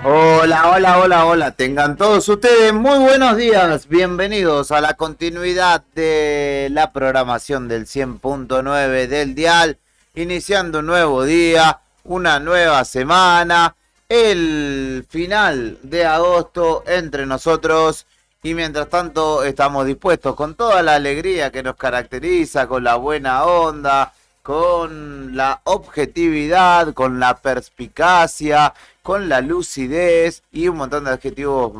Hola, hola, hola, hola. Tengan todos ustedes muy buenos días. Bienvenidos a la continuidad de la programación del 100.9 del dial. Iniciando un nuevo día, una nueva semana, el final de agosto entre nosotros. Y mientras tanto estamos dispuestos con toda la alegría que nos caracteriza, con la buena onda, con la objetividad, con la perspicacia, con la lucidez y un montón de adjetivos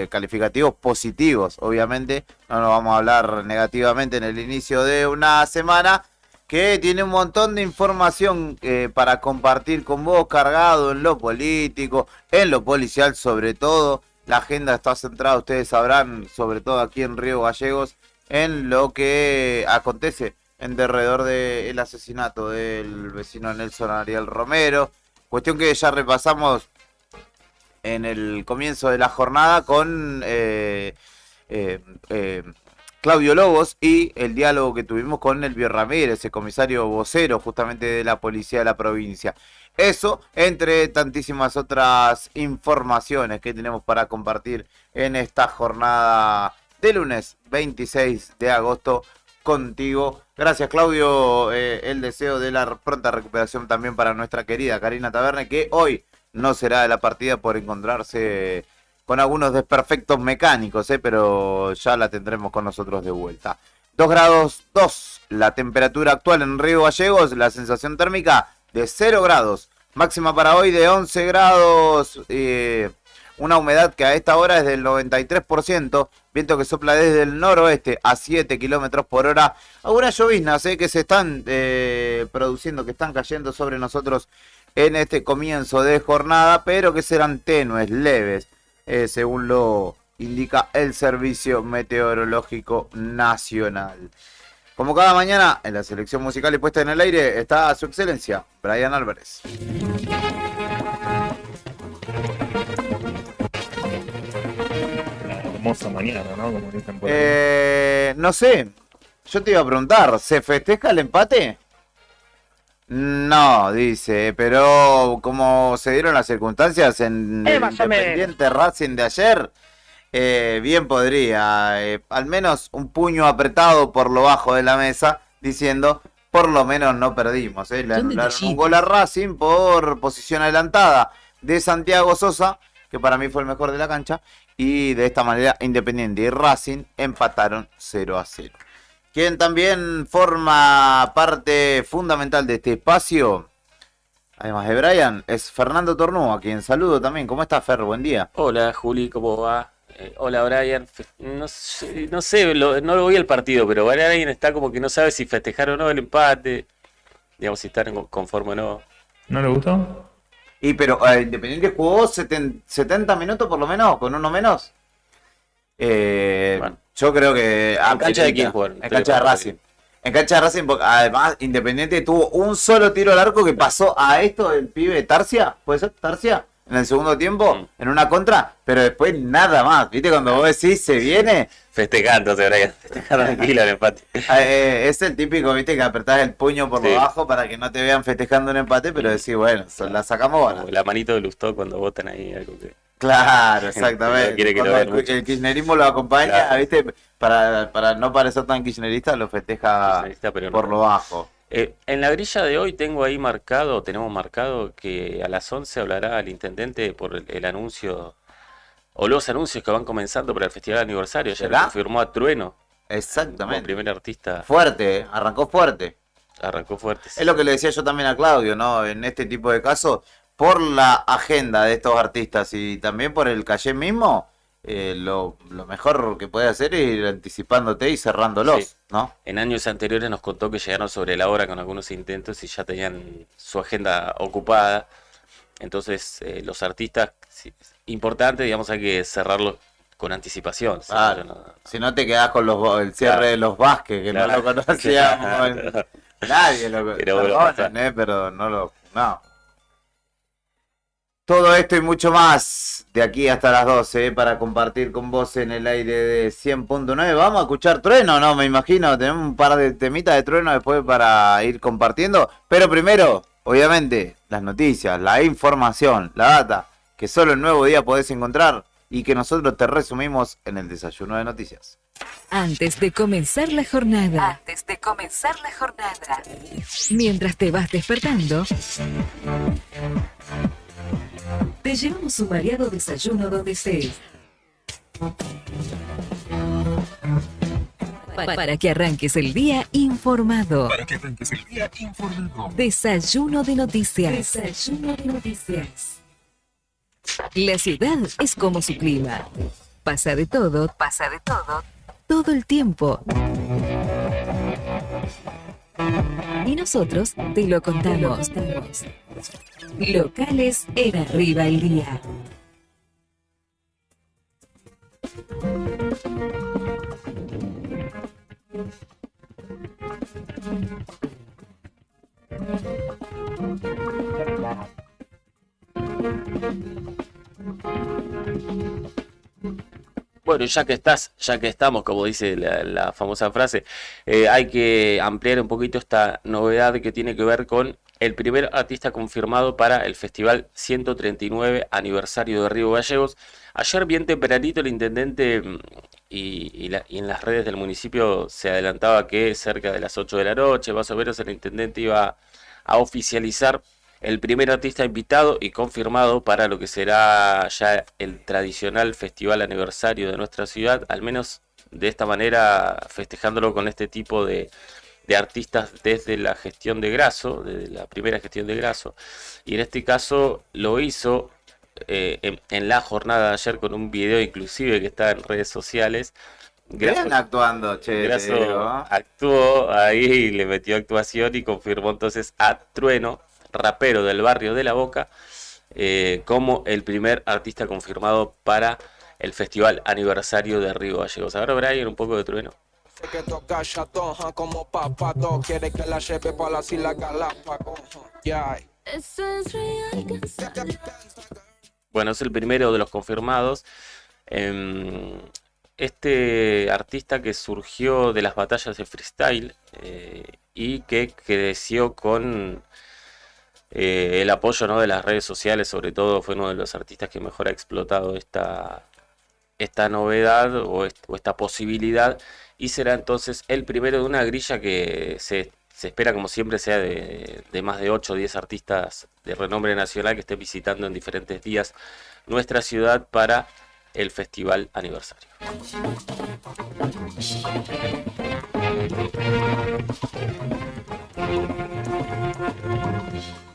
calificativos positivos. Obviamente no nos vamos a hablar negativamente en el inicio de una semana que tiene un montón de información para compartir con vos, cargado en lo político, en lo policial sobre todo. La agenda está centrada, ustedes sabrán, sobre todo aquí en Río Gallegos, en lo que acontece en derredor del asesinato del vecino Nelson Ariel Romero. Cuestión que ya repasamos en el comienzo de la jornada con Claudio Lobos y el diálogo que tuvimos con Elvio Ramírez, el comisario vocero justamente de la policía de la provincia. Eso, entre tantísimas otras informaciones que tenemos para compartir en esta jornada de lunes 26 de agosto contigo. Gracias, Claudio. El deseo de la pronta recuperación también para nuestra querida Karina Taberne, que hoy no será de la partida por encontrarse con algunos desperfectos mecánicos, pero ya la tendremos con nosotros de vuelta. 2 grados 2, la temperatura actual en Río Gallegos, la sensación térmica de 0 grados, máxima para hoy de 11 grados, una humedad que a esta hora es del 93%, viento que sopla desde el noroeste a 7 kilómetros por hora, algunas lloviznas que se están produciendo, que están cayendo sobre nosotros en este comienzo de jornada, pero que serán tenues, leves, según lo indica el Servicio Meteorológico Nacional. Como cada mañana, en la selección musical y puesta en el aire está su excelencia, Brian Álvarez. Una hermosa mañana, ¿no? Como dicen por ahí. No sé, yo te iba a preguntar, ¿se festeja el empate? No, dice, pero como se dieron las circunstancias en el Independiente Racing de ayer, bien podría, al menos un puño apretado por lo bajo de la mesa, diciendo, por lo menos no perdimos. Le anularon un gol a Racing por posición adelantada de Santiago Sosa, que para mí fue el mejor de la cancha, y de esta manera Independiente y Racing empataron 0-0. Quien también forma parte fundamental de este espacio, además de Brian, es Fernando Tornú, a quien saludo también. ¿Cómo estás, Fer? Buen día. Hola, Juli, ¿cómo va? Hola, Brian. No sé, no lo voy al partido, pero Brian está como que no sabe si festejar o no el empate, digamos, si estar conforme o no. ¿No le gustó? Pero Independiente jugó 70 minutos por lo menos, con uno menos. Bueno. Yo creo que... ¿En cancha de quién jugaron? En cancha de Racing. En cancha de Racing, porque además Independiente tuvo un solo tiro al arco que pasó a esto del pibe Tarsia, ¿puede ser Tarsia? En el segundo tiempo, en una contra, pero después nada más. ¿Viste? Cuando vos decís se viene... Festejando, Brian. Festejando tranquilo el empate. Es el típico, ¿viste? Que apretás el puño por lo bajo para que no te vean festejando un empate, pero decís, bueno, la sacamos ahora. La manito de Lustó cuando votan ahí, algo que... Claro, exactamente. Quiere que lo vean mucho. El kirchnerismo lo acompaña, claro. ¿Viste? Para no parecer tan kirchnerista, lo festeja por lo bajo. En la grilla de hoy tenemos marcado que a las 11 hablará el intendente por el anuncio, o los anuncios que van comenzando para el festival de aniversario. Ya confirmó a Trueno. Exactamente. Como primer artista. Fuerte, arrancó fuerte. Arrancó fuerte. Sí. Es lo que le decía yo también a Claudio, ¿no? En este tipo de casos, por la agenda de estos artistas y también por el calle mismo, lo mejor que puede hacer es ir anticipándote y cerrándolos, sí. ¿No? En años anteriores nos contó que llegaron sobre la hora con algunos intentos y ya tenían su agenda ocupada. Entonces, los artistas importantes, digamos, hay que cerrarlos con anticipación. Claro. Si no te quedás con el cierre de los Vázquez, que no lo conocíamos. Nadie lo conoce, pero no lo... No. Todo esto y mucho más de aquí hasta las 12 para compartir con vos en el aire de 100.9. Vamos a escuchar Trueno, ¿no? Me imagino, tenemos un par de temitas de Trueno después para ir compartiendo. Pero primero, obviamente, las noticias, la información, la data, que solo en Nuevo Día podés encontrar y que nosotros te resumimos en el desayuno de noticias. Antes de comenzar la jornada. Mientras te vas despertando, te llevamos un variado desayuno donde estés. Para que arranques el día informado. Desayuno de noticias. La ciudad es como su clima. Pasa de todo, todo el tiempo. Y nosotros te lo contamos. Locales en Arriba el Día. Bueno, ya que estamos, como dice la famosa frase, hay que ampliar un poquito esta novedad que tiene que ver con el primer artista confirmado para el Festival 139 Aniversario de Río Gallegos. Ayer bien tempranito el intendente y en las redes del municipio se adelantaba que cerca de las 8 de la noche, más o menos, el intendente iba a oficializar el primer artista invitado y confirmado para lo que será ya el tradicional festival aniversario de nuestra ciudad, al menos de esta manera, festejándolo con este tipo de artistas desde la gestión de Grasso, desde la primera gestión de Grasso, y en este caso lo hizo en la jornada de ayer con un video inclusive que está en redes sociales. Grasso actuando, che. Grasso actuó ahí, le metió actuación y confirmó entonces a Trueno, rapero del barrio de La Boca, como el primer artista confirmado para el festival aniversario de Río Gallegos. Ahora, Brian, un poco de Trueno. Bueno, es el primero de los confirmados. Este artista que surgió de las batallas de freestyle y que creció con el apoyo, ¿no?, de las redes sociales, sobre todo fue uno de los artistas que mejor ha explotado esta novedad o esta posibilidad, y será entonces el primero de una grilla que se espera, como siempre, sea de más de 8 o 10 artistas de renombre nacional que estén visitando en diferentes días nuestra ciudad para el festival aniversario.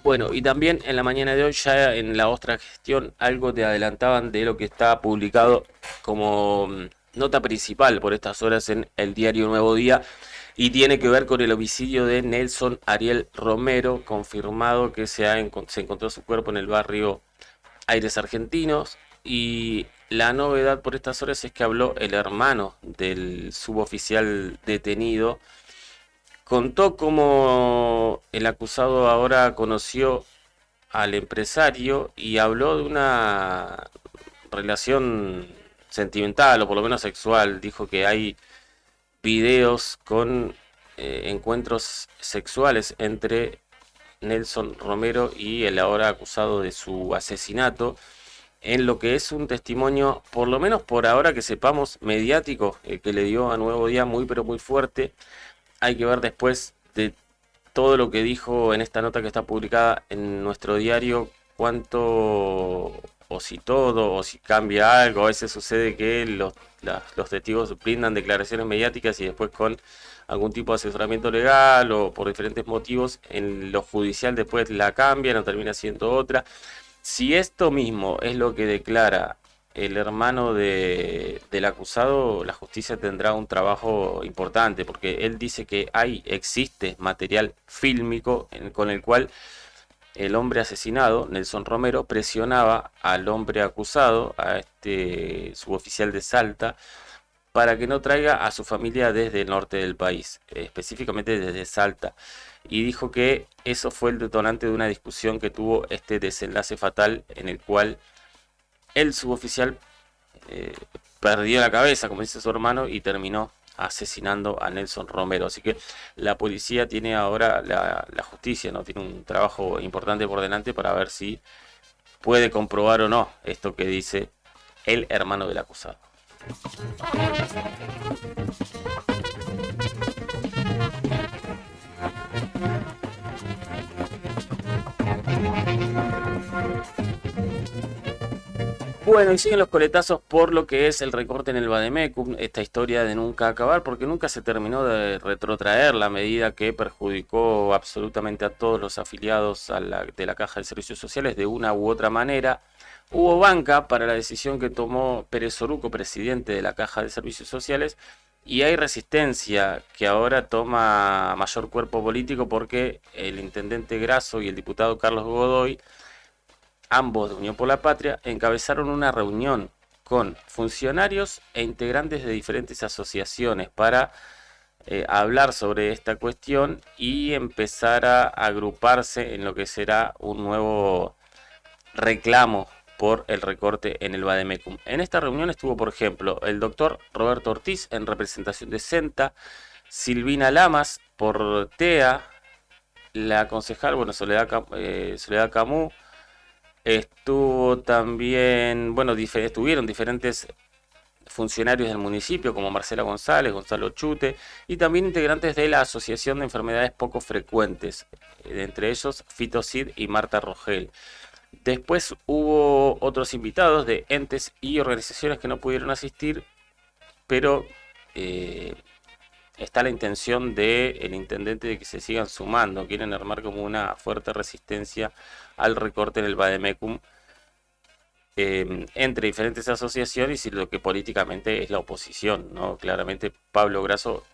Bueno, y también en la mañana de hoy, ya en la otra gestión, algo te adelantaban de lo que está publicado como nota principal por estas horas en el diario Nuevo Día, y tiene que ver con el homicidio de Nelson Ariel Romero, confirmado que se encontró su cuerpo en el barrio Aires Argentinos, y la novedad por estas horas es que habló el hermano del suboficial detenido. Contó cómo el acusado ahora conoció al empresario y habló de una relación sentimental o por lo menos sexual. Dijo que hay videos con encuentros sexuales entre Nelson Romero y el ahora acusado de su asesinato, en lo que es un testimonio, por lo menos por ahora que sepamos, mediático, que le dio a Nuevo Día, muy pero muy fuerte. Hay que ver después de todo lo que dijo en esta nota que está publicada en nuestro diario, cuánto, o si todo, o si cambia algo. A veces sucede que los testigos brindan declaraciones mediáticas y después, con algún tipo de asesoramiento legal o por diferentes motivos, en lo judicial después la cambian o termina siendo otra. Si esto mismo es lo que declara el hermano del acusado, la justicia tendrá un trabajo importante, porque él dice que existe material fílmico con el cual el hombre asesinado, Nelson Romero, presionaba al hombre acusado, a este suboficial de Salta, para que no traiga a su familia desde el norte del país, específicamente desde Salta. Y dijo que eso fue el detonante de una discusión que tuvo este desenlace fatal en el cual el suboficial perdió la cabeza, como dice su hermano, y terminó asesinando a Nelson Romero. Así que la policía tiene ahora, la justicia, ¿no? Tiene un trabajo importante por delante para ver si puede comprobar o no esto que dice el hermano del acusado. Bueno, y siguen los coletazos por lo que es el recorte en el Vademecum, esta historia de nunca acabar, porque nunca se terminó de retrotraer la medida que perjudicó absolutamente a todos los afiliados de la Caja de Servicios Sociales de una u otra manera. Hubo banca para la decisión que tomó Pérez Oruco, presidente de la Caja de Servicios Sociales, y hay resistencia que ahora toma mayor cuerpo político porque el intendente Grasso y el diputado Carlos Godoy, ambos de Unión por la Patria, encabezaron una reunión con funcionarios e integrantes de diferentes asociaciones para hablar sobre esta cuestión y empezar a agruparse en lo que será un nuevo reclamo por el recorte en el Vademecum. En esta reunión estuvo, por ejemplo, el doctor Roberto Ortiz en representación de CENTA, Silvina Lamas por TEA, la concejal, bueno, Soledad Camus. Estuvo también, bueno, estuvieron diferentes funcionarios del municipio como Marcela González, Gonzalo Chute y también integrantes de la Asociación de Enfermedades Poco Frecuentes, entre ellos Fito Cid y Marta Rogel. Después hubo otros invitados de entes y organizaciones que no pudieron asistir, pero está la intención del intendente de que se sigan sumando. Quieren armar como una fuerte resistencia al recorte en el Vademecum entre diferentes asociaciones y lo que políticamente es la oposición, ¿no? Claramente Pablo Grasso,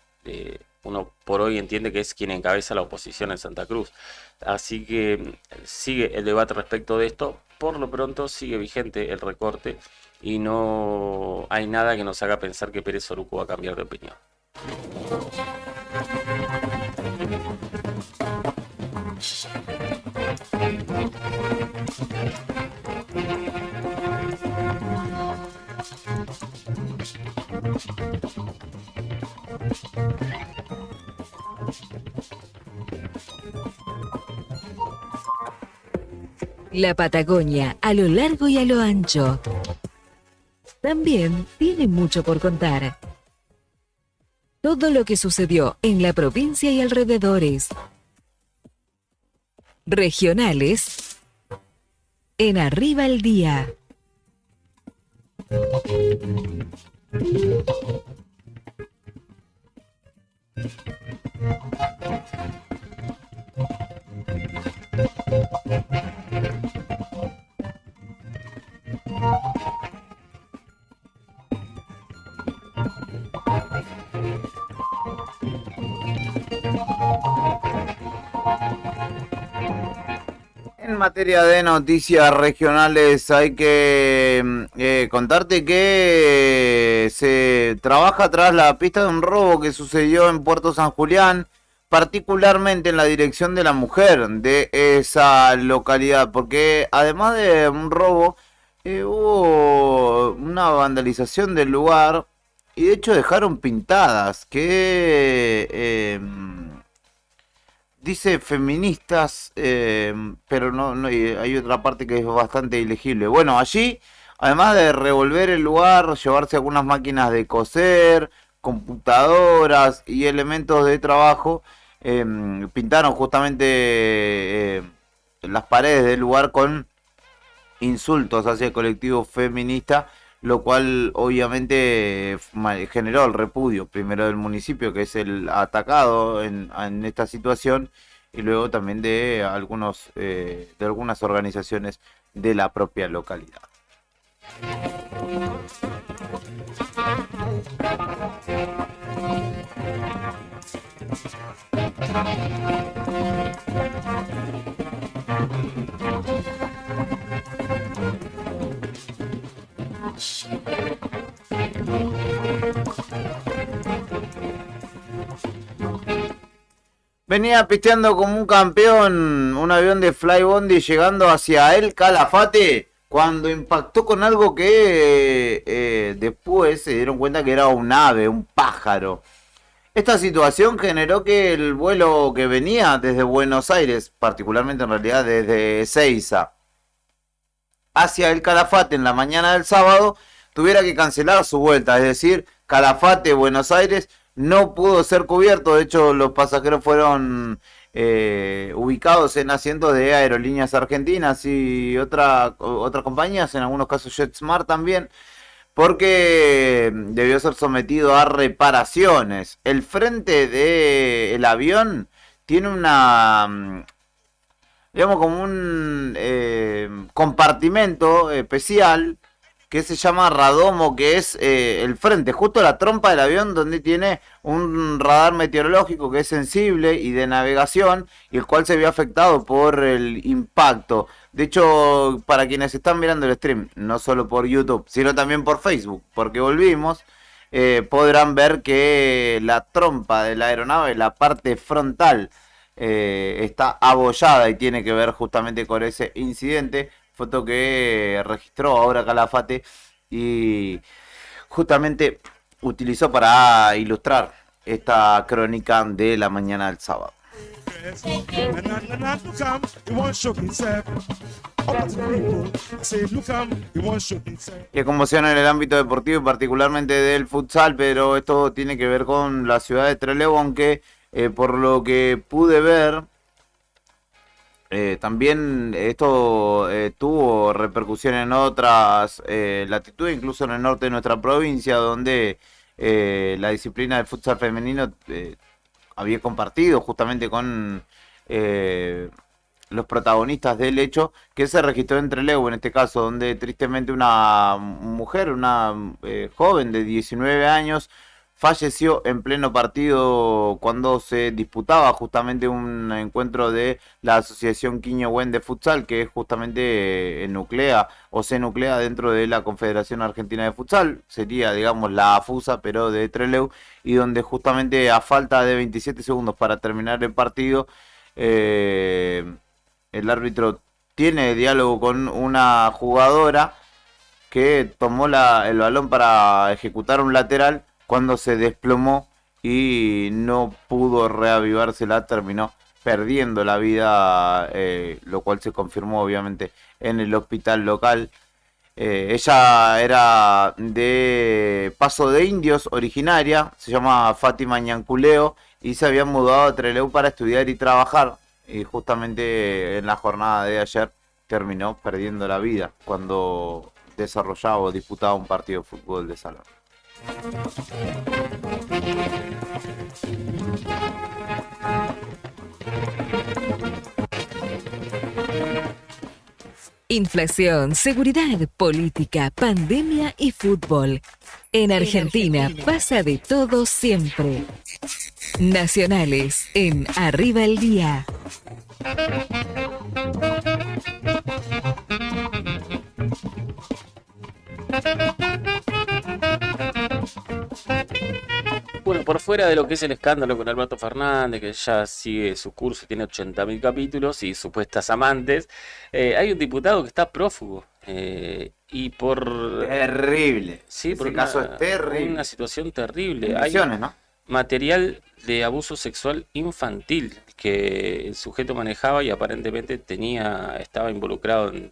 uno por hoy entiende que es quien encabeza la oposición en Santa Cruz. Así que sigue el debate respecto de esto. Por lo pronto sigue vigente el recorte y no hay nada que nos haga pensar que Pérez Oruco va a cambiar de opinión. La Patagonia, a lo largo y a lo ancho, también tiene mucho por contar. Todo lo que sucedió en la provincia y alrededores. Regionales en Arriba el Día. En materia de noticias regionales hay que contarte que se trabaja tras la pista de un robo que sucedió en Puerto San Julián, particularmente en la dirección de la mujer de esa localidad, porque además de un robo hubo una vandalización del lugar y de hecho dejaron pintadas que dice feministas, pero no hay otra parte que es bastante ilegible. Bueno, allí, además de revolver el lugar, llevarse algunas máquinas de coser, computadoras y elementos de trabajo, pintaron justamente las paredes del lugar con insultos hacia el colectivo feminista, lo cual obviamente generó el repudio primero del municipio, que es el atacado en esta situación, y luego también de algunas organizaciones de la propia localidad. Venía pisteando como un campeón un avión de Flybondi llegando hacia el Calafate cuando impactó con algo que después se dieron cuenta que era un ave, un pájaro. Esta situación generó que el vuelo que venía desde Buenos Aires, particularmente en realidad desde Ezeiza, hacia el Calafate en la mañana del sábado, tuviera que cancelar su vuelta. Es decir, Calafate, Buenos Aires, no pudo ser cubierto. De hecho, los pasajeros fueron ubicados en asientos de aerolíneas argentinas y otras compañías, en algunos casos JetSmart también, porque debió ser sometido a reparaciones. El frente del avión tiene una, digamos, como un compartimento especial que se llama radomo, que es el frente, justo la trompa del avión, donde tiene un radar meteorológico que es sensible y de navegación, y el cual se vio afectado por el impacto. De hecho, para quienes están mirando el stream, no solo por YouTube, sino también por Facebook, porque volvimos, podrán ver que la trompa de la aeronave, la parte frontal, está abollada y tiene que ver justamente con ese incidente. Foto que registró ahora Calafate y justamente utilizó para ilustrar esta crónica de la mañana del sábado. Qué conmoción en el ámbito deportivo y particularmente del futsal, pero esto tiene que ver con la ciudad de Trelew, aunque por lo que pude ver, también esto tuvo repercusión en otras latitudes, incluso en el norte de nuestra provincia, donde la disciplina del futsal femenino había compartido justamente con los protagonistas del hecho que se registró en Trelew, en este caso, donde tristemente una mujer, una joven de 19 años, falleció en pleno partido cuando se disputaba justamente un encuentro de la Asociación Quiñohuén de Futsal, que es justamente nuclea o se nuclea dentro de la Confederación Argentina de Futsal. Sería, digamos, la AFUSA, pero de Trelew, y donde justamente a falta de 27 segundos para terminar el partido, el árbitro tiene diálogo con una jugadora que tomó el balón para ejecutar un lateral, cuando se desplomó y no pudo reavivársela, terminó perdiendo la vida, lo cual se confirmó obviamente en el hospital local. Ella era de Paso de Indios originaria, se llama Fátima Ñanculeo y se había mudado a Trelew para estudiar y trabajar, y justamente en la jornada de ayer terminó perdiendo la vida cuando desarrollaba o disputaba un partido de fútbol de salón. Inflación, seguridad, política, pandemia y fútbol. En Argentina pasa de todo siempre. Nacionales en Arriba el Día. Bueno, por fuera de lo que es el escándalo con Alberto Fernández, que ya sigue su curso y tiene 80.000 capítulos y supuestas amantes, hay un diputado que está prófugo. Y por... Terrible. Sí, por ese caso es terrible. una situación terrible. Hay ¿no? Material de abuso sexual infantil que el sujeto manejaba y aparentemente estaba involucrado en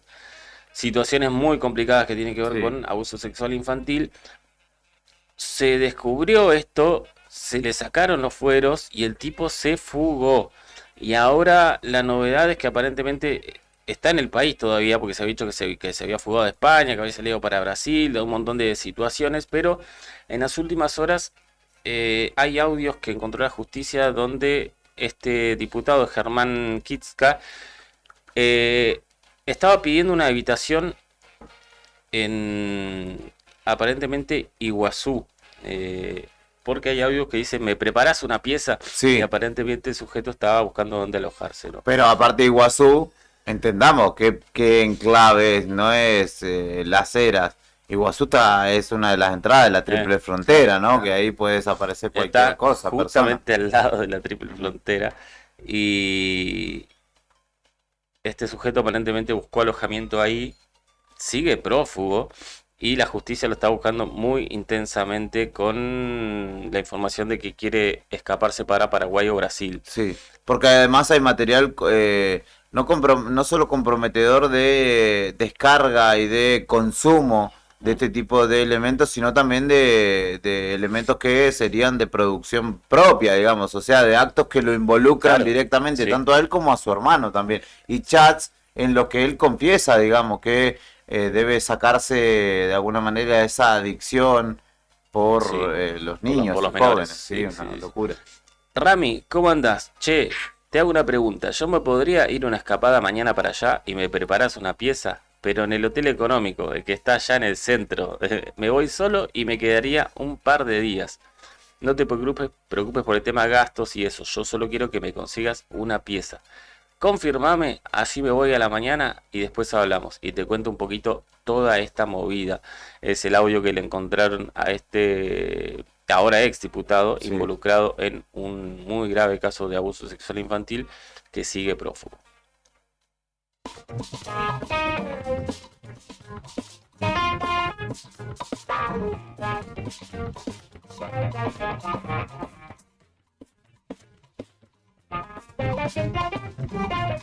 situaciones muy complicadas que tienen que ver con abuso sexual infantil. Se descubrió esto, se le sacaron los fueros y el tipo se fugó. Y ahora la novedad es que aparentemente está en el país todavía, porque se había dicho que se había fugado de España, que había salido para Brasil, de un montón de situaciones, pero en las últimas horas hay audios que encontró la justicia donde este diputado Germán Kitska estaba pidiendo una habitación en aparentemente Iguazú, porque hay audios que dicen me preparás una pieza, y aparentemente el sujeto estaba buscando dónde alojarse, ¿no? Pero aparte de Iguazú, entendamos que enclaves, no es Las Heras. Iguazú es una de las entradas de la triple frontera, ¿no? Que ahí puede desaparecer cualquier cosa. Justamente al lado de la triple frontera. Y este sujeto aparentemente buscó alojamiento ahí, sigue prófugo y la justicia lo está buscando muy intensamente con la información de que quiere escaparse para Paraguay o Brasil. Sí, porque además hay material no solo comprometedor de descarga y de consumo de este tipo de elementos, sino también de elementos que serían de producción propia, digamos, o sea, de actos que lo involucran Claro, directamente, sí. tanto a él como a su hermano también, y chats en los que él confiesa, digamos, que debe sacarse de alguna manera esa adicción por Sí, los niños, por los y jóvenes, menores, sí, sí, una sí. locura. Rami, ¿cómo andás? Che, te hago una pregunta. ¿Yo me podría ir una escapada mañana para allá y me preparás una pieza? Pero en el hotel económico, el que está allá en el centro. Me voy solo y me quedaría un par de días. No te preocupes por el tema gastos y eso. Yo solo quiero que me consigas una pieza. Confirmame, así me voy a la mañana y después hablamos. Y te cuento un poquito toda esta movida. Es el audio que le encontraron a este ahora ex diputado Sí. involucrado en un muy grave caso de abuso sexual infantil que sigue prófugo.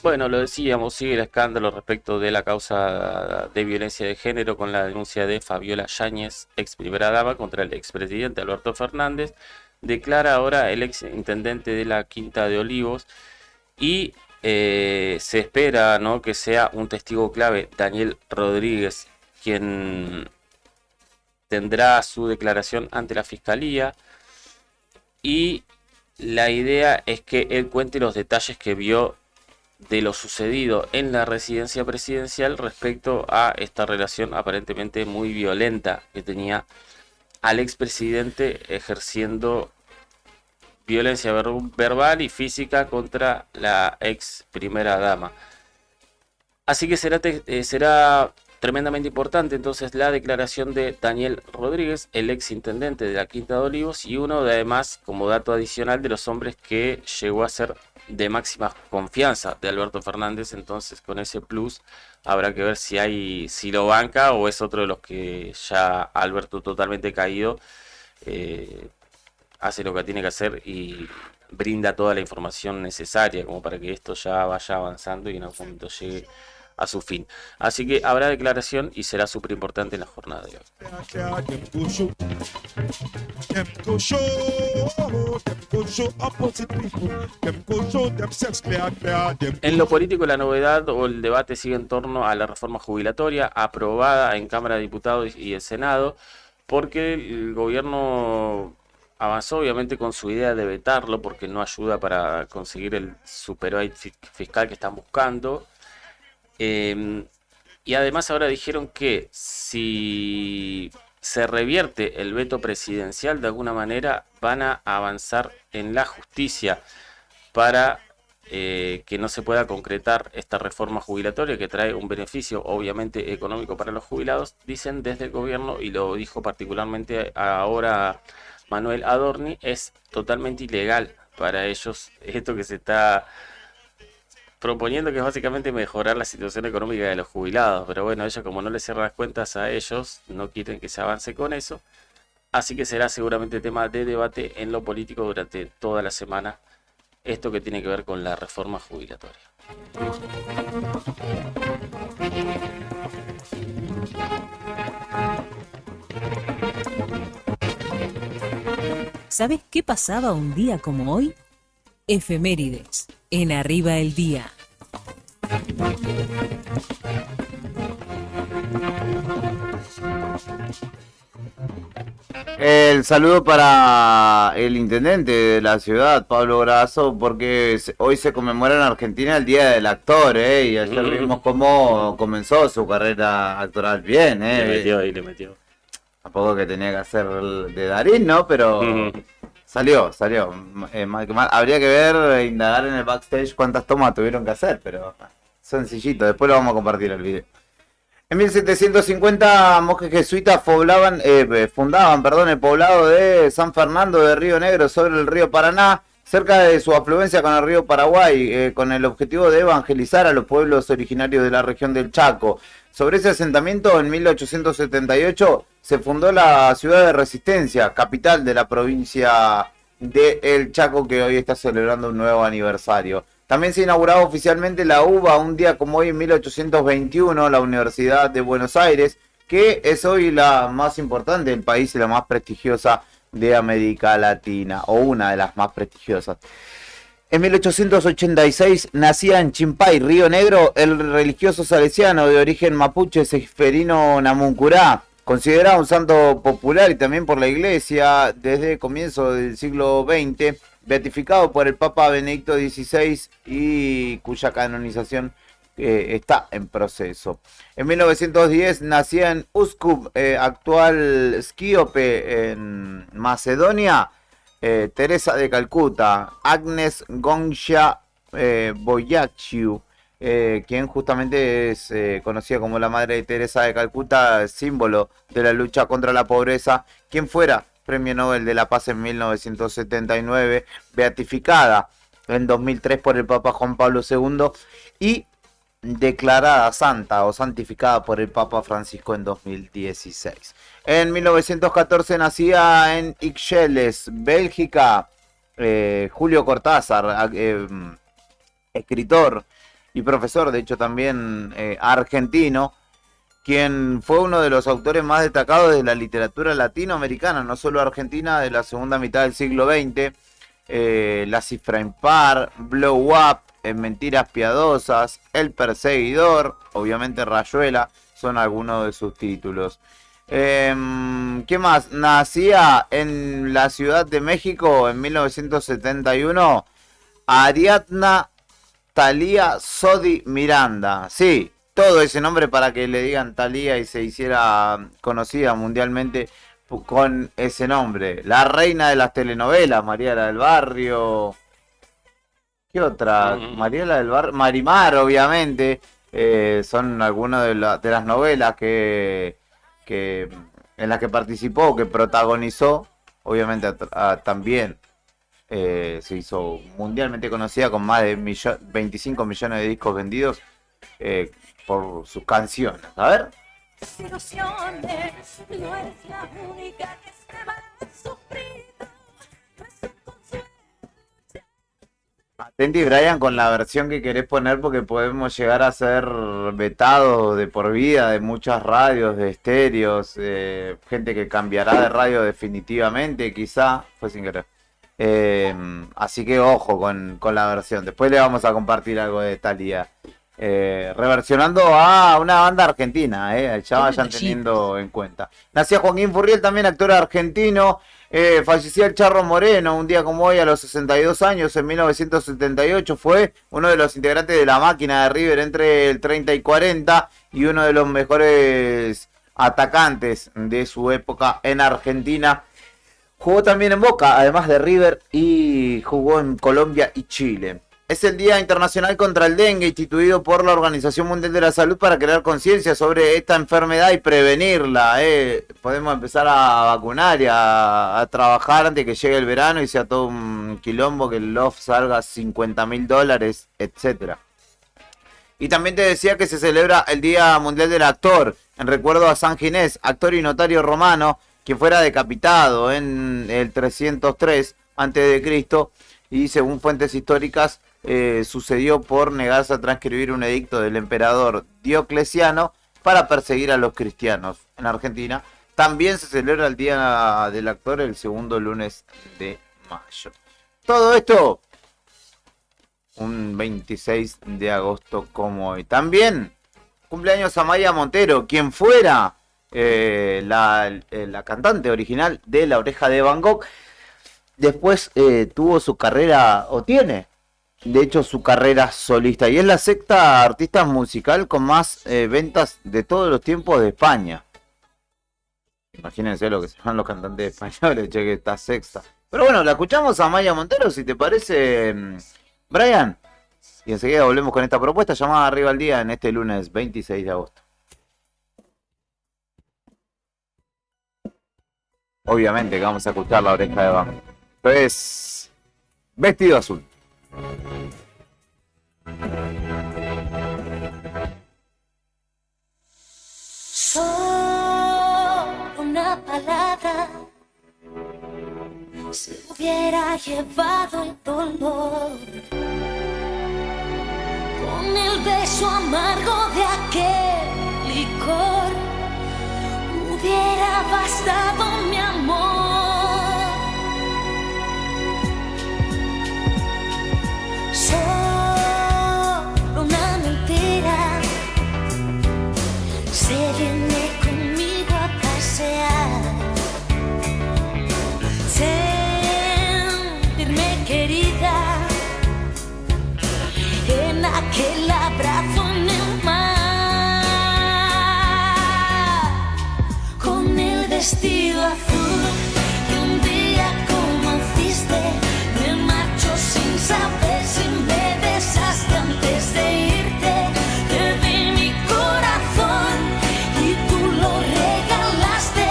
Bueno, lo decíamos, sigue el escándalo respecto de la causa de violencia de género con la denuncia de Fabiola Yáñez, ex primera dama, contra el expresidente Alberto Fernández. Declara ahora el ex intendente de la Quinta de Olivos y se espera, ¿no?, que sea un testigo clave, Daniel Rodríguez, quien tendrá su declaración ante la fiscalía. Y la idea es que él cuente los detalles que vio de lo sucedido en la residencia presidencial respecto a esta relación aparentemente muy violenta que tenía al expresidente ejerciendo violencia verbal y física contra la ex primera dama. Así que será tremendamente importante entonces la declaración de Daniel Rodríguez, el ex intendente de la Quinta de Olivos, y uno de, además, como dato adicional, de los hombres que llegó a ser de máxima confianza de Alberto Fernández. Entonces, con ese plus habrá que ver si lo banca o es otro de los que ya Alberto, totalmente caído, hace lo que tiene que hacer y brinda toda la información necesaria como para que esto ya vaya avanzando y en algún momento llegue a su fin. Así que habrá declaración y será súper importante en la jornada de hoy. En lo político, la novedad o el debate sigue en torno a la reforma jubilatoria aprobada en Cámara de Diputados y el Senado, porque el gobierno avanzó obviamente con su idea de vetarlo porque no ayuda para conseguir el superávit fiscal que están buscando. Y además ahora dijeron que si se revierte el veto presidencial, de alguna manera van a avanzar en la justicia para que no se pueda concretar esta reforma jubilatoria que trae un beneficio obviamente económico para los jubilados, dicen desde el gobierno, y lo dijo particularmente ahora Manuel Adorni. Es totalmente ilegal para ellos esto que se está proponiendo, que es básicamente mejorar la situación económica de los jubilados, pero bueno, ellos, como no les cierran las cuentas a ellos, no quieren que se avance con eso, así que será seguramente tema de debate en lo político durante toda la semana, esto que tiene que ver con la reforma jubilatoria. ¿Sabes qué pasaba un día como hoy? Efemérides, en Arriba el Día. El saludo para el intendente de la ciudad, Pablo Grasso, porque hoy se conmemora en Argentina el Día del Actor, y ayer vimos cómo comenzó su carrera actoral bien, Le metió. Tampoco que tenía que hacer de Darín, ¿no? Pero salió. Habría que ver, indagar en el backstage cuántas tomas tuvieron que hacer, pero sencillito, después lo vamos a compartir el video. En 1750 monjes jesuitas fundaban el poblado de San Fernando de Río Negro sobre el río Paraná. cerca de su afluencia con el río Paraguay, con el objetivo de evangelizar a los pueblos originarios de la región del Chaco. Sobre ese asentamiento, en 1878, se fundó la ciudad de Resistencia, capital de la provincia de El Chaco, que hoy está celebrando un nuevo aniversario. También se inauguraba oficialmente la UBA un día como hoy en 1821, la Universidad de Buenos Aires, que es hoy la más importante del país y la más prestigiosa de América Latina, o una de las más prestigiosas. En 1886 nacía en Chimpay, Río Negro, el religioso salesiano de origen mapuche Seferino Namuncurá, considerado un santo popular y también por la iglesia desde el comienzo del siglo XX, beatificado por el Papa Benedicto XVI y cuya canonización está en proceso. En 1910 nacía en Uskub, actual Skiope, en Macedonia, Teresa de Calcuta, Agnes Gonja Boyachiu, quien justamente es conocida como la Madre de Teresa de Calcuta, símbolo de la lucha contra la pobreza, quien fuera Premio Nobel de la Paz en 1979, beatificada en 2003 por el Papa Juan Pablo II y declarada santa o santificada por el Papa Francisco en 2016. En 1914 nacía en Ixelles, Bélgica, Julio Cortázar, escritor y profesor, de hecho también argentino, quien fue uno de los autores más destacados de la literatura latinoamericana, no solo argentina, de la segunda mitad del siglo XX. La cifra impar, Blow Up, en Mentiras Piadosas, El Perseguidor, obviamente Rayuela, son algunos de sus títulos. ¿Qué más? Nacía en la Ciudad de México en 1971 Ariadna Thalía Sodi Miranda. Sí, todo ese nombre para que le digan Thalía y se hiciera conocida mundialmente con ese nombre. La reina de las telenovelas, Mariela del Barrio. ¿Qué otra? Mariela del Barrio, Marimar, obviamente. Son algunas de las novelas que en las que participó, que protagonizó. Obviamente también se hizo mundialmente conocida con más de 25 millones de discos vendidos por sus canciones. A ver. Ilusiones, no eres la única que se va a sufrir. Atenti, Brian, con la versión que querés poner, porque podemos llegar a ser vetados de por vida de muchas radios, de estéreos, gente que cambiará de radio definitivamente, quizá, fue sin querer. Así que ojo con la versión. Después le vamos a compartir algo de Thalía. Reversionando a una banda argentina, ya vayan teniendo en cuenta. Nació Joaquín Furriel, también actor argentino. Fallecía el Charro Moreno un día como hoy a los 62 años, en 1978. Fue uno de los integrantes de la máquina de River entre el 30 y 40 y uno de los mejores atacantes de su época en Argentina. Jugó también en Boca, además de River, y jugó en Colombia y Chile. Es el Día Internacional contra el Dengue, instituido por la Organización Mundial de la Salud para crear conciencia sobre esta enfermedad y prevenirla. Podemos empezar a vacunar y a trabajar antes que llegue el verano y sea todo un quilombo, que el LOF salga $50.000, etc. Y también te decía que se celebra el Día Mundial del Actor, en recuerdo a San Ginés, actor y notario romano, que fuera decapitado en el 303 a.C. y según fuentes históricas, sucedió por negarse a transcribir un edicto del emperador Diocleciano para perseguir a los cristianos. En Argentina también se celebra el Día del Actor el segundo lunes de mayo. Todo esto un 26 de agosto como hoy. También cumpleaños Amaya Montero, quien fuera la cantante original de La Oreja de Van Gogh. Después tuvo su carrera, o tiene, de hecho, su carrera solista. Y es la sexta artista musical con más ventas de todos los tiempos de España. Imagínense lo que se llaman los cantantes españoles, che, que está sexta. Pero bueno, la escuchamos a Maya Montero, si te parece, Brian. Y enseguida volvemos con esta propuesta llamada Arriba al Día en este lunes 26 de agosto. Obviamente que vamos a escuchar La Oreja de Van Gogh. Es Vestido Azul. Solo una palabra se hubiera llevado el dolor. Con el beso amargo de aquel licor hubiera bastado mi amor. Solo una mentira se viene conmigo a pasear. Sentirme querida en aquel abrazo en el mar, con el vestido azul que un día conociste. Me marcho sin saber si me besaste antes de irte. Te di mi corazón y tú lo regalaste.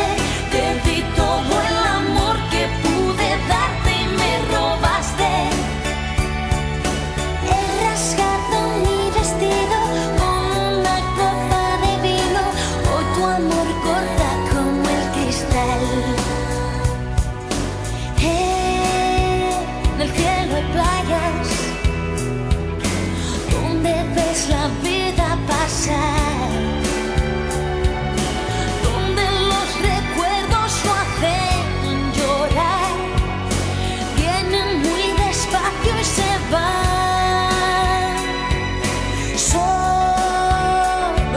Te di todo el amor que pude darte y me robaste. He rasgado mi vestido con una copa de vino. Hoy tu amor corta como el cristal. En el cielo hay playas donde ves la vida pasar, donde los recuerdos lo hacen llorar. Vienen muy despacio y se van. Solo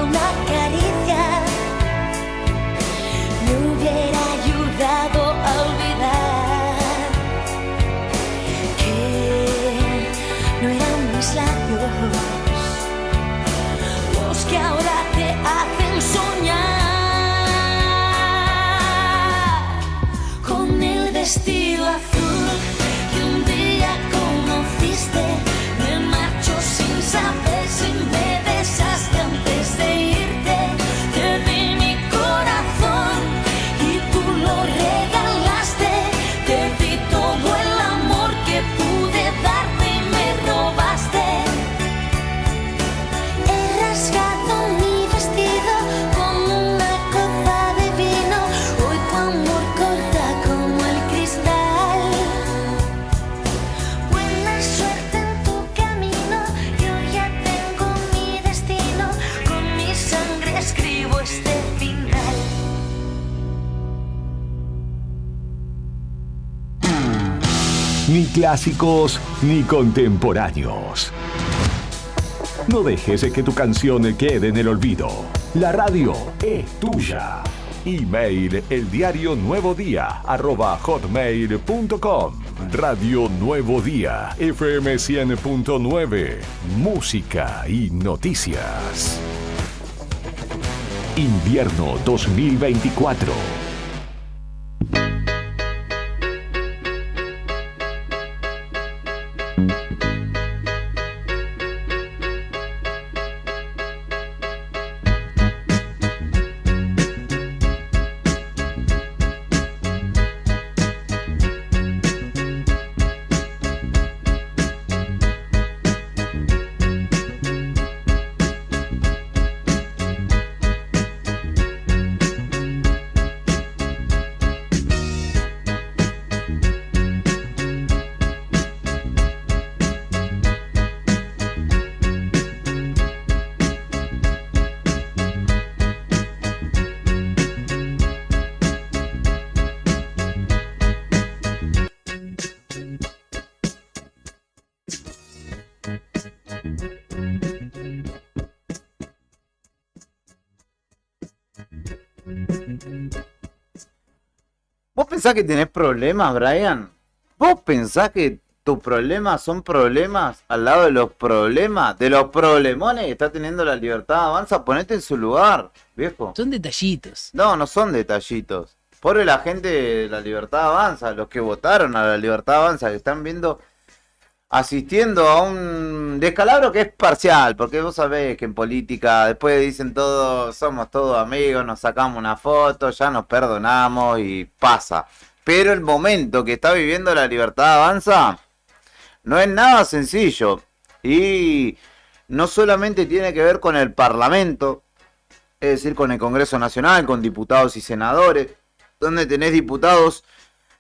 una caricia me hubiera ayudado a olvidar que no eran mis labios los que ahora te hacen soñar. Con el vestido azul que un día conociste. Me marcho sin saber si me besaste antes de irte. Te di mi corazón y tú lo regalaste. Te di todo el amor que pude darte y me robaste. He rasgado mi vestido con una copa de vino. Hoy tu amor corta como el cristal. Buena suerte en tu camino. Yo ya tengo mi destino. Con mi sangre escribo este final. Ni clásicos ni contemporáneos. No dejes que tu canción quede en el olvido. La radio es tuya. Email eldiarionuevodía@hotmail.com. Radio Nuevo Día, FM 100.9. Música y noticias. Invierno 2024. ¿Vos pensás que tenés problemas, Brian? ¿Vos pensás que tus problemas son problemas al lado de los problemas, de los problemones que está teniendo la Libertad Avanza? Ponete en su lugar, viejo. Son detallitos. No, no son detallitos. Pobre la gente de la Libertad Avanza, los que votaron a la Libertad Avanza, que están viendo, asistiendo a un descalabro que es parcial, porque vos sabés que en política después dicen todos, somos todos amigos, nos sacamos una foto, ya nos perdonamos y pasa. Pero el momento que está viviendo la Libertad Avanza, No es nada sencillo. Y no solamente tiene que ver con el Parlamento, es decir, con el Congreso Nacional, con diputados y senadores, donde tenés diputados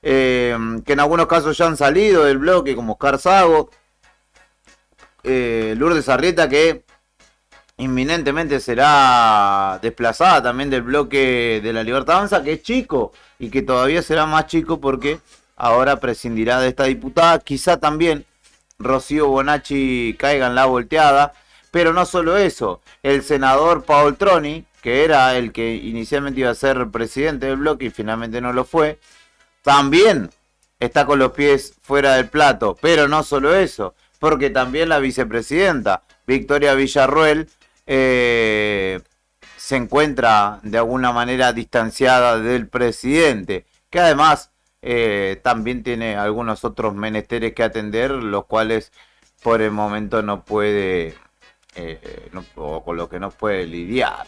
que en algunos casos ya han salido del bloque, como Oscar Sago, Lourdes Arrieta, que inminentemente será desplazada también del bloque de La Libertad Avanza, que es chico y que todavía será más chico porque ahora prescindirá de esta diputada. Quizá también Rocío Bonacci caiga en la volteada, pero no solo eso, el senador Paul Troni, que era el que inicialmente iba a ser presidente del bloque y finalmente no lo fue, también está con los pies fuera del plato. Pero no solo eso, porque también la vicepresidenta Victoria Villarruel se encuentra de alguna manera distanciada del presidente, que además también tiene algunos otros menesteres que atender, los cuales por el momento no puede, o con lo que no puede lidiar.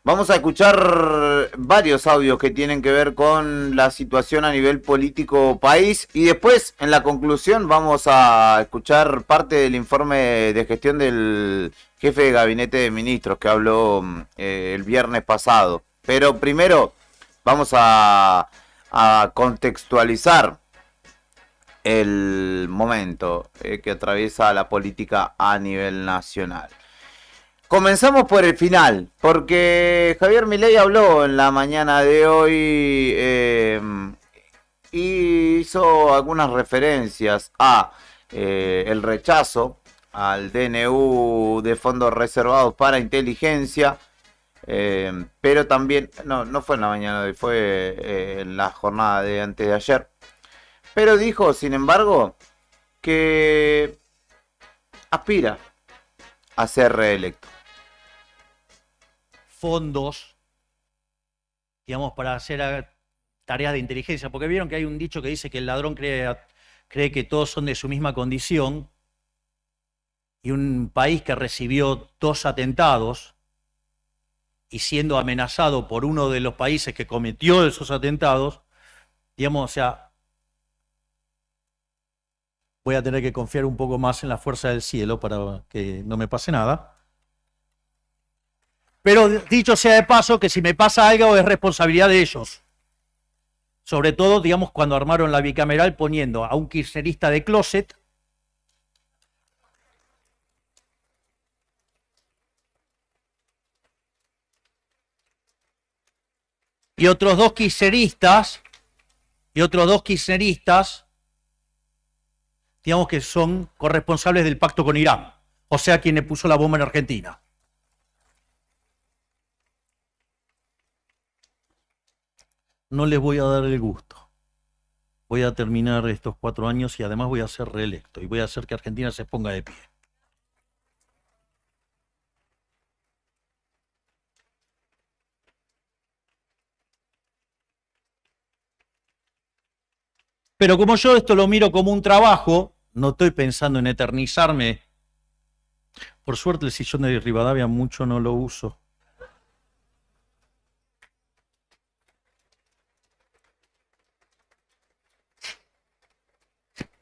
Vamos a escuchar varios audios que tienen que ver con la situación a nivel político país y después en la conclusión vamos a escuchar parte del informe de gestión del jefe de gabinete de ministros que habló el viernes pasado. Pero primero vamos a contextualizar el momento que atraviesa la política a nivel nacional. Comenzamos por el final, porque Javier Milei habló en la mañana de hoy y hizo algunas referencias a el rechazo al DNU de fondos reservados para inteligencia, pero también, no fue en la mañana de hoy, fue en la jornada de antes de ayer, pero dijo, sin embargo, que aspira a ser reelecto. Fondos, digamos, para hacer tareas de inteligencia, porque vieron que hay un dicho que dice que el ladrón cree que todos son de su misma condición, y un país que recibió 2 atentados y siendo amenazado por uno de los países que cometió esos atentados, digamos, o sea, voy a tener que confiar un poco más en la fuerza del cielo para que no me pase nada. Pero dicho sea de paso, que si me pasa algo es responsabilidad de ellos. Sobre todo, digamos, cuando armaron la bicameral poniendo a un kirchnerista de closet y otros dos kirchneristas, digamos, que son corresponsables del pacto con Irán, o sea, quien le puso la bomba en Argentina. No les voy a dar el gusto. Voy a terminar estos 4 años y además voy a ser reelecto y voy a hacer que Argentina se ponga de pie. Pero como yo esto lo miro como un trabajo, no estoy pensando en eternizarme. Por suerte el sillón de Rivadavia mucho no lo uso.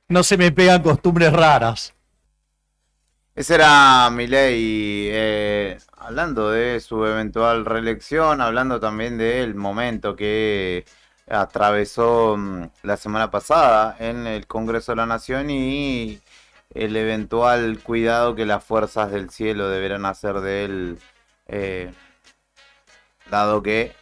No se me pegan costumbres raras. Ese era Milei, hablando de su eventual reelección, hablando también del momento que atravesó la semana pasada en el Congreso de la Nación y el eventual cuidado que las fuerzas del cielo deberán hacer de él, dado que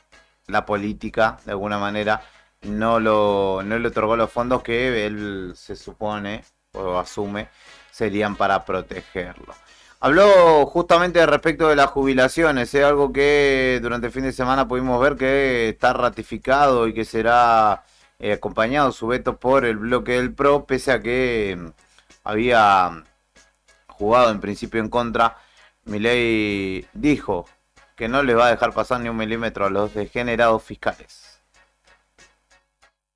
la política, de alguna manera, no le otorgó los fondos que él se supone o asume serían para protegerlo. Habló justamente respecto de las jubilaciones, algo que durante el fin de semana pudimos ver que está ratificado y que será acompañado su veto por el bloque del PRO, pese a que había jugado en principio en contra. Milei dijo que no le va a dejar pasar ni un milímetro a los degenerados fiscales.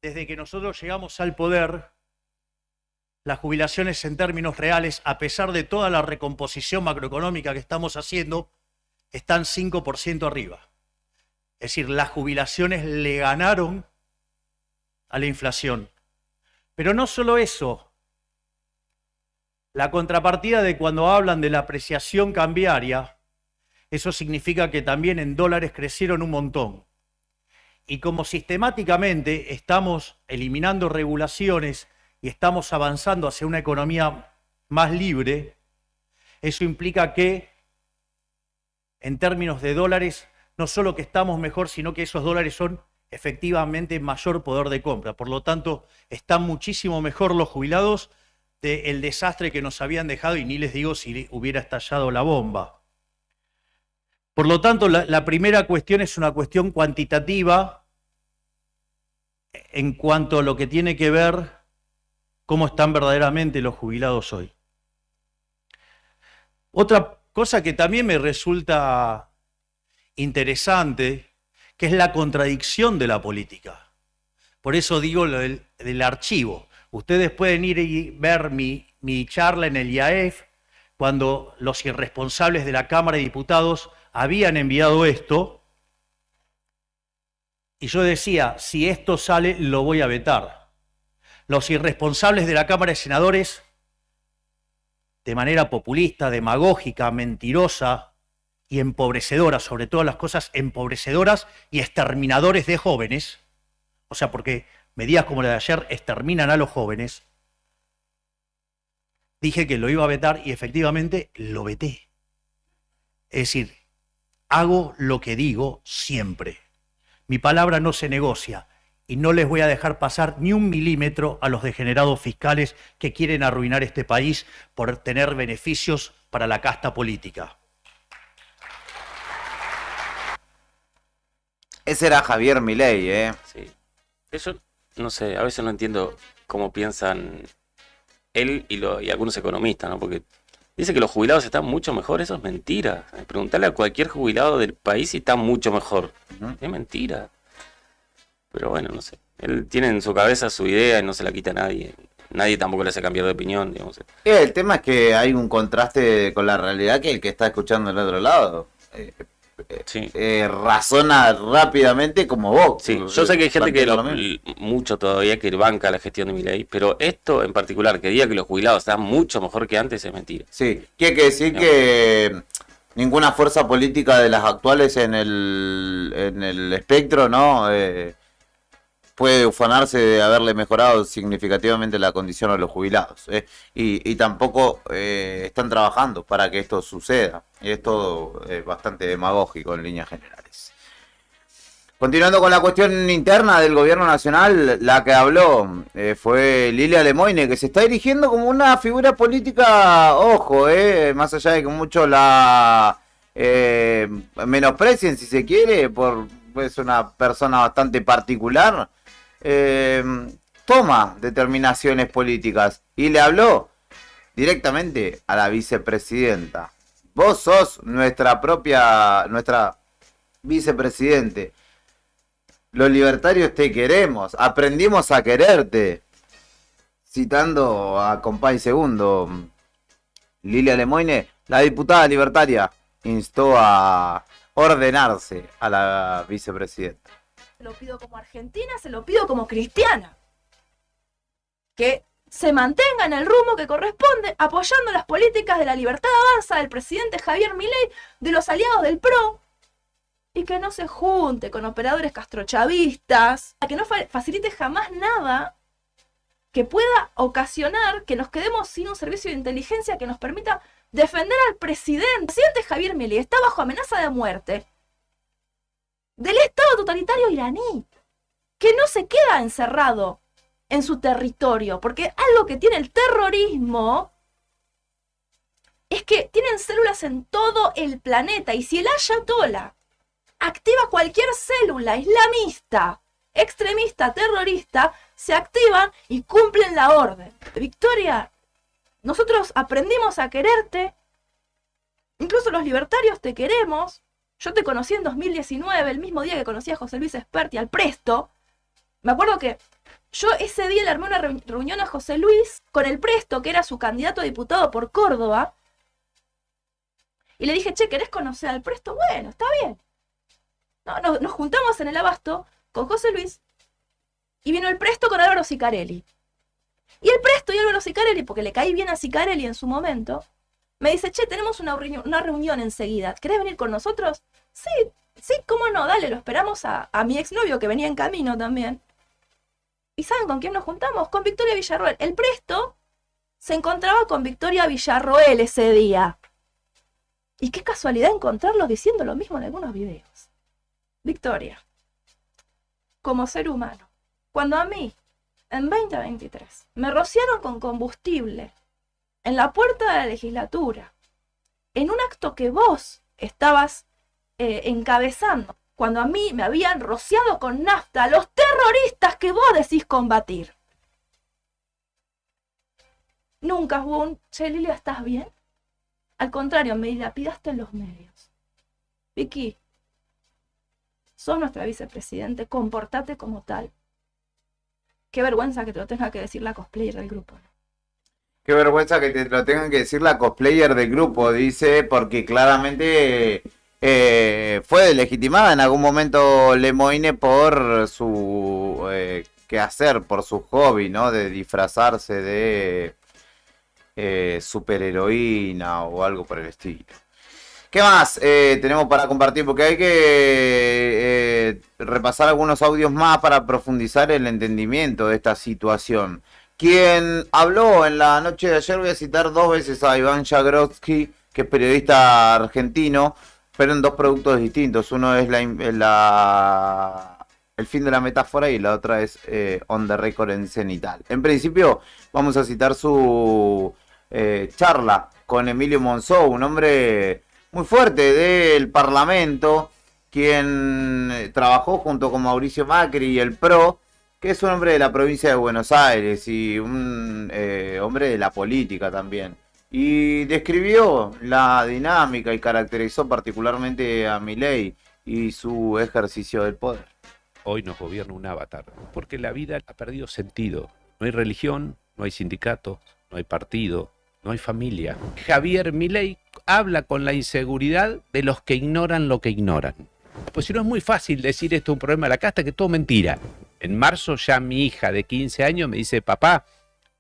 Desde que nosotros llegamos al poder, las jubilaciones en términos reales, a pesar de toda la recomposición macroeconómica que estamos haciendo, están 5% arriba. Es decir, las jubilaciones le ganaron a la inflación. Pero no solo eso, La contrapartida de cuando hablan de la apreciación cambiaria, eso significa que también en dólares crecieron un montón. Y como sistemáticamente estamos eliminando regulaciones y estamos avanzando hacia una economía más libre, eso implica que en términos de dólares, no solo que estamos mejor, sino que esos dólares son efectivamente mayor poder de compra. Por lo tanto, están muchísimo mejor los jubilados del desastre que nos habían dejado, y ni les digo si hubiera estallado la bomba. Por lo tanto, la primera cuestión es una cuestión cuantitativa en cuanto a lo que tiene que ver cómo están verdaderamente los jubilados hoy. Otra cosa que también me resulta interesante, que es la contradicción de la política. Por eso digo lo del archivo. Ustedes pueden ir y ver mi charla en el IAEF, cuando los irresponsables de la Cámara de Diputados habían enviado esto, y yo decía, si esto sale, lo voy a vetar. Los irresponsables de la Cámara de Senadores, de manera populista, demagógica, mentirosa y empobrecedora, sobre todas las cosas empobrecedoras y exterminadores de jóvenes, o sea, porque medidas como la de ayer exterminan a los jóvenes, dije que lo iba a vetar y efectivamente lo veté. Es decir, hago lo que digo siempre. Mi palabra no se negocia y no les voy a dejar pasar ni un milímetro a los degenerados fiscales que quieren arruinar este país por tener beneficios para la casta política. Ese era Javier Milei, ¿eh? Sí. Eso, no sé, a veces no entiendo cómo piensan él y algunos economistas, ¿no? Porque dice que los jubilados están mucho mejor, eso es mentira. Preguntarle a cualquier jubilado del país si está mucho mejor. Es mentira. Pero bueno, no sé. Él tiene en su cabeza su idea y no se la quita a nadie. Nadie tampoco le hace cambiar de opinión, digamos. El tema es que hay un contraste con la realidad que el que está escuchando del otro lado Sí. razona rápidamente como vos. Sí, yo sé que hay gente que Plantea mucho todavía que banca la gestión de Milei, pero esto en particular, que diga que los jubilados están mucho mejor que antes, es mentira. Sí, que hay que decir No. que ninguna fuerza política de las actuales en el espectro, ¿no? Puede ufanarse de haberle mejorado significativamente la condición a los jubilados. Y tampoco están trabajando para que esto suceda. Y es todo bastante demagógico en líneas generales. Continuando con la cuestión interna del gobierno nacional, la que habló fue Lilia Lemoine, que se está erigiendo como una figura política, ojo, más allá de que muchos la menosprecien, si se quiere, por es una persona bastante particular. Toma determinaciones políticas y le habló directamente a la vicepresidenta. Vos sos nuestra vicepresidente. Los libertarios te queremos, aprendimos a quererte. Citando a Compay Segundo, Lilia Lemoine, la diputada libertaria, instó a ordenarse a la vicepresidenta. Se lo pido como argentina, se lo pido como cristiana. Que se mantenga en el rumbo que corresponde, apoyando las políticas de la libertad avanza del presidente Javier Milei, de los aliados del PRO, y que no se junte con operadores castrochavistas, a que no facilite jamás nada que pueda ocasionar que nos quedemos sin un servicio de inteligencia que nos permita defender al presidente. El presidente Javier Milei está bajo amenaza de muerte del Estado totalitario iraní, que no se queda encerrado en su territorio, porque algo que tiene el terrorismo es que tienen células en todo el planeta, y si el ayatollah activa cualquier célula islamista, extremista, terrorista, se activan y cumplen la orden. Victoria, nosotros aprendimos a quererte, incluso los libertarios te queremos. Yo te conocí en 2019, el mismo día que conocí a José Luis Espert y al Presto. Me acuerdo que yo ese día le armé una reunión a José Luis con el Presto, que era su candidato a diputado por Córdoba. Y le dije, che, ¿querés conocer al Presto? Bueno, está bien. Nos juntamos en el Abasto con José Luis y vino el Presto con Álvaro Sicarelli. Y el Presto y Álvaro Sicarelli, porque le caí bien a Sicarelli en su momento, me dice, che, tenemos una reunión enseguida, ¿querés venir con nosotros? Sí, sí, cómo no, dale, lo esperamos a mi exnovio que venía en camino también. ¿Y saben con quién nos juntamos? Con Victoria Villarroel. El Presto se encontraba con Victoria Villarroel ese día. Y qué casualidad encontrarlos diciendo lo mismo en algunos videos. Victoria, como ser humano, cuando a mí, en 2023, me rociaron con combustible en la puerta de la legislatura, en un acto que vos estabas encabezando, cuando a mí me habían rociado con nafta a los terroristas que vos decís combatir. Nunca hubo un, che, Lilia, ¿estás bien? Al contrario, me dilapidaste en los medios. Vicky, sos nuestra vicepresidente, comportate como tal. Qué vergüenza que te lo tenga que decir la cosplayer del grupo, ¿no? Qué vergüenza que te lo tengan que decir la cosplayer del grupo, dice, porque claramente fue deslegitimada en algún momento Lemoine por su quehacer, por su hobby, ¿no? De disfrazarse de superheroína o algo por el estilo. ¿Qué más tenemos para compartir? Porque hay que repasar algunos audios más para profundizar el entendimiento de esta situación. Quien habló en la noche de ayer, voy a citar 2 veces a Iván Jagrodsky, que es periodista argentino, pero en 2 productos distintos. Uno es El fin de la metáfora y la otra es On the Record en Cenital. En principio vamos a citar su charla con Emilio Monzó, un hombre muy fuerte del Parlamento, quien trabajó junto con Mauricio Macri y el PRO, que es un hombre de la provincia de Buenos Aires y un hombre de la política también. Y describió la dinámica y caracterizó particularmente a Milei y su ejercicio del poder. Hoy nos gobierna un avatar, porque la vida ha perdido sentido. No hay religión, no hay sindicato, no hay partido, no hay familia. Javier Milei habla con la inseguridad de los que ignoran lo que ignoran. Pues si no es muy fácil decir esto es un problema de la casta, que todo mentira. En marzo ya mi hija de 15 años me dice, papá,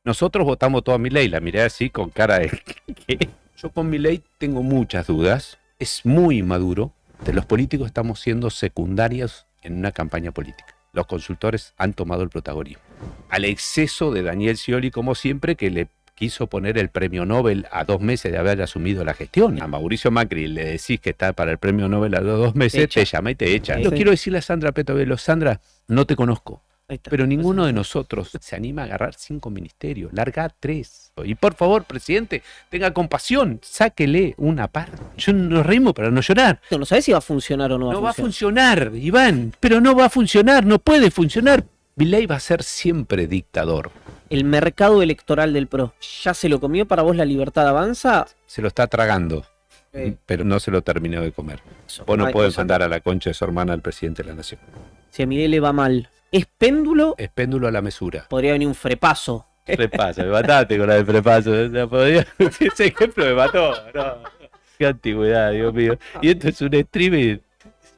nosotros votamos todo a Milei. La miré así con cara de ¿qué? Yo con Milei tengo muchas dudas. Es muy inmaduro. Los políticos estamos siendo secundarios en una campaña política. Los consultores han tomado el protagonismo. Al exceso de Daniel Scioli, como siempre, que le quiso poner el premio Nobel a 2 meses de haber asumido la gestión. A Mauricio Macri le decís que está para el premio Nobel a los 2 meses, te llama y te echa. Sí. Lo quiero decirle a Sandra Petovelo, Sandra, no te conozco, pero ninguno de nosotros se anima a agarrar 5 ministerios, larga 3. Y por favor, presidente, tenga compasión, sáquele una parte. Yo nos reímos para no llorar. No sabés si va a funcionar o no va a funcionar. No va a funcionar, Iván, pero no va a funcionar, no puede funcionar. Milei va a ser siempre dictador. El mercado electoral del PRO, ¿ya se lo comió para vos la Libertad Avanza? Se lo está tragando, pero no se lo terminó de comer. Vos no podés mandar a la concha de su hermana al presidente de la nación. Si a Milei le va mal, ¿es péndulo? Es péndulo a la mesura. Podría venir un frepaso. Frepaso, me mataste con la del frepaso. Ese ejemplo me mató. No. Qué antigüedad, Dios mío. Y esto es un streaming.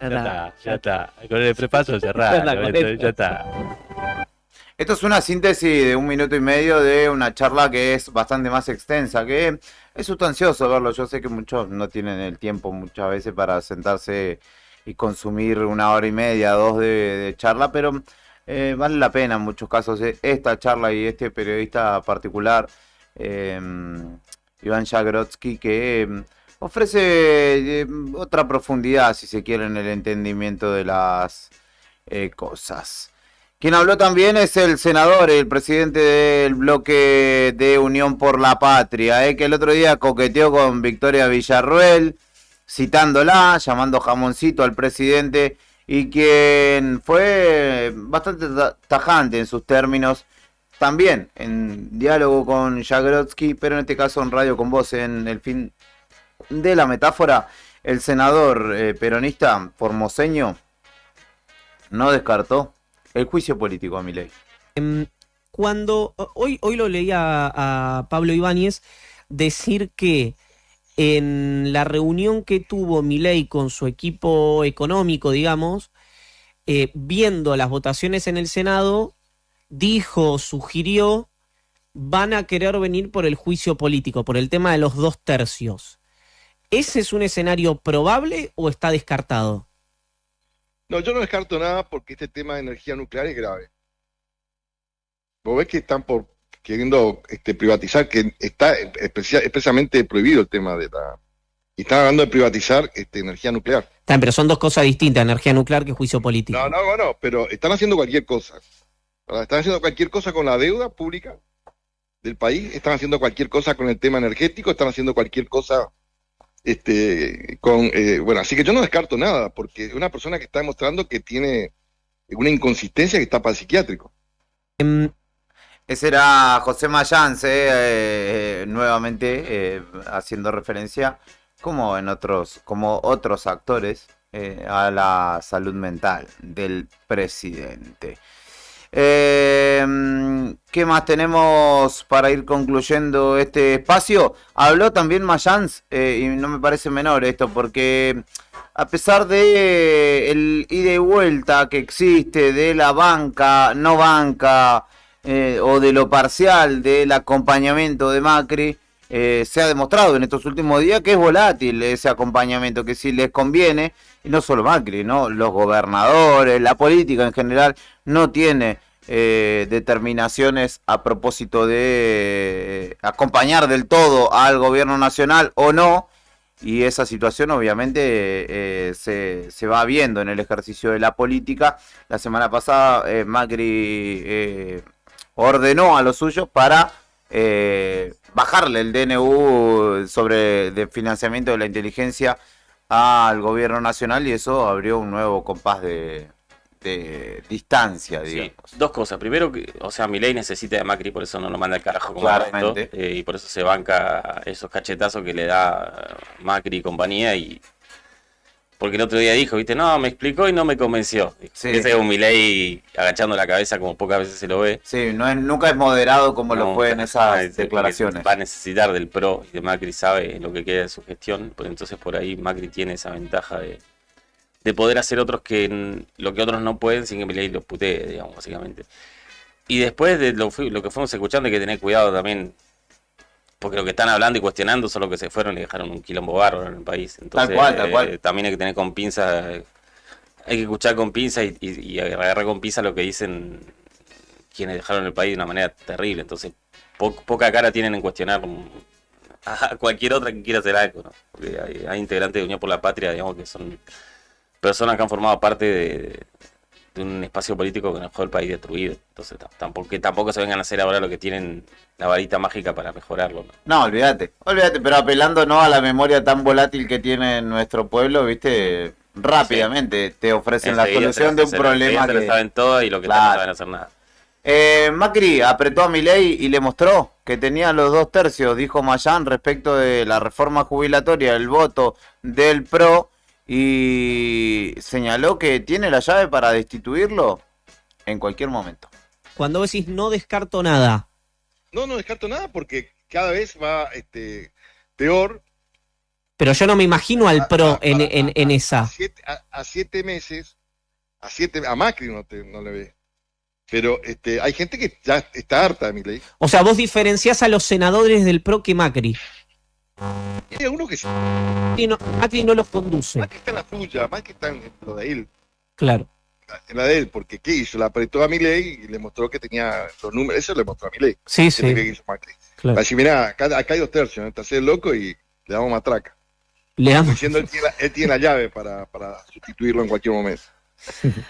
Ya está. Con el frepaso cerrado. Ya está. Esto es una síntesis de 1 minuto y medio de una charla que es bastante más extensa, que es sustancioso verlo. Yo sé que muchos no tienen el tiempo muchas veces para sentarse y consumir 1 hora y media, 2 de charla, pero vale la pena en muchos casos esta charla y este periodista particular, Iván Jagrodsky, que ofrece otra profundidad, si se quiere, en el entendimiento de las cosas. Quien habló también es el senador, el presidente del bloque de Unión por la Patria, que el otro día coqueteó con Victoria Villarroel, citándola, llamando jamoncito al presidente, y quien fue bastante tajante en sus términos, también en diálogo con Jagrodsky, pero en este caso en Radio con Voz, en el fin de la metáfora. El senador peronista formoseño no descartó el juicio político a Milei. Cuando hoy lo leía a Pablo Ibáñez decir que en la reunión que tuvo Milei con su equipo económico, digamos, viendo las votaciones en el Senado, sugirió van a querer venir por el juicio político, por el tema de los 2/3. ¿Ese es un escenario probable o está descartado? No, yo no descarto nada porque este tema de energía nuclear es grave. Vos ves que están queriendo privatizar, que está expresamente prohibido el tema de la... Y están hablando de privatizar energía nuclear. Pero son dos cosas distintas, energía nuclear que juicio político. No, pero están haciendo cualquier cosa. ¿Verdad? Están haciendo cualquier cosa con la deuda pública del país, están haciendo cualquier cosa con el tema energético, están haciendo cualquier cosa bueno, así que yo no descarto nada, porque es una persona que está demostrando que tiene una inconsistencia que está para el psiquiátrico. Ese era José Mayans, nuevamente haciendo referencia, como otros actores, a la salud mental del presidente. ¿Qué más tenemos para ir concluyendo este espacio? Habló también Mayans, y no me parece menor esto, porque a pesar de el ida y vuelta que existe de la banca, no banca, o de lo parcial del acompañamiento de Macri, se ha demostrado en estos últimos días que es volátil ese acompañamiento, que si les conviene, y no solo Macri, ¿no? Los gobernadores, la política en general, no tiene determinaciones a propósito de acompañar del todo al gobierno nacional o no, y esa situación obviamente se va viendo en el ejercicio de la política. La semana pasada Macri ordenó a los suyos para bajarle el DNU de financiamiento de la inteligencia al gobierno nacional, y eso abrió un nuevo compás de distancia, digamos. Sí, dos cosas. Primero, Milei necesita de Macri, por eso no lo manda al carajo como Claramente. resto, y por eso se banca esos cachetazos que le da Macri y compañía, y porque el otro día dijo, viste, no, me explicó y no me convenció. Sí. Ese es un Milei agachando la cabeza como pocas veces se lo ve. Sí, nunca es moderado como lo fue en esas declaraciones. Va a necesitar del PRO, y de Macri sabe lo que queda de su gestión, pues entonces por ahí Macri tiene esa ventaja de poder hacer lo que otros no pueden sin que Milei los putee, digamos, básicamente. Y después de lo que fuimos escuchando, hay que tener cuidado también, porque lo que están hablando y cuestionando son los que se fueron y dejaron un quilombo bárbaro en el país. Entonces, tal cual. También hay que tener con pinzas, hay que escuchar con pinzas y agarrar con pinzas lo que dicen quienes dejaron el país de una manera terrible. Entonces, poca cara tienen en cuestionar a cualquier otra que quiera hacer algo, ¿no? Porque hay integrantes de Unión por la Patria, digamos, que son personas que han formado parte de un espacio político que nos dejó el país destruido. Entonces tampoco se vengan a hacer ahora lo que tienen la varita mágica para mejorarlo, ¿no? No, olvídate, pero apelando no a la memoria tan volátil que tiene nuestro pueblo, viste, rápidamente te ofrecen la solución de un problema que... Se lo saben todo y lo que no saben hacer nada. Macri apretó a Milei y le mostró que tenía los 2/3, dijo Mayán, respecto de la reforma jubilatoria, el voto del PRO, y señaló que tiene la llave para destituirlo en cualquier momento. Cuando vos decís no descarto nada. No descarto nada porque cada vez va peor. Pero yo no me imagino al PRO en esa. A 7 meses, a Macri no le ve. Pero hay gente que ya está harta de Milei. O sea, vos diferenciás a los senadores del PRO que Macri. Hay uno que sí. Macri no los conduce. Macri está en la suya, Macri está en lo de él. Claro. En la de él, porque ¿qué hizo? La apretó a Milei y le mostró que tenía los números. Eso le mostró a Milei. Sí. Es lo que hizo Macri. Claro. Para decir, mirá, acá hay 2/3, ¿no? Te haces loco y le damos matraca. Diciendo él tiene la llave para sustituirlo en cualquier momento.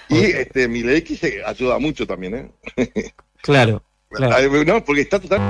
Y Milei que ayuda mucho también, ¿eh? Claro. No, porque está total...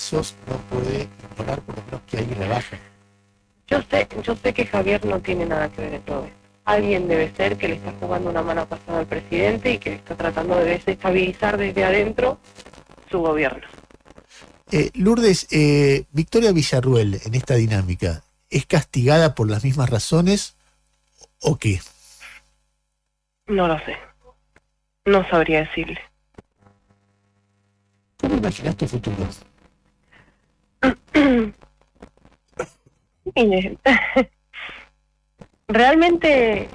pesos no puede ignorar por lo menos que alguien le baje. Yo sé que Javier no tiene nada que ver en todo esto. Alguien debe ser que le está jugando una mano pasada al presidente y que está tratando de desestabilizar desde adentro su gobierno. Lourdes, Victoria Villarruel en esta dinámica, ¿es castigada por las mismas razones o qué? No lo sé. No sabría decirle. ¿Cómo imaginas tu futuro? Mire, realmente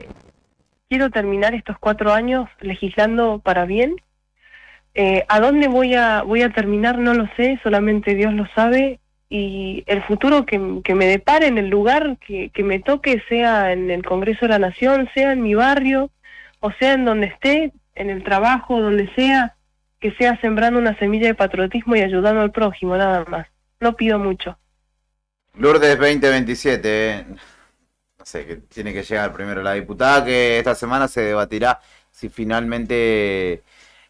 quiero terminar estos 4 años legislando para bien. ¿A dónde voy a terminar? No lo sé, solamente Dios lo sabe. Y el futuro que me depare en el lugar que me toque, sea en el Congreso de la Nación, sea en mi barrio, o sea en donde esté, en el trabajo, donde sea, que sea sembrando una semilla de patriotismo y ayudando al prójimo, nada más. No pido mucho. Lourdes 2027, no sé, que tiene que llegar primero la diputada, que esta semana se debatirá si finalmente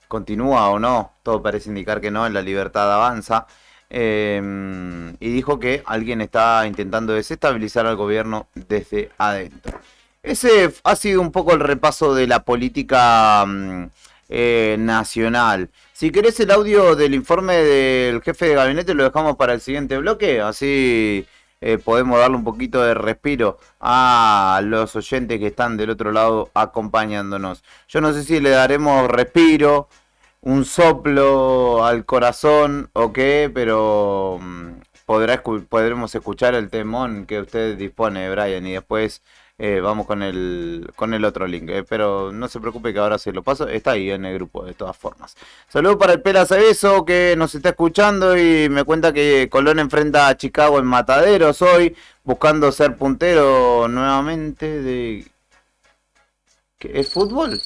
continúa o no. Todo parece indicar que no, en La Libertad Avanza. Y dijo que alguien está intentando desestabilizar al gobierno desde adentro. Ese ha sido un poco el repaso de la política nacional. Si querés el audio del informe del jefe de gabinete lo dejamos para el siguiente bloque, así podemos darle un poquito de respiro a los oyentes que están del otro lado acompañándonos. Yo no sé si le daremos respiro, un soplo al corazón o qué, pero podremos escuchar el temón que usted dispone, Brian, y después vamos con el otro link, pero no se preocupe que ahora se lo paso, está ahí en el grupo de todas formas. Saludos para el Pela Cebeso que nos está escuchando y me cuenta que Colón enfrenta a Chicago en Mataderos hoy, buscando ser puntero nuevamente de... ¿Qué? ¿Es fútbol?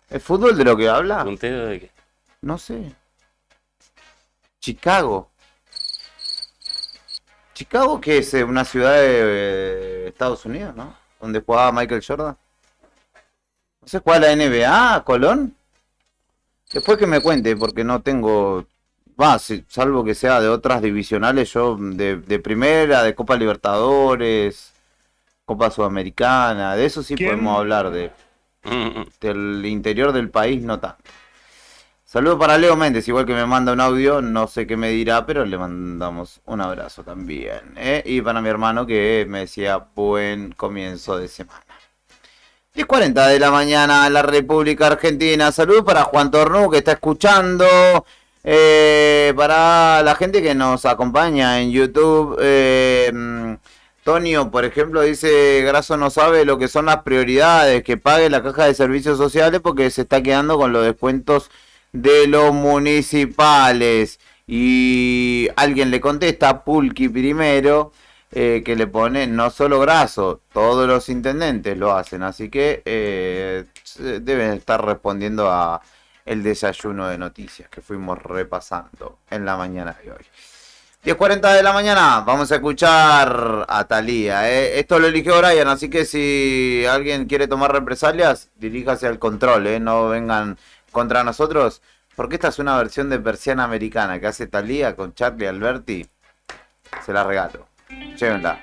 ¿Es fútbol de lo que habla? ¿Puntero de qué? No sé. Chicago. Chicago, que es una ciudad de Estados Unidos, ¿no? Donde jugaba Michael Jordan. No sé, ¿juega la NBA, Colón? Después que me cuente, porque no tengo... salvo que sea de otras divisionales, yo de primera, de Copa Libertadores, Copa Sudamericana, de eso sí podemos hablar, del interior del país no tanto. Saludos para Leo Méndez, igual que me manda un audio, no sé qué me dirá, pero le mandamos un abrazo también. Y para mi hermano que me decía buen comienzo de semana. 10:40 de la mañana en la República Argentina. Saludos para Juan Tornú que está escuchando. Para la gente que nos acompaña en YouTube. Tonio, por ejemplo, dice, Grasso no sabe lo que son las prioridades, que pague la caja de servicios sociales porque se está quedando con los descuentos de los municipales. Y alguien le contesta, Pulqui primero, que le pone, no solo Grasso, todos los intendentes lo hacen, así que deben estar respondiendo a el desayuno de noticias que fuimos repasando en la mañana de hoy. 10:40 de la mañana, vamos a escuchar a Thalía. Esto lo eligió Brian, así que si alguien quiere tomar represalias, diríjase al control, no vengan contra nosotros, porque esta es una versión de Persiana Americana que hace Thalía con Charlie Alberti. Se la regalo. Llévenla.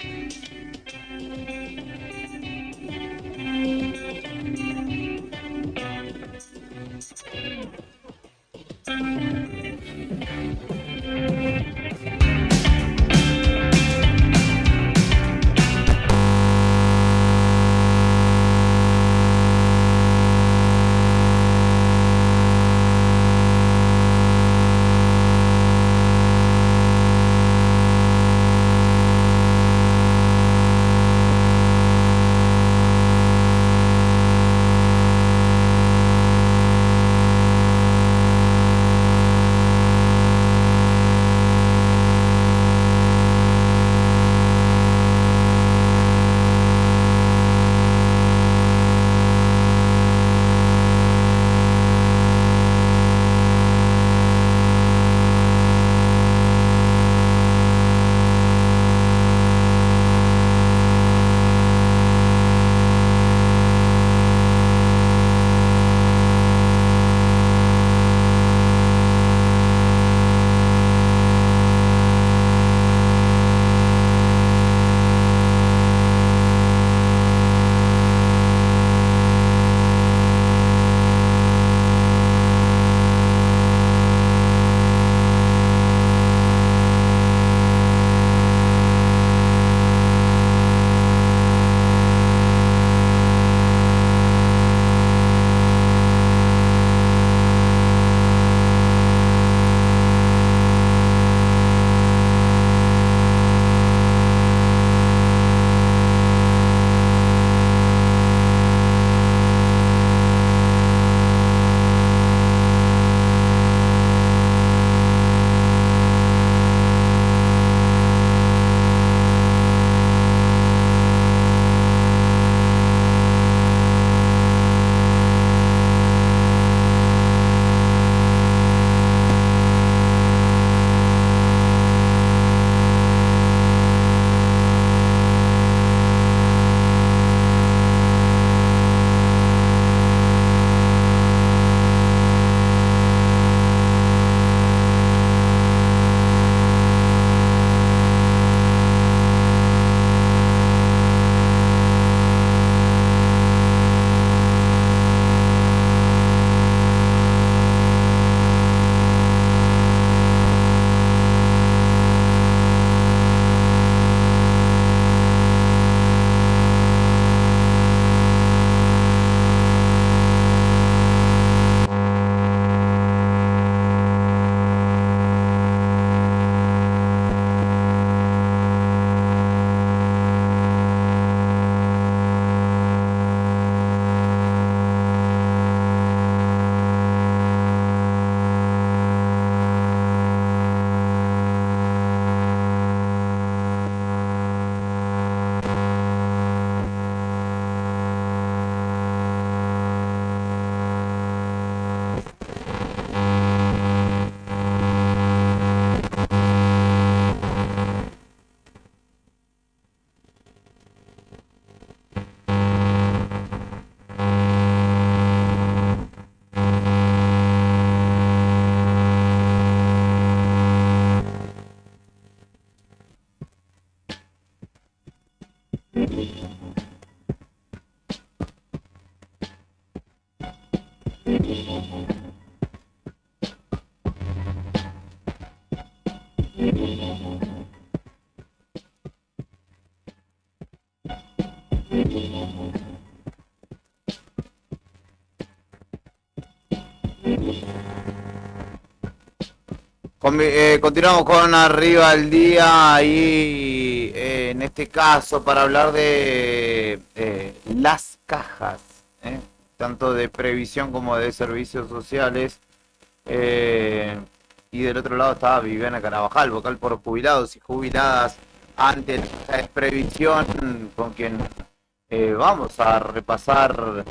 Continuamos con Arriba el Día y en este caso para hablar de las cajas, tanto de previsión como de servicios sociales. Y del otro lado estaba Viviana Carabajal, vocal por jubilados y jubiladas ante la caja de previsión, con quien vamos a repasar un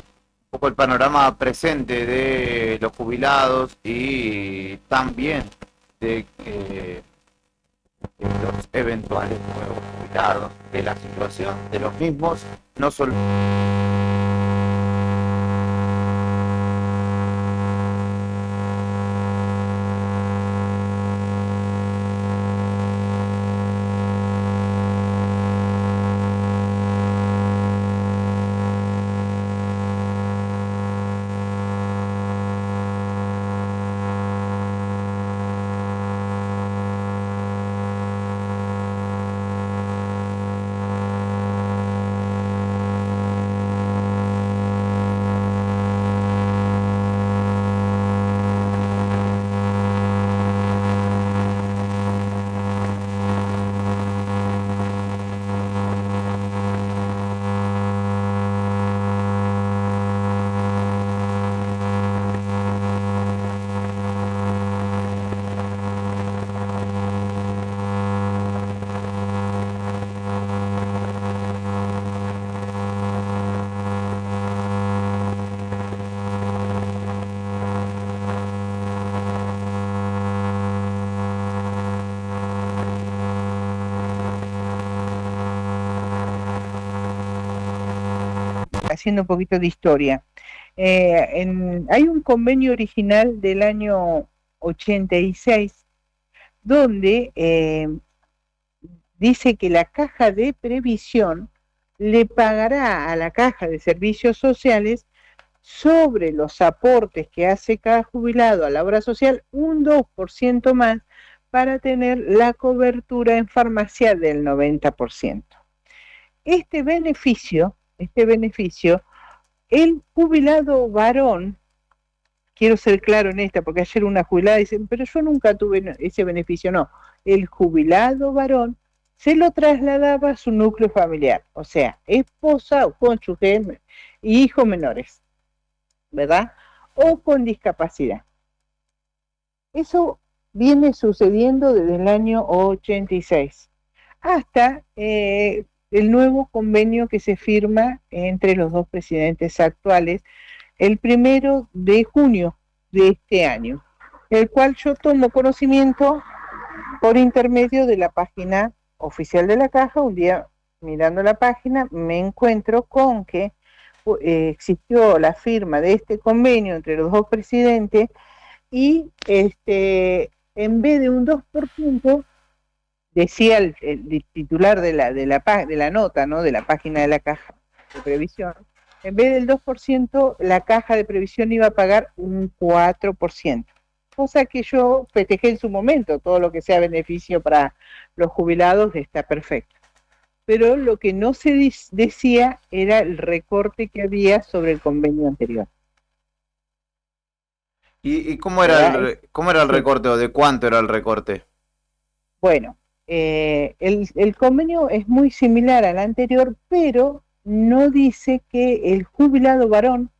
poco el panorama presente de los jubilados y también de los eventuales nuevos jubilados, de la situación de los mismos, no solo... Haciendo un poquito de historia. Hay un convenio original del año 86 donde dice que la caja de previsión le pagará a la caja de servicios sociales sobre los aportes que hace cada jubilado a la obra social un 2% más para tener la cobertura en farmacia del 90%. Este beneficio, el jubilado varón, quiero ser claro en esta, porque ayer una jubilada dice, pero yo nunca tuve ese beneficio, no, el jubilado varón se lo trasladaba a su núcleo familiar, o sea, esposa o cónyuge y hijos menores, ¿verdad? O con discapacidad. Eso viene sucediendo desde el año 86 hasta el nuevo convenio que se firma entre los dos presidentes actuales el 1 de junio de este año, el cual yo tomo conocimiento por intermedio de la página oficial de la caja. Un día, mirando la página, me encuentro con que existió la firma de este convenio entre los dos presidentes y en vez de un 2%, decía el titular de la nota, ¿no?, de la página de la caja de previsión, en vez del 2%, la caja de previsión iba a pagar un 4%. Cosa que yo festejé en su momento, todo lo que sea beneficio para los jubilados está perfecto. Pero lo que no se decía era el recorte que había sobre el convenio anterior. ¿Y cómo era el recorte o de cuánto era el recorte? Bueno, el convenio es muy similar al anterior, pero no dice que el jubilado varón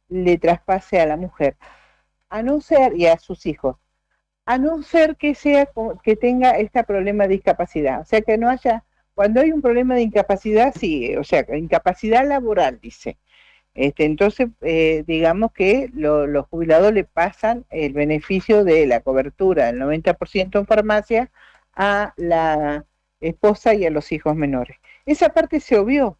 le traspase a la mujer, a no ser, y a sus hijos, a no ser que tenga este problema de discapacidad. O sea, que no haya, cuando hay un problema de incapacidad, sí, o sea, incapacidad laboral, dice. Entonces, digamos que los jubilados le pasan el beneficio de la cobertura del 90% en farmacia a la esposa y a los hijos menores. Esa parte se obvió.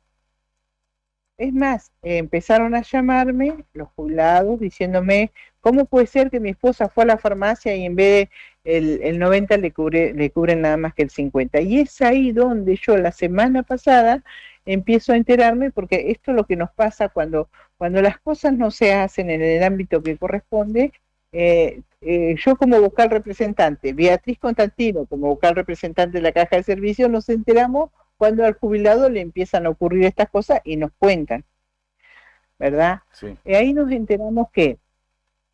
Es más, empezaron a llamarme los jubilados diciéndome, ¿cómo puede ser que mi esposa fue a la farmacia y en vez de el 90 le cubren nada más que el 50? Y es ahí donde yo la semana pasada empiezo a enterarme, porque esto es lo que nos pasa cuando las cosas no se hacen en el ámbito que corresponde. Yo como vocal representante, Beatriz Constantino como vocal representante de la Caja de Servicios, nos enteramos cuando al jubilado le empiezan a ocurrir estas cosas y nos cuentan, ¿verdad? Sí. Ahí nos enteramos que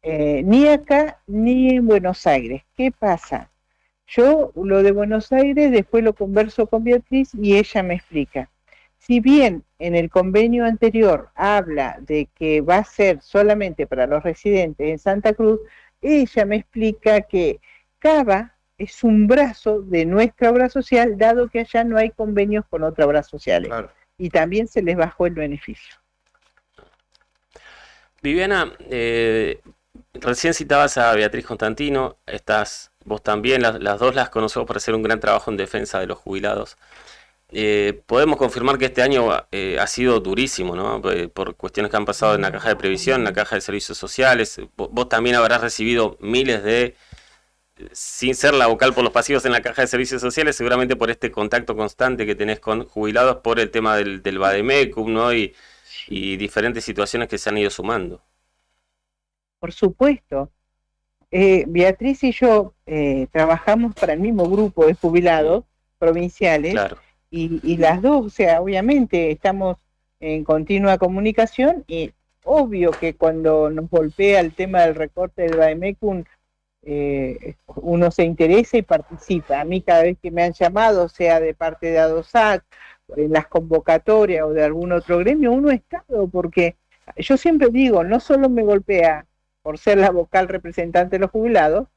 ni acá ni en Buenos Aires. ¿Qué pasa? Yo lo de Buenos Aires después lo converso con Beatriz y ella me explica. Si bien en el convenio anterior habla de que va a ser solamente para los residentes en Santa Cruz, ella me explica que Cava es un brazo de nuestra obra social, dado que allá no hay convenios con otras obras sociales. Claro. Y también se les bajó el beneficio. Viviana, recién citabas a Beatriz Constantino, vos también, las dos las conocemos por hacer un gran trabajo en defensa de los jubilados. Podemos confirmar que este año ha sido durísimo, ¿no? Por cuestiones que han pasado en la Caja de Previsión, en la Caja de Servicios Sociales. Vos también habrás recibido miles sin ser la vocal por los pasivos en la Caja de Servicios Sociales, seguramente por este contacto constante que tenés con jubilados por el tema del Vademecum, ¿no? Y diferentes situaciones que se han ido sumando. Por supuesto. Beatriz y yo trabajamos para el mismo grupo de jubilados provinciales. Claro. Y las dos, o sea, obviamente estamos en continua comunicación y obvio que cuando nos golpea el tema del recorte del Vademecum, uno se interesa y participa. A mí cada vez que me han llamado, sea de parte de ADOSAC, en las convocatorias o de algún otro gremio, uno está, porque yo siempre digo, no solo me golpea por ser la vocal representante de los jubilados,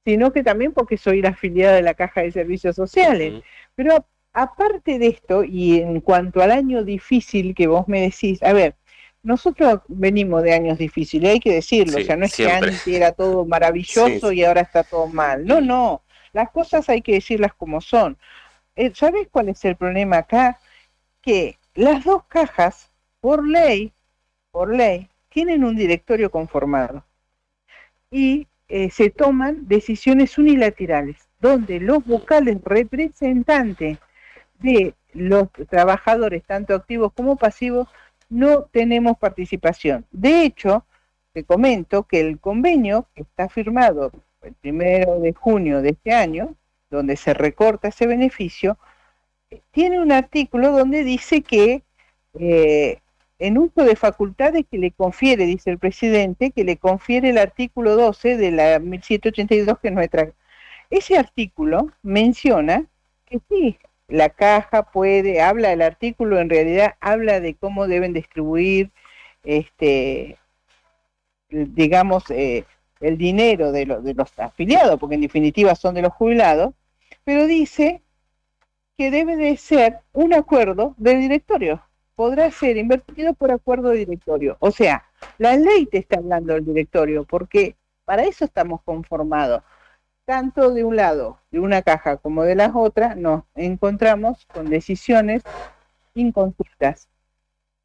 sino que también porque soy la afiliada de la Caja de Servicios Sociales. Pero aparte de esto, y en cuanto al año difícil que vos me decís, a ver, nosotros venimos de años difíciles, hay que decirlo, Sí, o sea, no es siempre. que antes era todo maravilloso Sí. y ahora está todo mal. No, no, las cosas hay que decirlas como son. ¿Sabés cuál es el problema acá? Que las dos cajas, por ley, tienen un directorio conformado. Y se toman decisiones unilaterales, donde los vocales representantes de los trabajadores, tanto activos como pasivos, no tenemos participación. De hecho, te comento que el convenio que está firmado el 1 de junio de este año, donde se recorta ese beneficio, tiene un artículo donde dice que en uso de facultades que le confiere, dice el presidente, que le confiere el artículo 12 de la 1782, que es nuestra. Ese artículo menciona que sí, la caja puede, habla del artículo, en realidad habla de cómo deben distribuir, digamos, el dinero de los afiliados, porque en definitiva son de los jubilados, pero dice que debe de ser un acuerdo del directorio. Podrá ser invertido por acuerdo de directorio. O sea, la ley te está hablando del directorio, porque para eso estamos conformados. Tanto de un lado, de una caja, como de las otras, nos encontramos con decisiones inconsultas.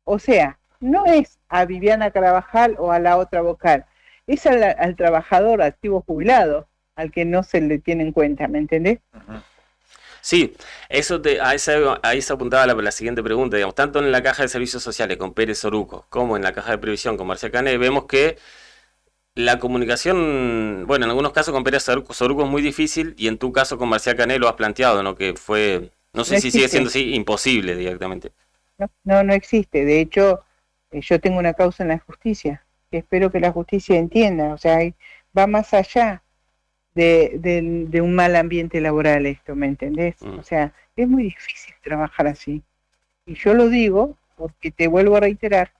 O sea, no es a Viviana Carabajal o a la otra vocal, es al trabajador activo jubilado, al que no se le tiene en cuenta, ¿me entendés? Sí, a eso apuntaba la siguiente pregunta, digamos, tanto en la Caja de Servicios Sociales con Pérez Oruco, como en la Caja de Previsión con Marcial Cané, vemos que la comunicación, bueno, en algunos casos con Pérez Oruco es muy difícil, y en tu caso con Marcial Cané lo has planteado, ¿no? Que fue, no sé si sigue siendo así, imposible directamente. No existe. De hecho, yo tengo una causa en la justicia, que espero que la justicia entienda. O sea, va más allá de un mal ambiente laboral esto, ¿me entendés? O sea, es muy difícil trabajar así. Y yo lo digo porque te vuelvo a reiterar,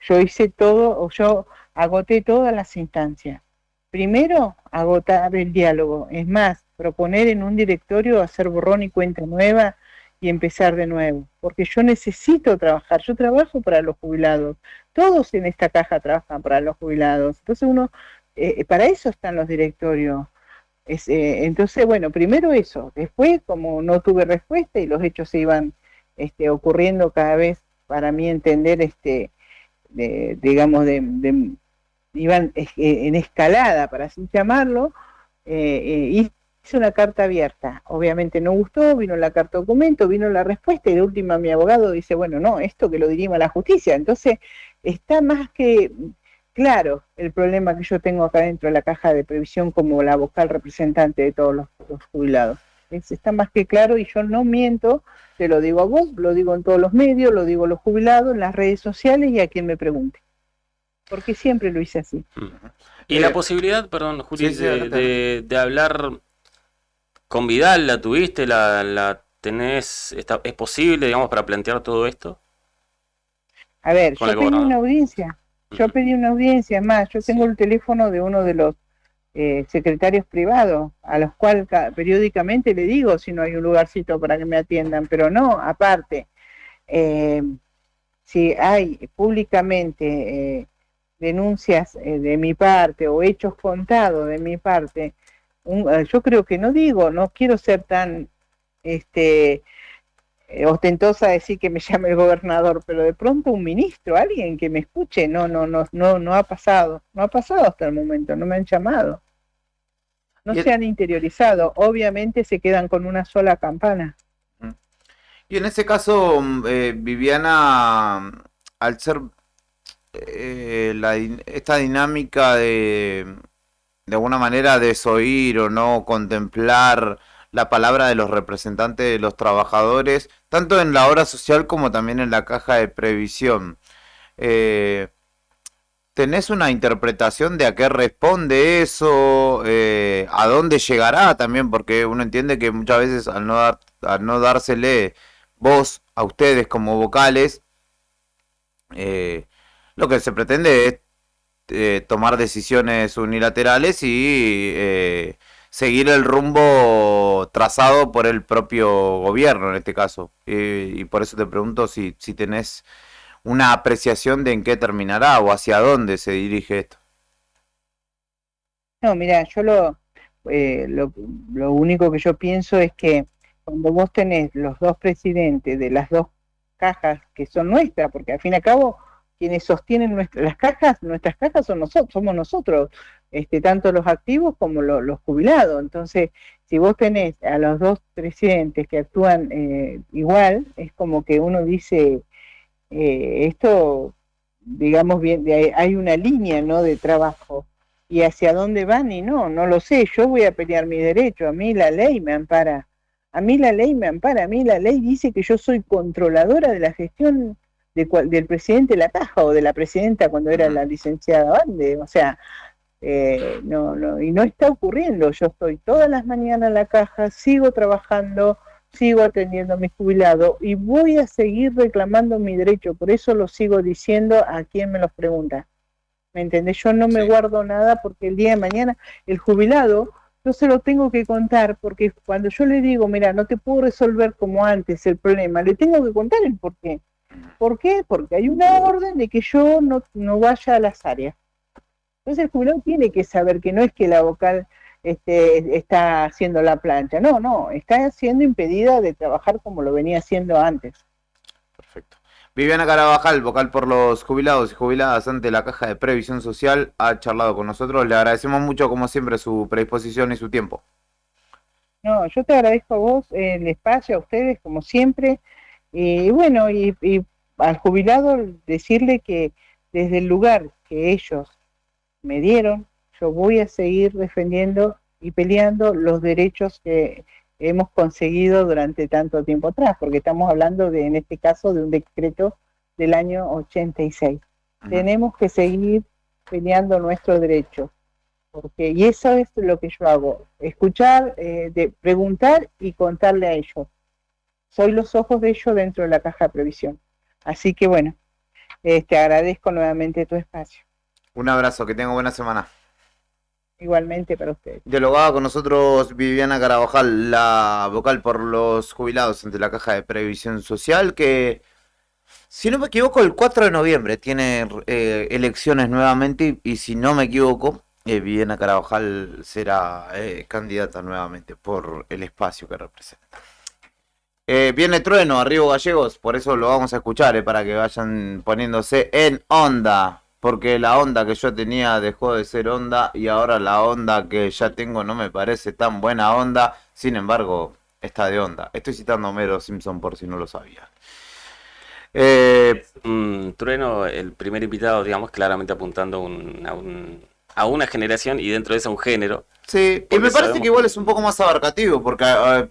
yo hice todo, o yo agoté todas las instancias. Primero, agotar el diálogo. Es más, proponer en un directorio hacer borrón y cuenta nueva y empezar de nuevo. Porque yo necesito trabajar. Yo trabajo para los jubilados. Todos en esta caja trabajan para los jubilados. Entonces para eso están los directorios. Entonces, bueno, primero eso. Después, como no tuve respuesta y los hechos se iban ocurriendo cada vez, para mí entender, iban en escalada, para así llamarlo, y hice una carta abierta. Obviamente no gustó, vino la carta documento, vino la respuesta y de última mi abogado dice, bueno, no, esto que lo dirima la justicia. Entonces está más que claro el problema que yo tengo acá dentro de la caja de previsión como la vocal representante de todos los jubilados. Está más que claro y yo no miento, te lo digo a vos, lo digo en todos los medios, lo digo a los jubilados, en las redes sociales y a quien me pregunte. Porque siempre lo hice así. Y la posibilidad, perdón, Juli, de hablar con Vidal, ¿la tuviste? ¿La tenés? ¿Es posible, digamos, para plantear todo esto? A ver, yo pedí una audiencia. Yo pedí una audiencia, más, yo tengo el teléfono de uno de los secretarios privados, a los cuales periódicamente le digo si no hay un lugarcito para que me atiendan, pero no, aparte, si hay públicamente denuncias de mi parte o hechos contados de mi parte, yo creo que no quiero ser tan ostentosa a decir que me llame el gobernador, pero de pronto un ministro, alguien que me escuche, no ha pasado hasta el momento, no me han llamado, no se han interiorizado, obviamente se quedan con una sola campana. Y en ese caso, Viviana, al ser esta dinámica de alguna manera desoír o no contemplar la palabra de los representantes de los trabajadores, tanto en la obra social como también en la caja de previsión, ¿tenés una interpretación de a qué responde eso? ¿A dónde llegará también? Porque uno entiende que muchas veces al no dársele voz a ustedes como vocales, lo que se pretende es tomar decisiones unilaterales y seguir el rumbo trazado por el propio gobierno en este caso. Y por eso te pregunto si tenés una apreciación de en qué terminará o hacia dónde se dirige esto. No, mira, yo lo único que yo pienso es que cuando vos tenés los dos presidentes de las dos cajas que son nuestras, porque al fin y al cabo quienes sostienen nuestras cajas somos nosotros, tanto los activos como los jubilados. Entonces, si vos tenés a los dos presidentes que actúan igual, es como que uno dice, esto, digamos bien, hay una línea, ¿no?, de trabajo, y hacia dónde van, y no lo sé. Yo voy a pelear mi derecho, a mí la ley me ampara, a mí la ley dice que yo soy controladora de la gestión del presidente de la caja o de la presidenta cuando era la licenciada Bande, o sea, y no está ocurriendo. Yo estoy todas las mañanas en la caja, sigo trabajando, sigo atendiendo a mis jubilados y voy a seguir reclamando mi derecho, por eso lo sigo diciendo a quien me los pregunta. ¿Me entendés? Yo no me guardo nada porque el día de mañana el jubilado yo se lo tengo que contar, porque cuando yo le digo, mira, no te puedo resolver como antes el problema, le tengo que contar el por qué. ¿Por qué? Porque hay una orden de que yo no vaya a las áreas. Entonces el jubilado tiene que saber que no es que la vocal está haciendo la plancha, no, está siendo impedida de trabajar como lo venía haciendo antes. Perfecto. Viviana Carabajal, vocal por los jubilados y jubiladas ante la Caja de Previsión Social, ha charlado con nosotros. Le agradecemos mucho, como siempre, su predisposición y su tiempo. No, yo te agradezco a vos el espacio, a ustedes, como siempre. Y bueno, y al jubilado decirle que desde el lugar que ellos me dieron, yo voy a seguir defendiendo y peleando los derechos que hemos conseguido durante tanto tiempo atrás, porque estamos hablando en este caso de un decreto del año 86. Tenemos que seguir peleando nuestros derechos, y eso es lo que yo hago, escuchar, preguntar y contarle a ellos. Soy los ojos de ellos dentro de la caja de previsión. Así que bueno, agradezco nuevamente tu espacio. Un abrazo, que tenga buena semana. Igualmente para ustedes. Dialogaba con nosotros Viviana Carabajal, la vocal por los jubilados ante la Caja de Previsión Social, que, si no me equivoco, el 4 de noviembre tiene elecciones nuevamente, y si no me equivoco, Viviana Carabajal será candidata nuevamente por el espacio que representa. Viene Trueno, Arriba Gallegos, por eso lo vamos a escuchar, para que vayan poniéndose en onda. porque la onda que yo tenía dejó de ser onda y ahora la onda que ya tengo no me parece tan buena onda, sin embargo, está de onda. Estoy citando a Homero Simpson por si no lo sabía. Trueno, el primer invitado, digamos, claramente apuntando a una generación y dentro de eso un género. Sí, y me parece que igual es un poco más abarcativo, porque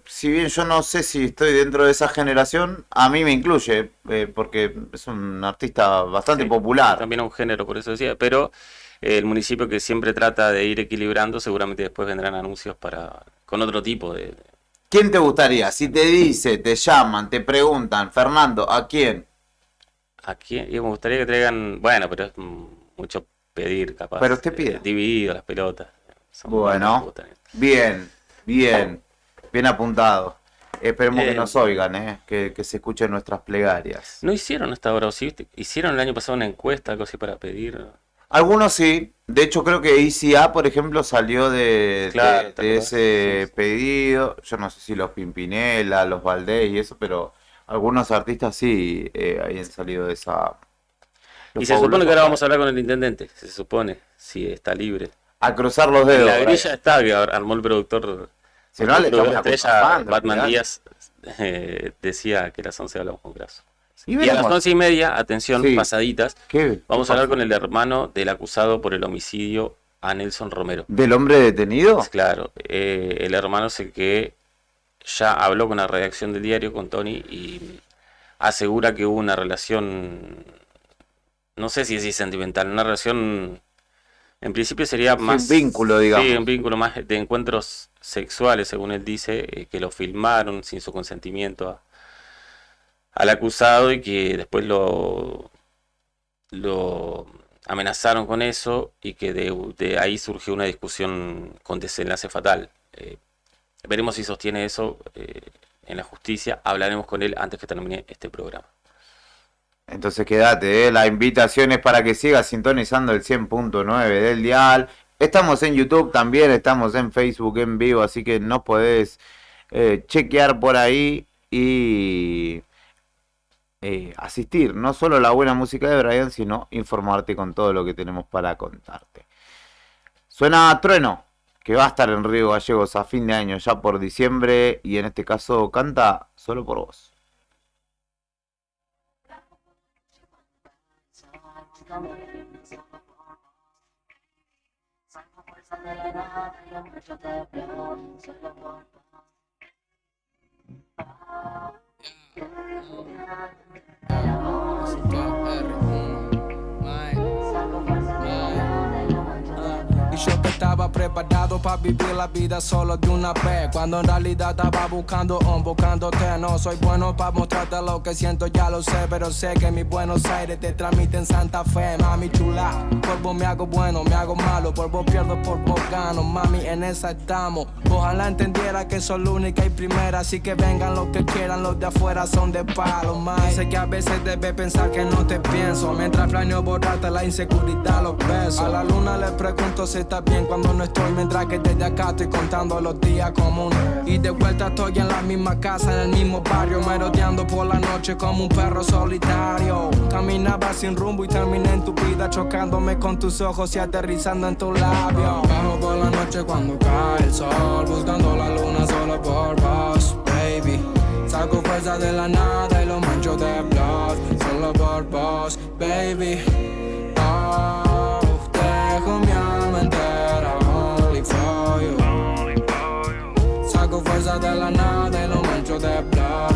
si bien yo no sé si estoy dentro de esa generación, a mí me incluye, porque es un artista bastante popular. También un género, por eso decía, pero el municipio que siempre trata de ir equilibrando, seguramente después vendrán anuncios con otro tipo de... ¿Quién te gustaría? Si te dice, te llaman, te preguntan, Fernando, ¿a quién? ¿A quién? Y me gustaría que traigan, bueno, pero es mucho pedir, capaz. Pero usted pide. Dividido las pelotas. Bueno, bien apuntado. Esperemos que nos oigan, que se escuchen nuestras plegarias. ¿No hicieron hasta ahora? ¿O sí? ¿Hicieron el año pasado una encuesta, algo así para pedir? Algunos sí. De hecho, creo que ICA, por ejemplo, salió de ese pedido. Yo no sé si los Pimpinela, los Valdés y eso, pero algunos artistas sí habían salido de esa... Y se supone que ahora vamos a hablar con el intendente. Se supone, si está libre. A cruzar los dedos. La grilla está, que armó el productor. Si no, le echamos la estrella, Batman Díaz decía que a las 11 hablamos con Grasso. Y a las 11:30, atención, pasaditas, vamos a hablar con el hermano del acusado por el homicidio a Nelson Romero. ¿Del hombre detenido? Pues claro, el hermano es el que ya habló con la redacción del diario, con Tony, y asegura que hubo una relación, no sé si es sentimental, una relación, en principio sería más... un vínculo, digamos. Sí, un vínculo más de encuentros sexuales, según él dice, que lo filmaron sin su consentimiento al acusado y que después lo amenazaron con eso y que de ahí surgió una discusión con desenlace fatal. Veremos si sostiene eso en la justicia. Hablaremos con él antes que termine este programa. Entonces quédate, la invitación es para que sigas sintonizando el 100.9 del dial. Estamos en YouTube también, estamos en Facebook en vivo, así que nos podés chequear por ahí y asistir. No solo a la buena música de Brian, sino informarte con todo lo que tenemos para contarte. Suena Trueno, que va a estar en Río Gallegos a fin de año, ya por diciembre, y en este caso canta Solo por Vos. Y yo que estaba preparado para vivir la vida solo de una vez, cuando en realidad estaba buscándote. No soy bueno para mostrarte lo que siento, ya lo sé, pero sé que mis Buenos Aires te transmiten Santa Fe. Mami chula, por vos me hago bueno, me hago malo, por vos pierdo, por vos gano. Mami, en esa estamos. Ojalá entendiera que soy la única y primera, así que vengan los que quieran, los de afuera son de palo, mami. Sé que a veces debes pensar que no te pienso, mientras planeo borrarte la inseguridad, los besos. A la luna le pregunto si está bien cuando no estoy, mientras que desde acá estoy contando los días comunes. Y de vuelta estoy en la misma casa, en el mismo barrio, merodeando por la noche como un perro solitario. Caminaba sin rumbo y terminé en tu vida, chocándome con tus ojos y aterrizando en tu labio. Bajo por la noche cuando cae el sol, buscando la luna solo por vos, baby. Saco fuerza de la nada y lo mancho de blood, solo por vos, baby. Oh, dejo mi alma entera, only for you. Saco fuerza de la nada y lo mancho de blood.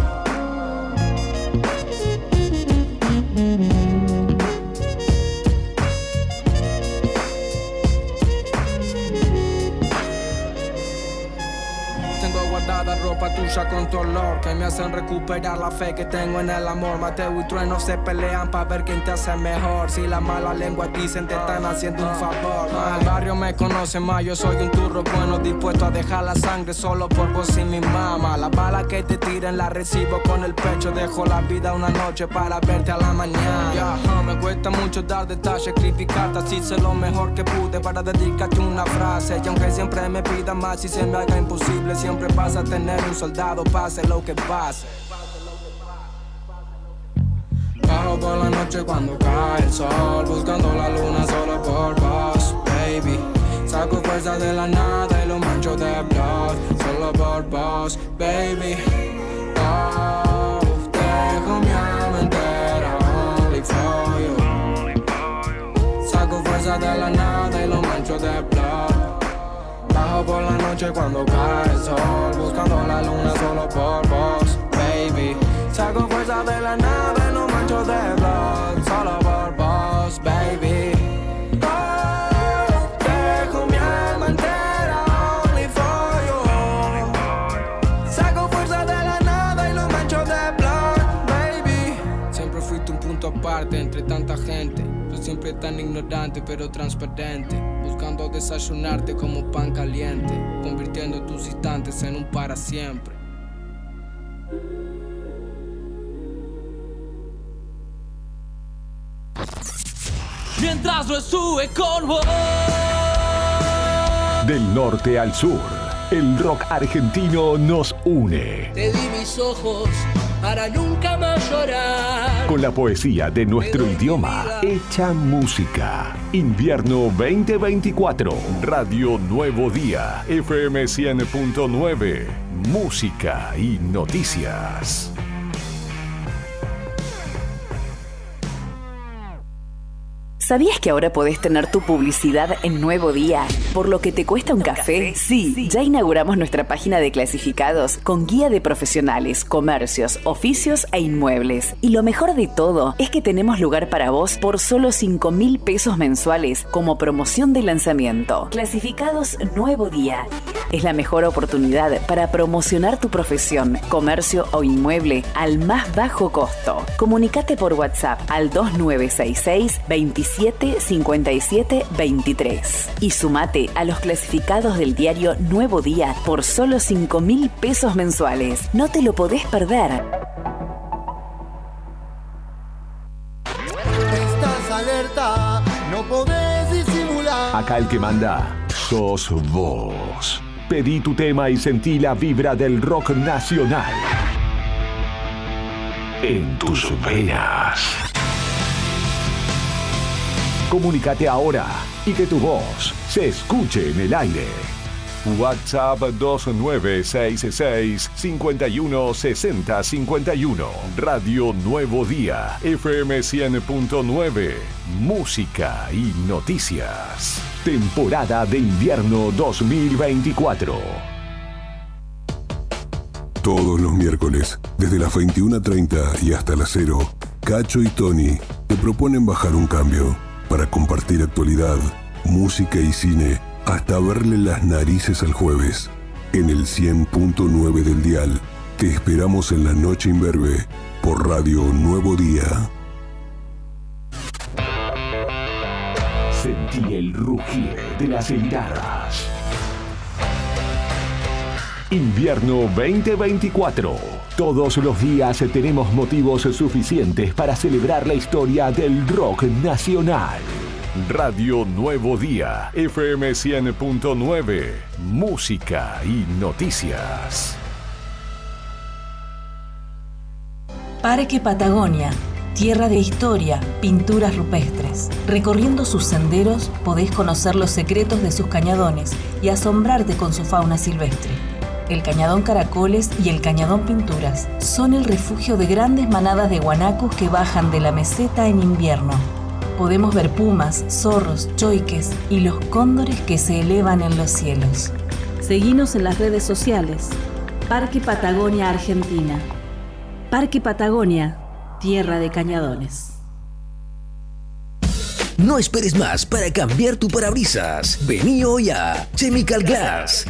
Guardada ropa tuya con tu olor, que me hacen recuperar la fe que tengo en el amor. Mateo y Trueno se pelean pa' ver quién te hace mejor. Si la mala lengua dicen te están haciendo un favor. El barrio me conoce más, yo soy un turro bueno, dispuesto a dejar la sangre solo por vos y mi mamá. La bala que te tiran la recibo con el pecho, dejo la vida una noche para verte a la mañana. Me cuesta mucho dar detalles, criticarte, así sé lo mejor que pude para dedicarte una frase. Y aunque siempre me pida más y se me haga imposible, siempre vas a tener un soldado, pase lo que pase. Bajo por la noche cuando cae el sol, buscando la luna solo por vos, baby. Saco fuerza de la nada y lo mancho de blood, solo por vos, baby. Oh, dejo mi alma entera, only for you. Saco fuerza de la nada y lo mancho de blood. Bajo por la noche cuando cae el sol, buscando la luna solo por vos, baby. Saco fuerza de la nada y lo mancho de blood, solo por vos, baby. Oh, dejo mi alma entera, only for you. Saco fuerza de la nada y lo mancho de blood, baby. Siempre fuiste un punto aparte entre tanta gente. Tú siempre tan ignorante pero transparente, buscando desayunarte como pan caliente, convirtiendo tus instantes en un para siempre. Mientras lo sube con vos. Del norte al sur, el rock argentino nos une. Te di mis ojos para nunca más llorar. Con la poesía de nuestro idioma, hecha música. Invierno 2024, Radio Nuevo Día, FM 100.9, música y noticias. ¿Sabías que ahora podés tener tu publicidad en Nuevo Día? ¿Por lo que te cuesta un café? Sí, ya inauguramos nuestra página de clasificados con guía de profesionales, comercios, oficios e inmuebles. Y lo mejor de todo es que tenemos lugar para vos por solo 5.000 pesos mensuales como promoción de lanzamiento. Clasificados Nuevo Día. Es la mejor oportunidad para promocionar tu profesión, comercio o inmueble al más bajo costo. Comunicate por WhatsApp al 2966 27 57 23 y sumate a los clasificados del diario Nuevo Día por solo 5.000 pesos mensuales. No te lo podés perder. Estás alerta, no podés disimular. Acá el que manda sos vos. Pedí tu tema y sentí la vibra del rock nacional en tus venas. Comunícate ahora y que tu voz se escuche en el aire. WhatsApp 2966 51 60 51. Radio Nuevo Día, FM 100.9. Música y noticias. Temporada de invierno 2024. Todos los miércoles, desde las 21:30 y hasta las 0, Cacho y Tony te proponen bajar un cambio para compartir actualidad, música y cine, hasta verle las narices al jueves. En el 100.9 del dial, te esperamos en la noche imberbe por Radio Nuevo Día. Sentí el rugir de las guitarras. Invierno 2024. Todos los días tenemos motivos suficientes para celebrar la historia del rock nacional. Radio Nuevo Día, FM 100.9, música y noticias. Parque Patagonia, tierra de historia, pinturas rupestres. Recorriendo sus senderos podés conocer los secretos de sus cañadones y asombrarte con su fauna silvestre. El Cañadón Caracoles y el Cañadón Pinturas son el refugio de grandes manadas de guanacos que bajan de la meseta en invierno. Podemos ver pumas, zorros, choiques y los cóndores que se elevan en los cielos. Seguinos en las redes sociales. Parque Patagonia Argentina. Parque Patagonia, tierra de cañadones. No esperes más para cambiar tu parabrisas. Vení hoy a Chemical Glass.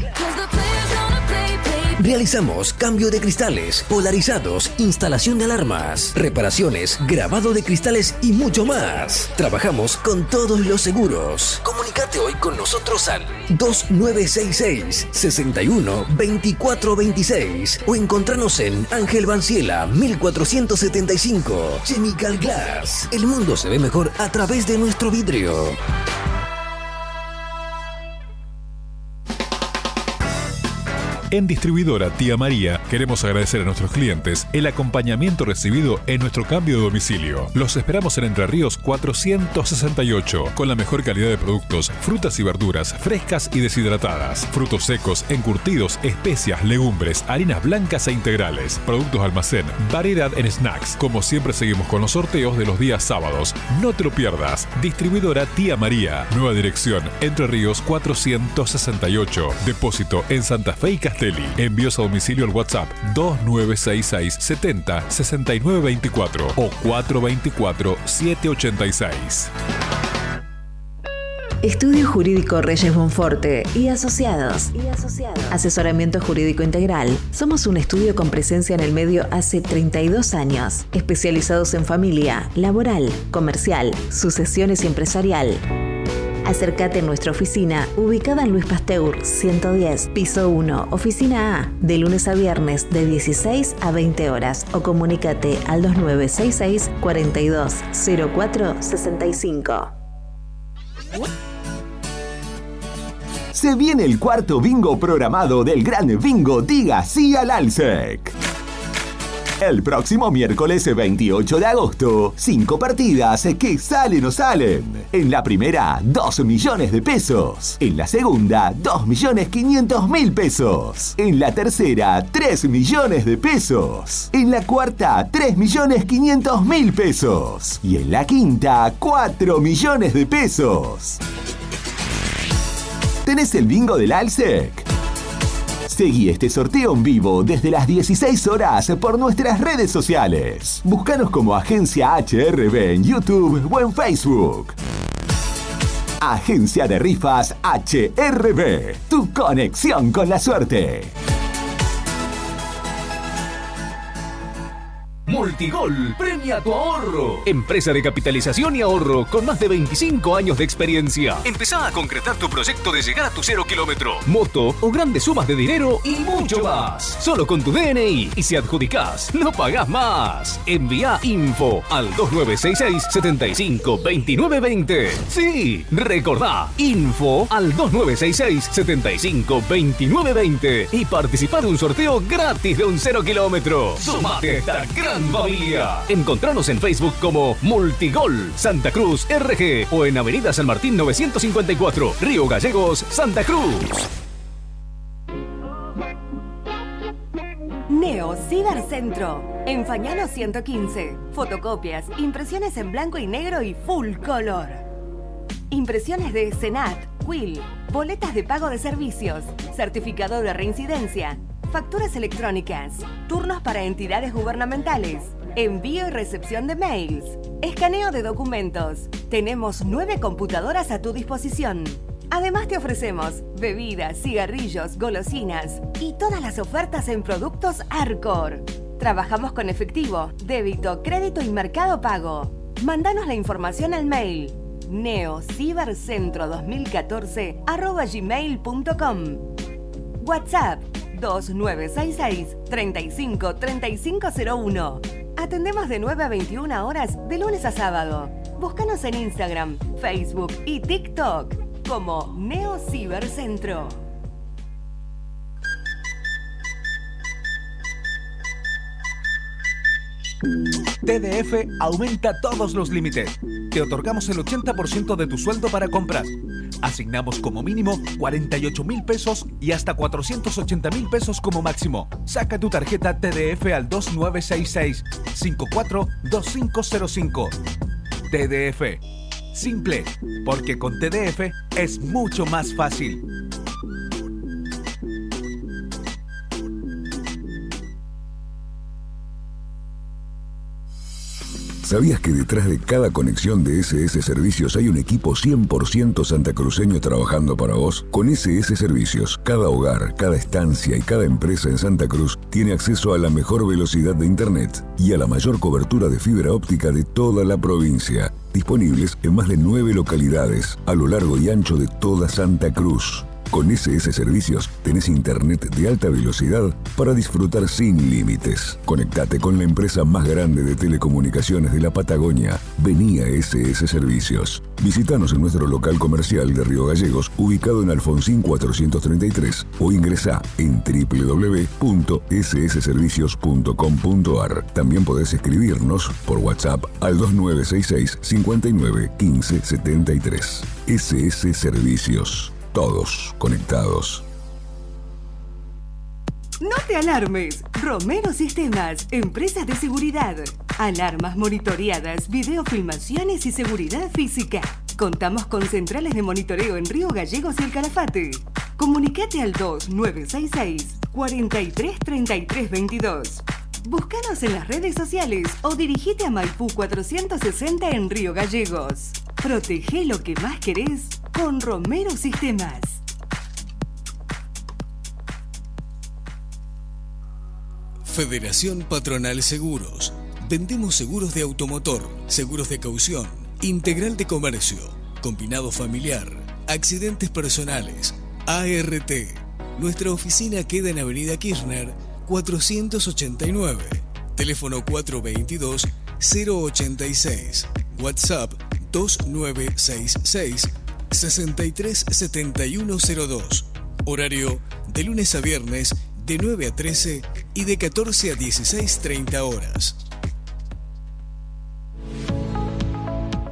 Realizamos cambio de cristales, polarizados, instalación de alarmas, reparaciones, grabado de cristales y mucho más. Trabajamos con todos los seguros. Comunicate hoy con nosotros al 2966 61 24 26 o encontranos en Ángel Banciela 1475. Chemical Glass. El mundo se ve mejor a través de nuestro vidrio. En Distribuidora Tía María queremos agradecer a nuestros clientes el acompañamiento recibido en nuestro cambio de domicilio. Los esperamos en Entre Ríos 468, con la mejor calidad de productos, frutas y verduras frescas y deshidratadas, frutos secos, encurtidos, especias, legumbres, harinas blancas e integrales, productos de almacén, variedad en snacks. Como siempre seguimos con los sorteos de los días sábados. No te lo pierdas. Distribuidora Tía María. Nueva dirección, Entre Ríos 468. Depósito en Santa Fe y Castelli. Envíos a domicilio al WhatsApp 2966 70 69 24 o 424 786. Estudio Jurídico Reyes Bonforte y Asociados. Asesoramiento jurídico integral. Somos un estudio con presencia en el medio hace 32 años, especializados en familia, laboral, comercial, sucesiones y empresarial. Acércate a nuestra oficina, ubicada en Luis Pasteur 110, piso 1, oficina A, de lunes a viernes de 16 a 20 horas o comunícate al 2966 42 04 65. Se viene el cuarto bingo programado del Gran Bingo Diga Sí al Alsec. El próximo miércoles 28 de agosto, 5 partidas que salen o salen. En la primera, 2 millones de pesos. En la segunda, 2.500.000 pesos. En la tercera, 3 millones de pesos. En la cuarta, 3.500.000 pesos. Y en la quinta, 4 millones de pesos. ¿Tenés el bingo del Alsec? Seguí este sorteo en vivo desde las 16 horas por nuestras redes sociales. Búscanos como Agencia HRB en YouTube o en Facebook. Agencia de Rifas HRB. Tu conexión con la suerte. Multigol premia tu ahorro. Empresa de capitalización y ahorro con más de 25 años de experiencia. Empezá a concretar tu proyecto de llegar a tu 0 kilómetro, moto o grandes sumas de dinero y mucho más. Solo con tu DNI, y si adjudicás, no pagás más. Envía info al 2966 75 29 20. Sí, recordá, info al 2966 75 29 20 y participá de un sorteo gratis de un 0 kilómetro. Sumate a esta gran familia. Encontranos en Facebook como Multigol Santa Cruz RG o en Avenida San Martín 954, Río Gallegos, Santa Cruz. Neo Cibercentro, en Fañano 115. Fotocopias, impresiones en blanco y negro y full color. Impresiones de Senat, Quill, boletas de pago de servicios, certificado de reincidencia, facturas electrónicas, turnos para entidades gubernamentales, envío y recepción de mails, escaneo de documentos. Tenemos 9 computadoras a tu disposición. Además te ofrecemos bebidas, cigarrillos, golosinas y todas las ofertas en productos Arcor. Trabajamos con efectivo, débito, crédito y mercado pago. Mándanos la información al mail neocibercentro2014@gmail.com. WhatsApp 2966 35 3501. Atendemos de 9 a 21 horas de lunes a sábado. Búscanos en Instagram, Facebook y TikTok como Neo Cibercentro. TDF aumenta todos los límites. Te otorgamos el 80% de tu sueldo para compras. Asignamos como mínimo 48.000 pesos y hasta 480.000 pesos como máximo. Saca tu tarjeta TDF al 2966 542505. TDF. Simple, porque con TDF es mucho más fácil. ¿Sabías que detrás de cada conexión de SS Servicios hay un equipo 100% santacruceño trabajando para vos? Con SS Servicios, cada hogar, cada estancia y cada empresa en Santa Cruz tiene acceso a la mejor velocidad de Internet y a la mayor cobertura de fibra óptica de toda la provincia, disponibles en más de 9 localidades a lo largo y ancho de toda Santa Cruz. Con SS Servicios tenés internet de alta velocidad para disfrutar sin límites. Conectate con la empresa más grande de telecomunicaciones de la Patagonia. Vení a SS Servicios. Visítanos en nuestro local comercial de Río Gallegos, ubicado en Alfonsín 433, o ingresá en www.ssservicios.com.ar. También podés escribirnos por WhatsApp al 2966 59 15 73. SS Servicios. Todos conectados. No te alarmes. Romero Sistemas, empresa de seguridad. Alarmas monitoreadas, videofilmaciones y seguridad física. Contamos con centrales de monitoreo en Río Gallegos y El Calafate. Comunicate al 2966 43 33 22. Búscanos en las redes sociales o dirigite a Maipú 460 en Río Gallegos. Protege lo que más querés con Romero Sistemas. Federación Patronal Seguros. Vendemos seguros de automotor, seguros de caución, integral de comercio, combinado familiar, accidentes personales, ART. Nuestra oficina queda en Avenida Kirchner 489. Teléfono 422-086. WhatsApp 2966 637102. Horario de lunes a viernes de 9 a 13 y de 14 a 16:30 horas.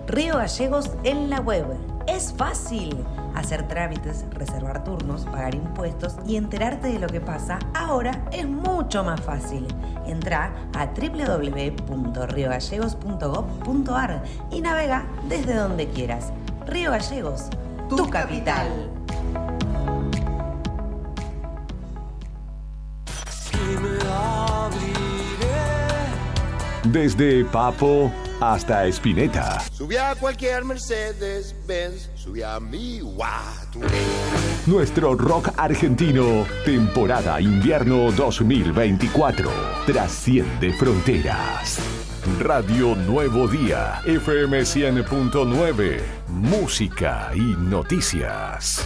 Río Gallegos en la web. Es fácil hacer trámites, reservar turnos, pagar impuestos y enterarte de lo que pasa. Ahora es mucho más fácil. Entrá a www.riogallegos.gov.ar y navega desde donde quieras. Río Gallegos, tu capital. Desde Papo hasta Spinetta. Subí a cualquier Mercedes-Benz, subí a mi Guaturé. Nuestro rock argentino, temporada invierno 2024. Trasciende fronteras. Radio Nuevo Día, FM 100.9. Música y noticias.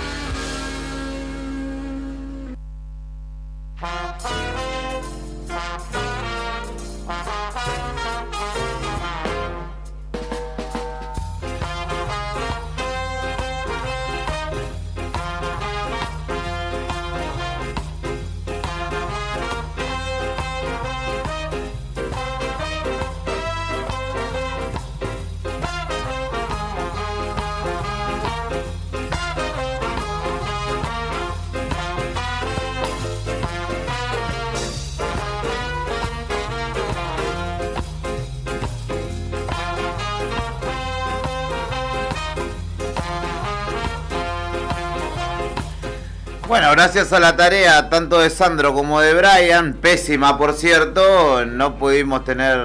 Bueno, gracias a la tarea tanto de Sandro como de Brian, pésima por cierto, no pudimos tener...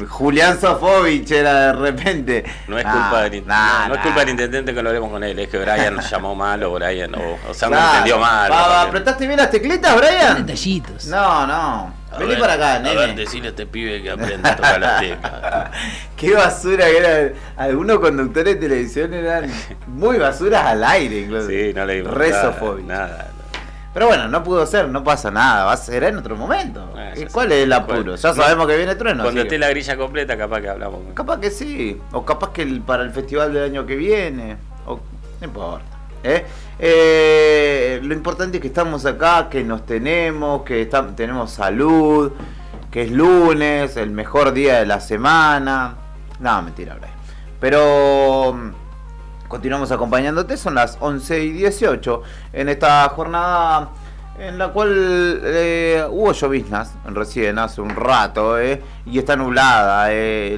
Julián Sofovich era de repente. No es culpa del no es culpa del intendente que lo haremos con él, es que Brian nos llamó mal o Brian o Sandro entendió mal. ¿Apretaste bien las teclitas, Brian? Son detallitos. No. Vení para acá, nene. A ver, decirle a este pibe que aprenda a tocar las teclas. Qué basura que eran. Algunos conductores de televisión eran muy basuras al aire, incluso. Sí, no le dimos nada. Pero bueno, no pudo ser, no pasa nada, será en otro momento. ¿Cuál es el apuro? Ya sabemos que viene trueno. Cuando esté la grilla completa, capaz que hablamos. Capaz que sí, o capaz que para el festival del año que viene, no importa. Lo importante es que estamos acá, que nos tenemos, que tenemos salud, que es lunes, el mejor día de la semana. No, mentira, Brian. Pero continuamos acompañándote, son las 11:18 en esta jornada en la cual hubo lloviznas recién hace un rato y está nublada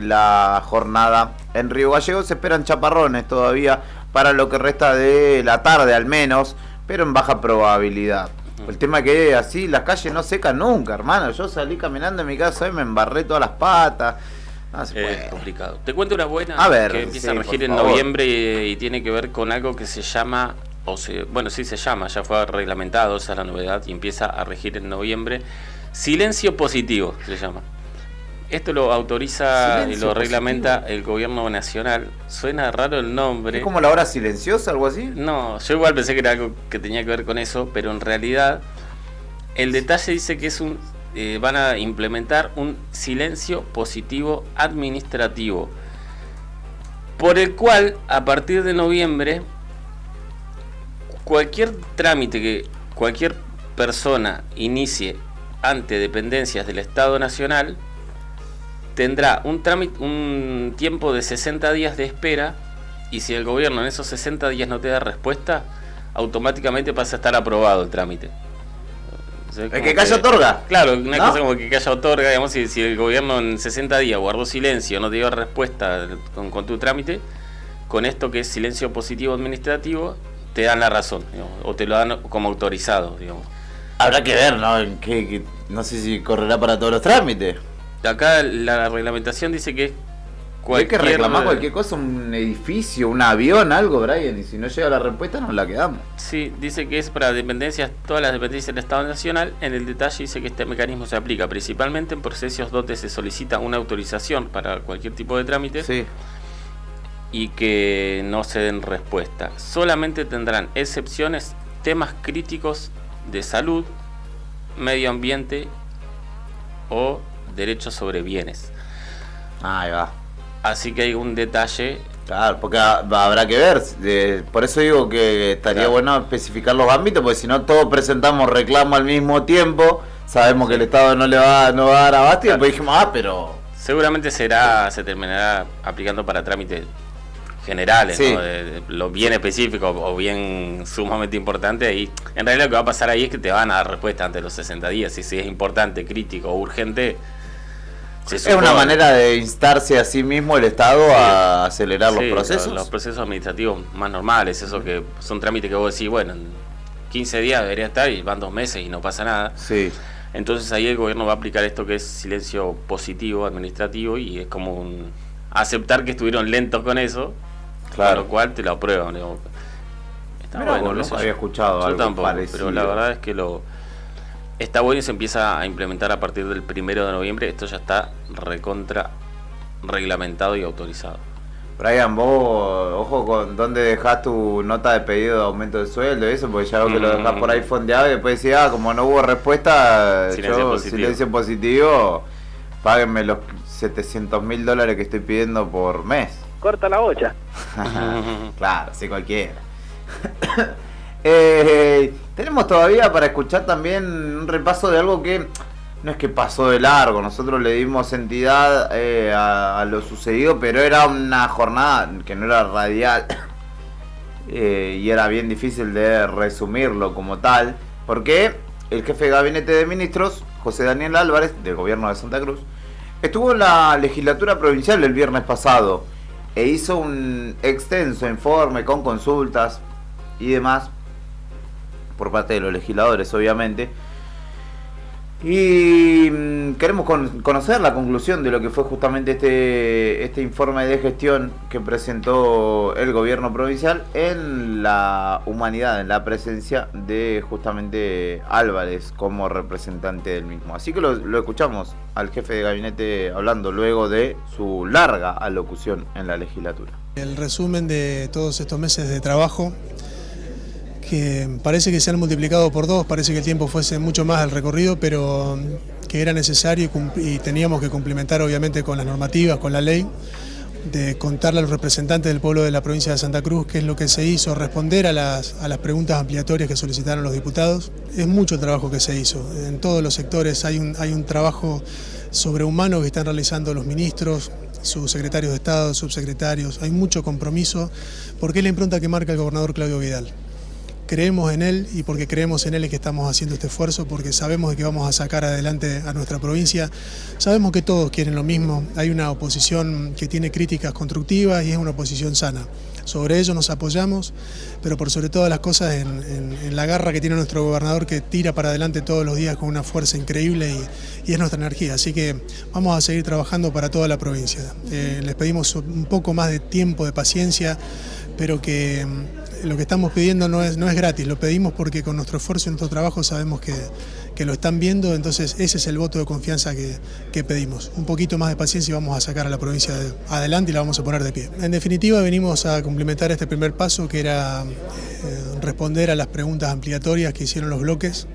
la jornada en Río Gallegos. Se esperan chaparrones todavía para lo que resta de la tarde al menos, pero en baja probabilidad. El tema es que así las calles no secan nunca, hermano. Yo salí caminando en mi casa y me embarré todas las patas. No se puede. Es complicado. Te cuento una buena que empieza a regir en noviembre y tiene que ver con algo que se llama, se llama, ya fue reglamentado, esa es la novedad, y empieza a regir en noviembre. Silencio positivo se llama. Esto lo autoriza y Silencio lo reglamenta el gobierno nacional. Suena raro el nombre. ¿Es como la hora silenciosa, algo así? No, yo igual pensé que era algo que tenía que ver con eso, pero en realidad el detalle dice que es van a implementar un silencio positivo administrativo, por el cual a partir de noviembre cualquier trámite que cualquier persona inicie ante dependencias del Estado Nacional tendrá un tiempo de 60 días de espera, y si el gobierno en esos 60 días no te da respuesta, automáticamente pasa a estar aprobado el trámite. El que calla otorga. Claro, una cosa como que calla otorga, digamos, si el gobierno en 60 días guardó silencio, no te dio respuesta con tu trámite, con esto que es silencio positivo administrativo, te dan la razón, digamos, o te lo dan como autorizado, digamos. Habrá que ver, ¿no? No sé si correrá para todos los trámites. Acá la reglamentación dice que Hay que reclamar cualquier cosa, un edificio, un avión, algo, Brian, y si no llega la respuesta nos la quedamos. Sí, dice que es para dependencias, todas las dependencias del Estado Nacional. En el detalle dice que este mecanismo se aplica principalmente en procesos donde se solicita una autorización para cualquier tipo de trámite, sí, y que no se den respuesta. Solamente tendrán excepciones temas críticos de salud, medio ambiente o derechos sobre bienes. Ahí va. Así que hay un detalle. Claro, porque habrá que ver. Por eso digo que estaría bueno especificar los ámbitos, porque si no todos presentamos reclamo al mismo tiempo, sabemos que el Estado no va a dar abasto, y después dijimos, pero... Seguramente se terminará aplicando para trámites generales, sí, ¿no? De lo bien específico o bien sumamente importante. Y en realidad lo que va a pasar ahí es que te van a dar respuesta antes de los 60 días. Y si es importante, crítico o urgente... Es una manera de instarse a sí mismo el Estado a acelerar los procesos. Los procesos administrativos más normales, eso que son trámites que vos decís, bueno, en 15 días debería estar y van 2 meses y no pasa nada. Sí. Entonces ahí el gobierno va a aplicar esto que es silencio positivo administrativo, y es como aceptar que estuvieron lentos con eso, claro, con lo cual te lo aprueban. Está bueno, no había escuchado yo algo tampoco, parecido. pero la verdad es que está bueno y se empieza a implementar a partir del 1 de noviembre. Esto ya está recontra reglamentado y autorizado. Brian, vos, ojo con dónde dejás tu nota de pedido de aumento de sueldo y eso, porque ya veo que lo dejás por ahí fondeado y después decís, como no hubo respuesta, silencio positivo, páguenme los $700.000 que estoy pidiendo por mes. Corta la bocha. Claro, sí, cualquiera. Tenemos todavía para escuchar también un repaso de algo que no es que pasó de largo. Nosotros le dimos entidad a lo sucedido, pero era una jornada que no era radial y era bien difícil de resumirlo como tal, porque el jefe de gabinete de ministros, José Daniel Álvarez, del gobierno de Santa Cruz, estuvo en la legislatura provincial el viernes pasado e hizo un extenso informe con consultas y demás por parte de los legisladores, obviamente, y queremos conocer la conclusión de lo que fue justamente este informe de gestión que presentó el gobierno provincial en la humanidad, en la presencia de justamente Álvarez como representante del mismo. Así que lo escuchamos al jefe de gabinete hablando luego de su larga alocución en la legislatura. El resumen de todos estos meses de trabajo, que parece que se han multiplicado por 2, parece que el tiempo fuese mucho más al recorrido, pero que era necesario y teníamos que cumplimentar obviamente con las normativas, con la ley, de contarle a los representantes del pueblo de la provincia de Santa Cruz qué es lo que se hizo, responder a las preguntas ampliatorias que solicitaron los diputados. Es mucho el trabajo que se hizo, en todos los sectores hay un trabajo sobrehumano que están realizando los ministros, sus secretarios de Estado, subsecretarios, hay mucho compromiso, porque es la impronta que marca el gobernador Claudio Vidal. Creemos en él, y porque creemos en él es que estamos haciendo este esfuerzo, porque sabemos de que vamos a sacar adelante a nuestra provincia. Sabemos que todos quieren lo mismo, hay una oposición que tiene críticas constructivas y es una oposición sana. Sobre ello nos apoyamos, pero por sobre todas las cosas en la garra que tiene nuestro gobernador, que tira para adelante todos los días con una fuerza increíble y es nuestra energía. Así que vamos a seguir trabajando para toda la provincia. Les pedimos un poco más de tiempo, de paciencia, pero que lo que estamos pidiendo no es gratis, lo pedimos porque con nuestro esfuerzo y nuestro trabajo sabemos que que lo están viendo, entonces ese es el voto de confianza que pedimos. Un poquito más de paciencia y vamos a sacar a la provincia adelante y la vamos a poner de pie. En definitiva, venimos a complementar este primer paso, que era responder a las preguntas ampliatorias que hicieron los bloques.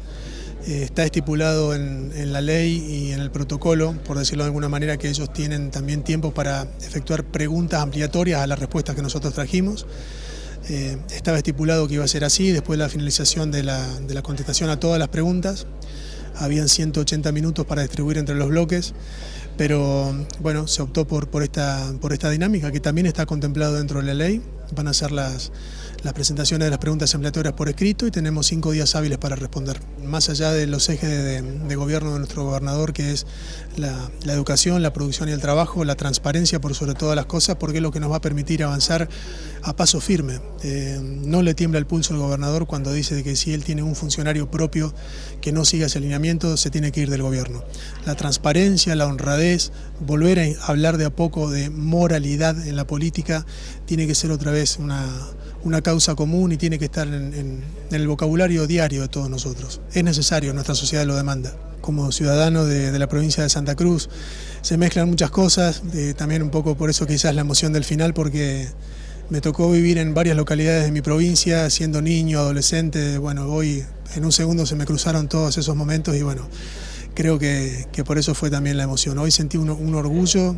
Está estipulado en la ley y en el protocolo, por decirlo de alguna manera, que ellos tienen también tiempo para efectuar preguntas ampliatorias a las respuestas que nosotros trajimos. Estaba estipulado que iba a ser así, después de la finalización de la contestación a todas las preguntas. Habían 180 minutos para distribuir entre los bloques, pero bueno, se optó por esta dinámica que también está contemplado dentro de la ley. Van a ser las presentaciones de las preguntas ampliatorias por escrito y tenemos 5 días hábiles para responder. Más allá de los ejes de gobierno de nuestro gobernador, que es la educación, la producción y el trabajo, la transparencia por sobre todas las cosas, porque es lo que nos va a permitir avanzar a paso firme. No le tiembla el pulso al gobernador cuando dice que si él tiene un funcionario propio que no siga ese alineamiento, se tiene que ir del gobierno. La transparencia, la honradez, volver a hablar de a poco de moralidad en la política, tiene que ser otra vez una causa común y tiene que estar en el vocabulario diario de todos nosotros. Es necesario, nuestra sociedad lo demanda. Como ciudadano de la provincia de Santa Cruz, se mezclan muchas cosas, también un poco por eso quizás la emoción del final, porque me tocó vivir en varias localidades de mi provincia, siendo niño, adolescente. Bueno, hoy en un segundo se me cruzaron todos esos momentos y bueno, creo que por eso fue también la emoción. Hoy sentí un orgullo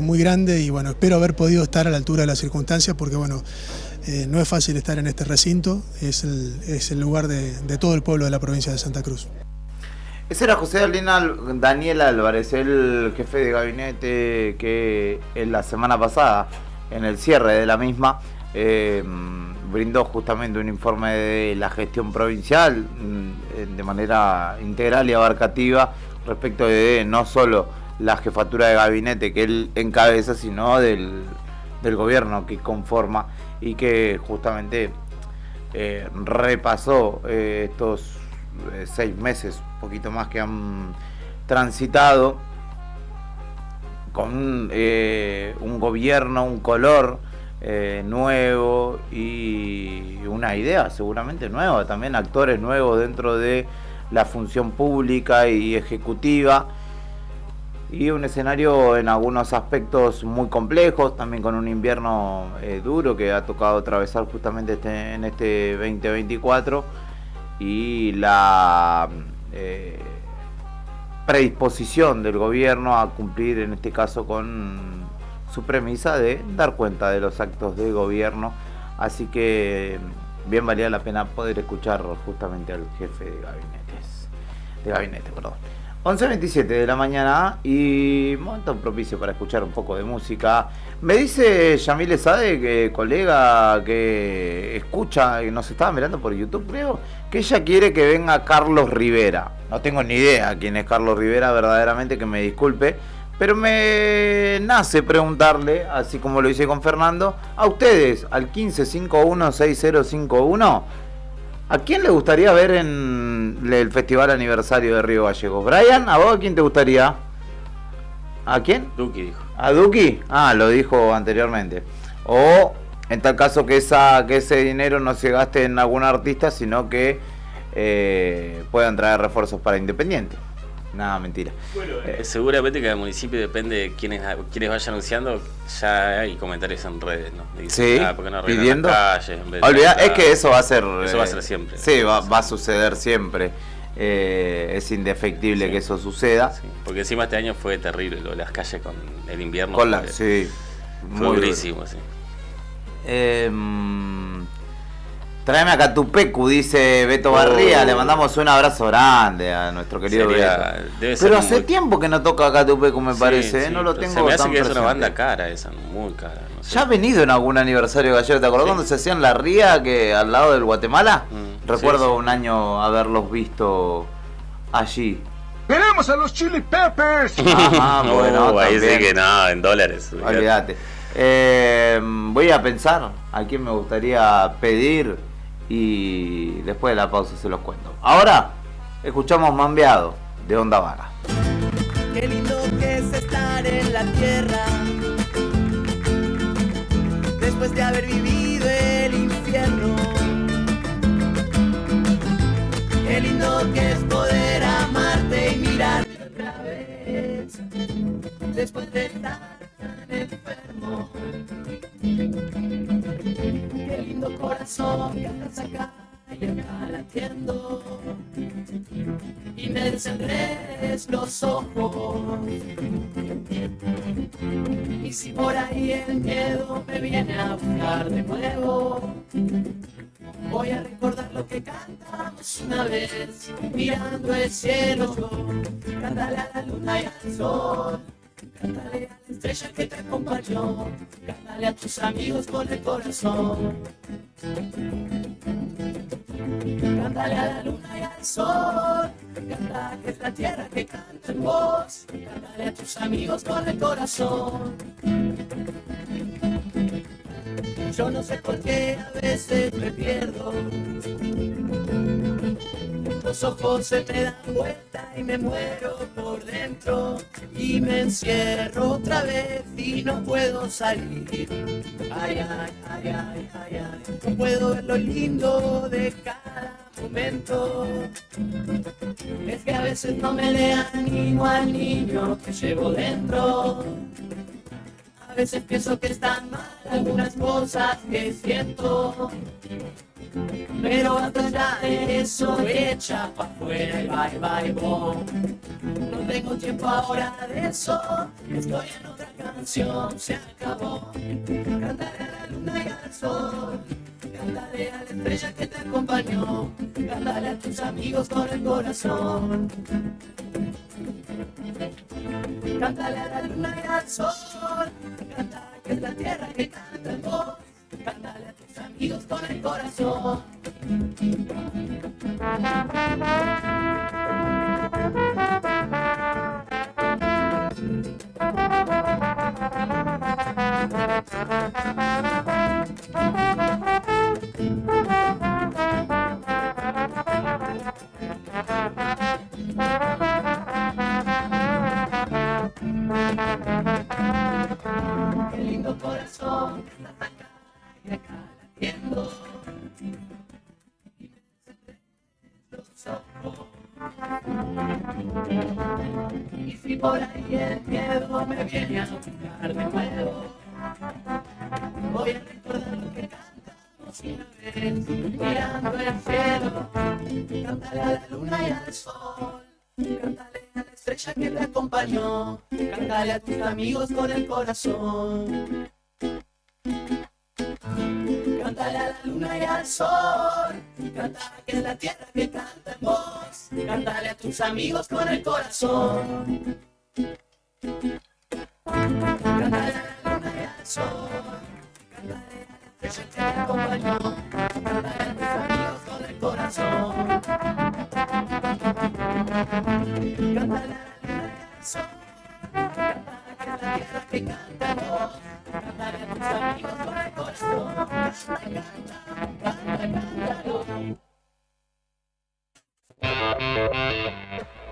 muy grande y bueno, espero haber podido estar a la altura de las circunstancias, porque bueno, no es fácil estar en este recinto, es el lugar de todo el pueblo de la provincia de Santa Cruz. Ese era José Daniel Álvarez, el jefe de gabinete que en la semana pasada, en el cierre de la misma, brindó justamente un informe de la gestión provincial de manera integral y abarcativa respecto de no solo la jefatura de gabinete que él encabeza, sino del gobierno que conforma, y que justamente repasó estos 6 meses, un poquito más, que han transitado con un gobierno, un color nuevo y una idea seguramente nueva, también actores nuevos dentro de la función pública y ejecutiva, y un escenario en algunos aspectos muy complejos, también con un invierno duro que ha tocado atravesar justamente en este 2024, y la predisposición del gobierno a cumplir, en este caso, con su premisa de dar cuenta de los actos de gobierno. Así que bien valía la pena poder escuchar justamente al jefe de gabinete, 11:27 de la mañana y momento propicio para escuchar un poco de música. Me dice Yamile Sade, colega que escucha, que nos estaba mirando por YouTube, creo, que ella quiere que venga Carlos Rivera. No tengo ni idea quién es Carlos Rivera, verdaderamente, que me disculpe, pero me nace preguntarle, así como lo hice con Fernando, a ustedes, al 15516051, ¿a quién le gustaría ver en el Festival Aniversario de Río Gallegos? Brian, ¿a vos quién te gustaría? ¿A quién? Duki dijo. ¿A Duki? Ah, lo dijo anteriormente. O, en tal caso, que ese dinero no se gaste en algún artista, sino que puedan traer refuerzos para Independiente. Nada, mentira. Bueno, seguramente cada municipio, depende de quienes vayan anunciando, ya hay comentarios en redes, ¿no? Dicen, sí, ¿por qué no pidiendo. Calles, en vez de Olvidá, es que eso va a ser. Eso va a ser siempre. Sí, va a suceder siempre. Es indefectible, sí, que eso suceda. Sí, porque encima este año fue terrible, lo de las calles con el invierno. Sí, fue durísimo, sí. Tráeme a Catupecu, dice Beto Barría. Le mandamos un abrazo grande a nuestro querido Beto. Pero hace tiempo que no toca a Catupecu, me parece. Sí, no lo tengo. Se me hace tan que presente. Es una banda cara esa, muy cara. No sé. Ya ha venido en algún aniversario gallego. ¿Te acordás cuando se hacían la ría que al lado del Guatemala? Recuerdo un año haberlos visto allí. ¡Tenemos a los Chili Peppers! Bueno, ahí sí que no, en dólares. Olvídate. Voy a pensar a quién me gustaría pedir y después de la pausa se los cuento. Ahora escuchamos Mambeado de Onda Vaga. Qué lindo que es estar en la tierra después de haber vivido el infierno. Qué lindo que es poder amarte y mirarte otra vez, después de estar tan enfermo. Qué lindo corazón que estás acá y acá latiendo, y me desenredes los ojos. Y si por ahí el miedo me viene a buscar de nuevo, voy a recordar lo que cantamos una vez, mirando el cielo. Cántale a la luna y al sol, cántale a la estrella que te acompañó, cántale a tus amigos con el corazón. Cántale a la luna y al sol, canta que es la tierra que canta en vos, cántale a tus amigos con el corazón. Yo no sé por qué a veces me pierdo, los ojos se me dan vuelta y me muero por dentro, y me encierro otra vez y no puedo salir. Ay, ay, ay, ay, ay, ay. No puedo ver lo lindo de cada momento. Es que a veces no me le animo al niño que llevo dentro. A veces pienso que están mal algunas cosas que siento, pero hasta ya de eso echa pa' afuera y bye bye boom. No tengo tiempo ahora de eso, estoy en otra canción, se acabó. Cántale a la luna y al sol, cántale a la estrella que te acompañó, cántale a tus amigos con el corazón. Cántale a la luna y al sol, canta que es la tierra que canta en vos, cántale a tus amigos con el corazón. Qué lindo corazón que estás acá y acá latiendo, y me desenredes los ojos. Y si por ahí el miedo me viene a buscar de nuevo, voy a recordar lo que cantamos una vez, mirando el cielo. Cántale a la luna y al sol, cántale a la estrella que te acompañó, cántale a tus amigos con el corazón. Cántale a la luna y al sol, canta que es la tierra que canta en vos, cántale a tus amigos con el corazón. Cántale a la luna y al sol, cántale a la estrella que te acompañó, cántale a tus amigos con el corazón. Cántale a la luna y al sol, canta que es la tierra que canta en vos, cántale a tus amigos con el corazón.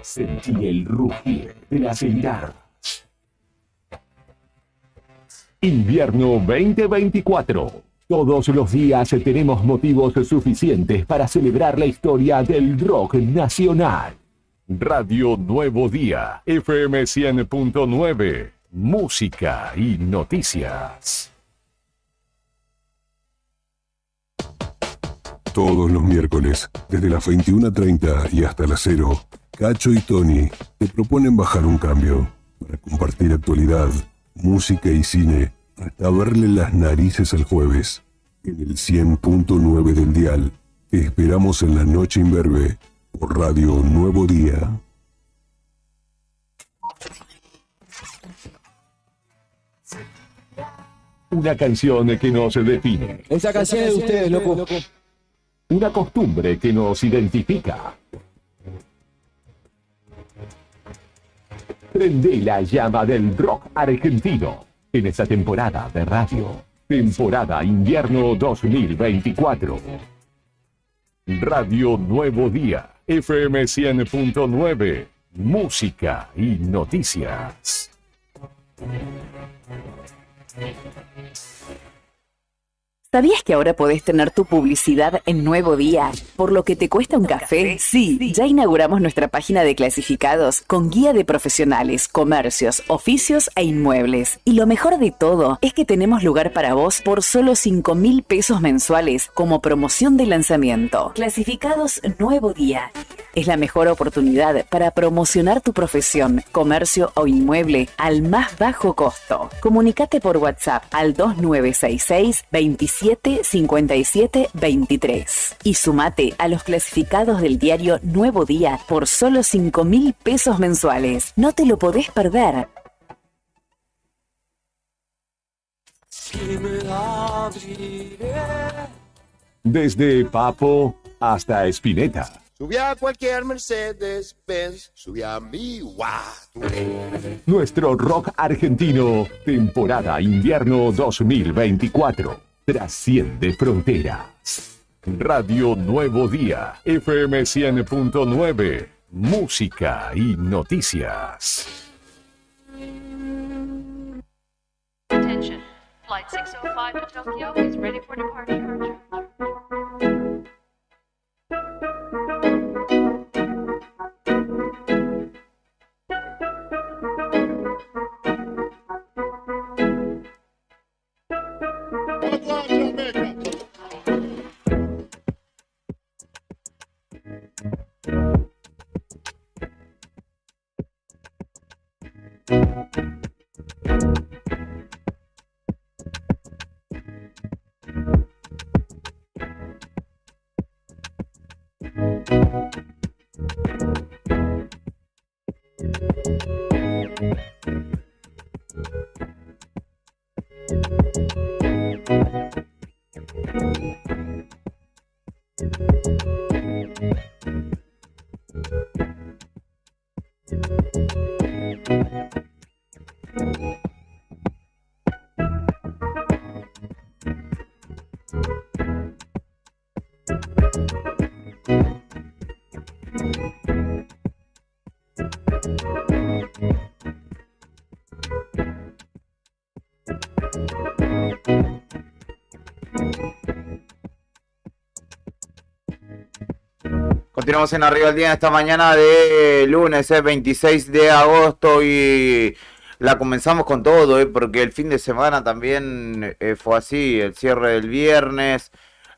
Sentí el rugir de las heladas. Invierno 2024. Todos los días tenemos motivos suficientes para celebrar la historia del rock nacional. Radio Nuevo Día, FM 100.9, música y noticias. Todos los miércoles, desde las 21:30 y hasta las 0, Cacho y Tony te proponen bajar un cambio para compartir actualidad, música y cine, hasta verle las narices al jueves. En el 100.9 del dial, te esperamos en la noche imberbe por Radio Nuevo Día. Una canción que nos define. Esa canción es de ustedes, loco. Una costumbre que nos identifica. Prende la llama del rock argentino en esta temporada de radio. Temporada Invierno 2024. Radio Nuevo Día, FM 100.9, música y noticias. ¿Sabías que ahora podés tener tu publicidad en Nuevo Día? ¿Por lo que te cuesta un café? Sí, ya inauguramos nuestra página de clasificados con guía de profesionales, comercios, oficios e inmuebles. Y lo mejor de todo es que tenemos lugar para vos por solo 5.000 pesos mensuales como promoción de lanzamiento. Clasificados Nuevo Día. Es la mejor oportunidad para promocionar tu profesión, comercio o inmueble al más bajo costo. Comunicate por WhatsApp al 2966 27 57 23 y sumate a los clasificados del diario Nuevo Día por solo 5.000 pesos mensuales. No te lo podés perder. Desde Papo hasta Spinetta. Subí a cualquier Mercedes-Benz, subí a mi Watt. Nuestro rock argentino, temporada invierno 2024. Trasciende fronteras. Radio Nuevo Día, FM 100.9. Música y noticias. Attention, Flight 605 to Tokyo is ready for departure. Continuamos en Arriba del Día esta mañana de lunes, 26 de agosto, y la comenzamos con todo, porque el fin de semana también fue así, el cierre del viernes,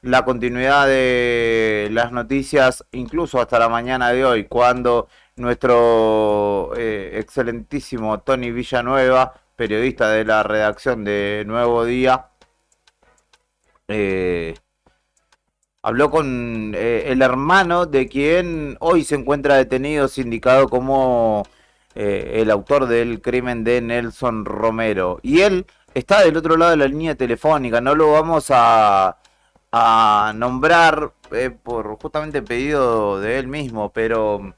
la continuidad de las noticias, incluso hasta la mañana de hoy, cuando nuestro excelentísimo Tony Villanueva, periodista de la redacción de Nuevo Día, habló con el hermano de quien hoy se encuentra detenido, sindicado como el autor del crimen de Nelson Romero. Y él está del otro lado de la línea telefónica, no lo vamos a nombrar por justamente pedido de él mismo, pero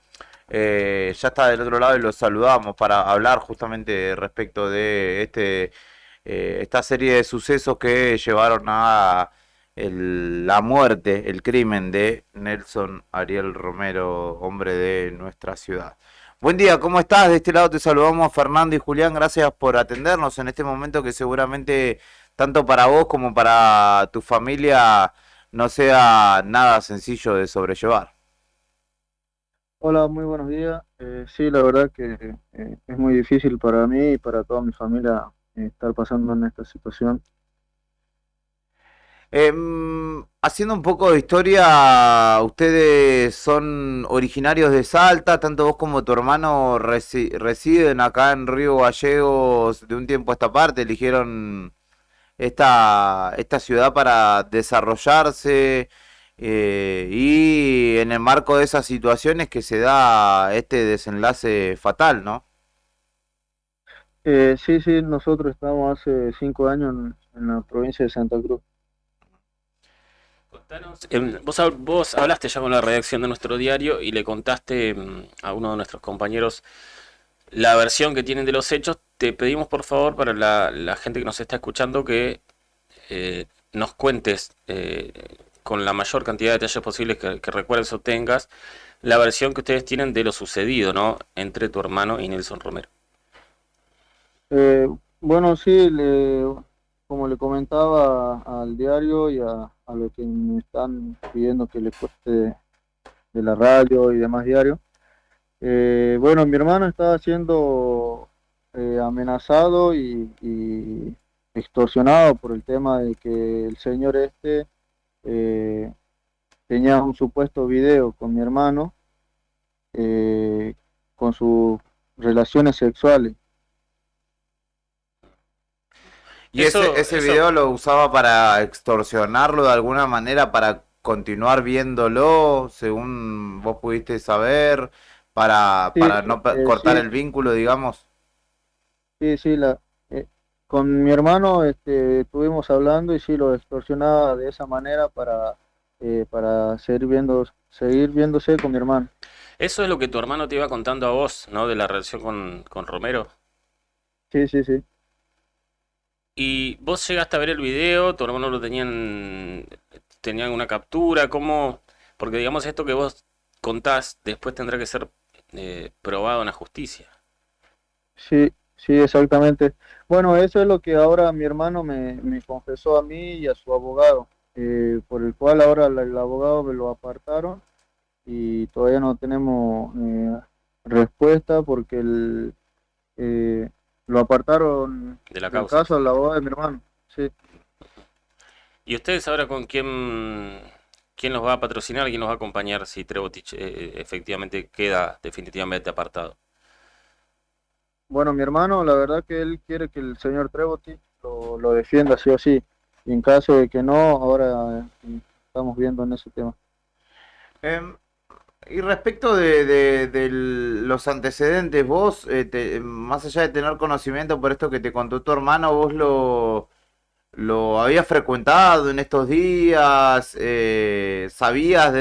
ya está del otro lado y lo saludamos para hablar justamente respecto de esta serie de sucesos que llevaron a la muerte, el crimen de Nelson Ariel Romero, hombre de nuestra ciudad. Buen día, ¿cómo estás? De este lado te saludamos Fernando y Julián, gracias por atendernos en este momento que seguramente tanto para vos como para tu familia no sea nada sencillo de sobrellevar. Hola, muy buenos días. Sí, la verdad que es muy difícil para mí y para toda mi familia estar pasando en esta situación. Haciendo un poco de historia, ustedes son originarios de Salta, tanto vos como tu hermano residen acá en Río Gallegos de un tiempo a esta parte, eligieron esta ciudad para desarrollarse y en el marco de esas situaciones que se da este desenlace fatal, ¿no? Sí, nosotros estamos hace 5 años en la provincia de Santa Cruz. Contanos, vos hablaste ya con la redacción de nuestro diario y le contaste a uno de nuestros compañeros la versión que tienen de los hechos. Te pedimos por favor para la gente que nos está escuchando que nos cuentes con la mayor cantidad de detalles posibles que recuerdes o tengas la versión que ustedes tienen de lo sucedido, ¿no?, entre tu hermano y Nelson Romero. Bueno, sí, como le comentaba al diario y a lo que me están pidiendo que le cueste de la radio y demás diarios, bueno, mi hermano estaba siendo amenazado y extorsionado por el tema de que el señor tenía un supuesto video con mi hermano con sus relaciones sexuales. ¿Y ese video lo usaba para extorsionarlo de alguna manera, para continuar viéndolo, según vos pudiste saber, para no cortar el vínculo, digamos? Sí, con mi hermano estuvimos hablando y sí lo extorsionaba de esa manera para seguir viéndose con mi hermano. Eso es lo que tu hermano te iba contando a vos, ¿no? De la relación con Romero. Sí. ¿Y vos llegaste a ver el video? ¿Tu hermano tenían una captura? ¿Cómo? Porque digamos esto que vos contás después tendrá que ser probado en la justicia. Sí, exactamente. Bueno, eso es lo que ahora mi hermano me confesó a mí y a su abogado, por el cual ahora el abogado me lo apartaron y todavía no tenemos respuesta porque lo apartaron de la del causa. caso al abogado de mi hermano. Sí. ¿Y ustedes ahora con quién los va a patrocinar, quién los va a acompañar si Trebotic efectivamente queda definitivamente apartado? Bueno, mi hermano, la verdad que él quiere que el señor Trebotic lo defienda sí o sí. Y en caso de que no, ahora estamos viendo en ese tema. Y respecto de los antecedentes, vos, más allá de tener conocimiento por esto que te contó tu hermano, vos lo habías frecuentado en estos días, sabías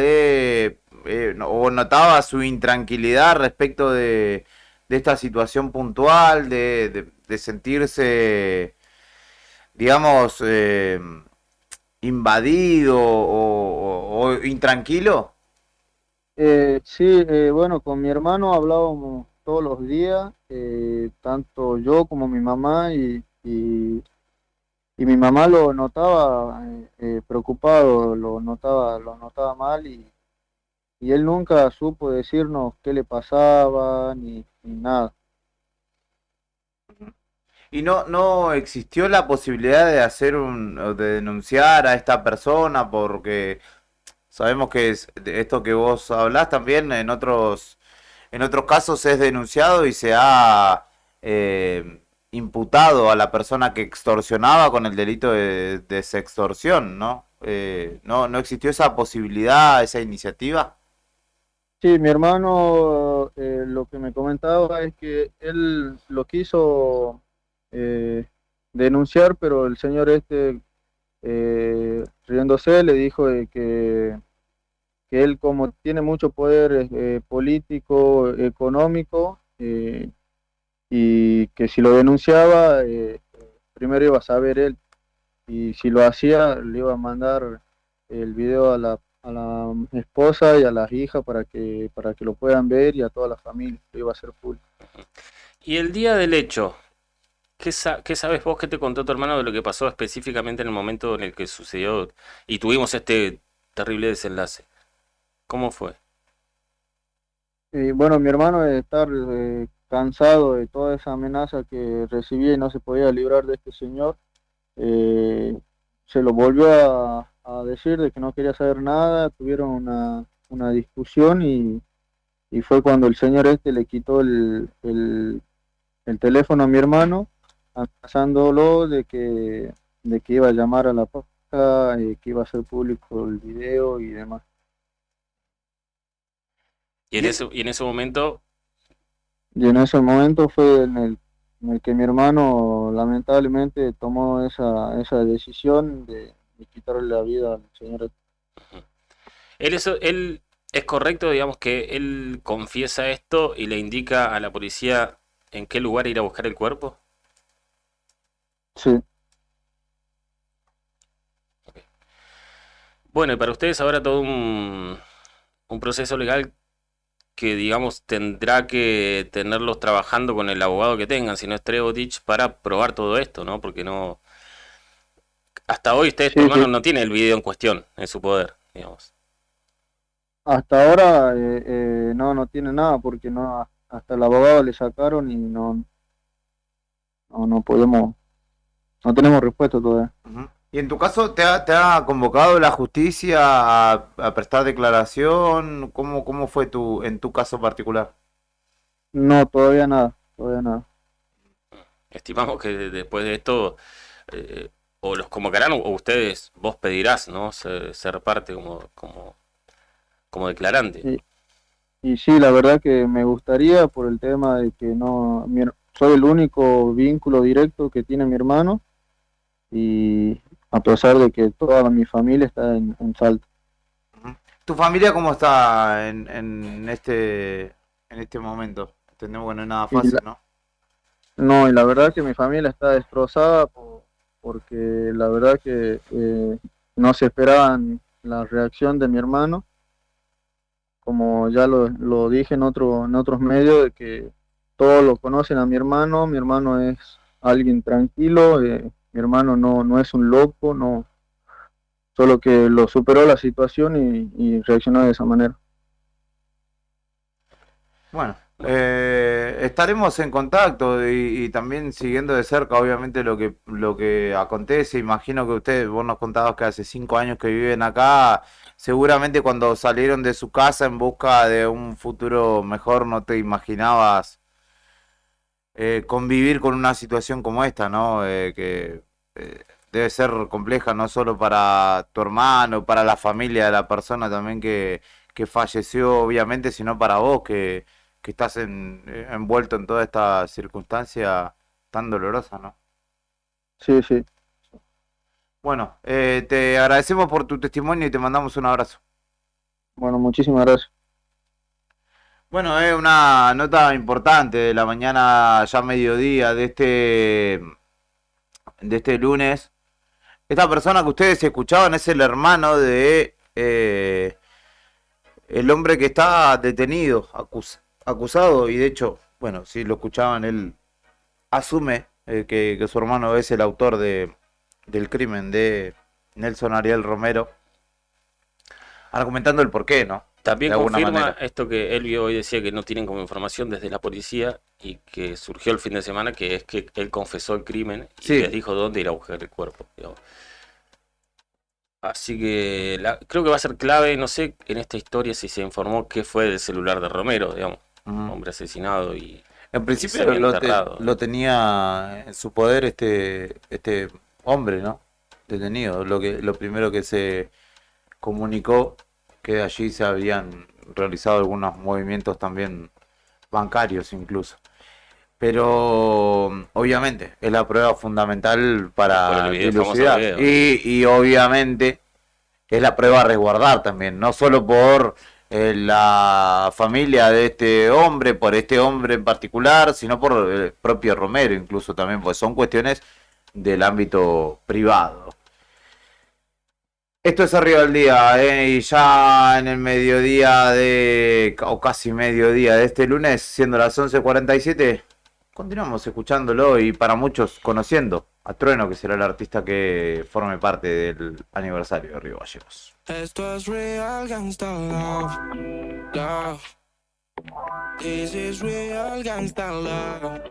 o notabas su intranquilidad respecto de esta situación puntual, de sentirse, digamos, invadido o intranquilo. Sí, bueno, con mi hermano hablábamos todos los días, tanto yo como mi mamá, y mi mamá lo notaba preocupado, lo notaba mal, y él nunca supo decirnos qué le pasaba ni nada. ¿Y no existió la posibilidad de de denunciar a esta persona? Porque sabemos que esto que vos hablás también en otros casos es denunciado y se ha imputado a la persona que extorsionaba con el delito de sextorsión, ¿no? ¿No existió esa posibilidad, esa iniciativa? Sí, mi hermano lo que me comentaba es que él lo quiso denunciar, pero el señor riéndose le dijo de que él, como tiene mucho poder político, económico, y que si lo denunciaba primero iba a saber él, y si lo hacía le iba a mandar el video a la esposa y a las hijas para que lo puedan ver, y a toda la familia, lo iba a hacer público. Y el día del hecho, ¿qué sabes vos, qué te contó tu hermano de lo que pasó específicamente en el momento en el que sucedió y tuvimos este terrible desenlace? ¿Cómo fue? Bueno, mi hermano, de estar cansado de toda esa amenaza que recibía y no se podía librar de este señor, se lo volvió a decir de que no quería saber nada, tuvieron una discusión, y fue cuando el señor le quitó el teléfono a mi hermano, amenazándolo de que iba a llamar a la policía, que iba a hacer público el video y demás. Y en ese momento... Y en ese momento fue en el que mi hermano lamentablemente tomó esa decisión de quitarle la vida al señor. Él es correcto, digamos, que él confiesa esto y le indica a la policía en qué lugar ir a buscar el cuerpo. Sí. Okay. Bueno, y para ustedes ahora todo un proceso legal que, digamos, tendrá que tenerlos trabajando con el abogado que tengan, si no es Trebotic, para probar todo esto, ¿no? Porque no Hasta hoy usted, tu hermano, no tiene el video en cuestión en su poder, digamos. Hasta ahora no tiene nada porque no, hasta el abogado le sacaron y no podemos, no tenemos respuesta todavía. ¿Y en tu caso te ha convocado la justicia a prestar declaración? ¿Cómo fue en tu caso particular? No, todavía nada. Estimamos que después de esto o los convocarán o vos pedirás, ¿no? Ser parte como declarante. Y sí, la verdad que me gustaría por el tema de que soy el único vínculo directo que tiene mi hermano y a pesar de que toda mi familia está en Salta. ¿Tu familia cómo está en este momento? Entendemos que no es nada fácil, ¿no? No, y la verdad que mi familia está destrozada porque la verdad que no se esperaban la reacción de mi hermano. Como ya lo dije en otros medios, de que todos lo conocen a mi hermano es alguien tranquilo, mi hermano no es un loco, no, solo que lo superó la situación y reaccionó de esa manera. Bueno, estaremos en contacto y también siguiendo de cerca obviamente lo que acontece. Imagino que vos nos contabas que hace 5 años que viven acá, seguramente cuando salieron de su casa en busca de un futuro mejor no te imaginabas convivir con una situación como esta, ¿no? Que debe ser compleja no solo para tu hermano, para la familia de la persona también que falleció obviamente, sino para vos que estás envuelto en toda esta circunstancia tan dolorosa, ¿no? Sí. Bueno, te agradecemos por tu testimonio y te mandamos un abrazo. Bueno, muchísimas gracias. Bueno, es una nota importante de la mañana, ya mediodía de este lunes. Esta persona que ustedes escuchaban es el hermano de el hombre que está detenido, acusado, y de hecho, bueno, si lo escuchaban, él asume que su hermano es el autor del crimen de Nelson Ariel Romero, argumentando el porqué, ¿no? También confirma esto que Elvio hoy decía, que no tienen como información desde la policía y que surgió el fin de semana, que es que él confesó el crimen y les dijo dónde ir a buscar el cuerpo, digamos. Así que creo que va a ser clave, no sé, en esta historia si se informó qué fue del celular de Romero, digamos, hombre asesinado y en principio lo tenía en su poder este hombre, ¿no? Detenido. Lo primero que se comunicó que allí se habían realizado algunos movimientos también bancarios incluso. Pero obviamente es la prueba fundamental para dilucidar. Y obviamente es la prueba a resguardar también, no solo por la familia de este hombre, por este hombre en particular, sino por el propio Romero incluso también, pues son cuestiones del ámbito privado. Esto es Arriba del Día, y ya en el mediodía o casi mediodía de este lunes, siendo las 11:47, continuamos escuchándolo y para muchos conociendo a Trueno, que será el artista que forme parte del aniversario de Río Gallegos. Esto es real gangsta love, love. This is real gangsta love,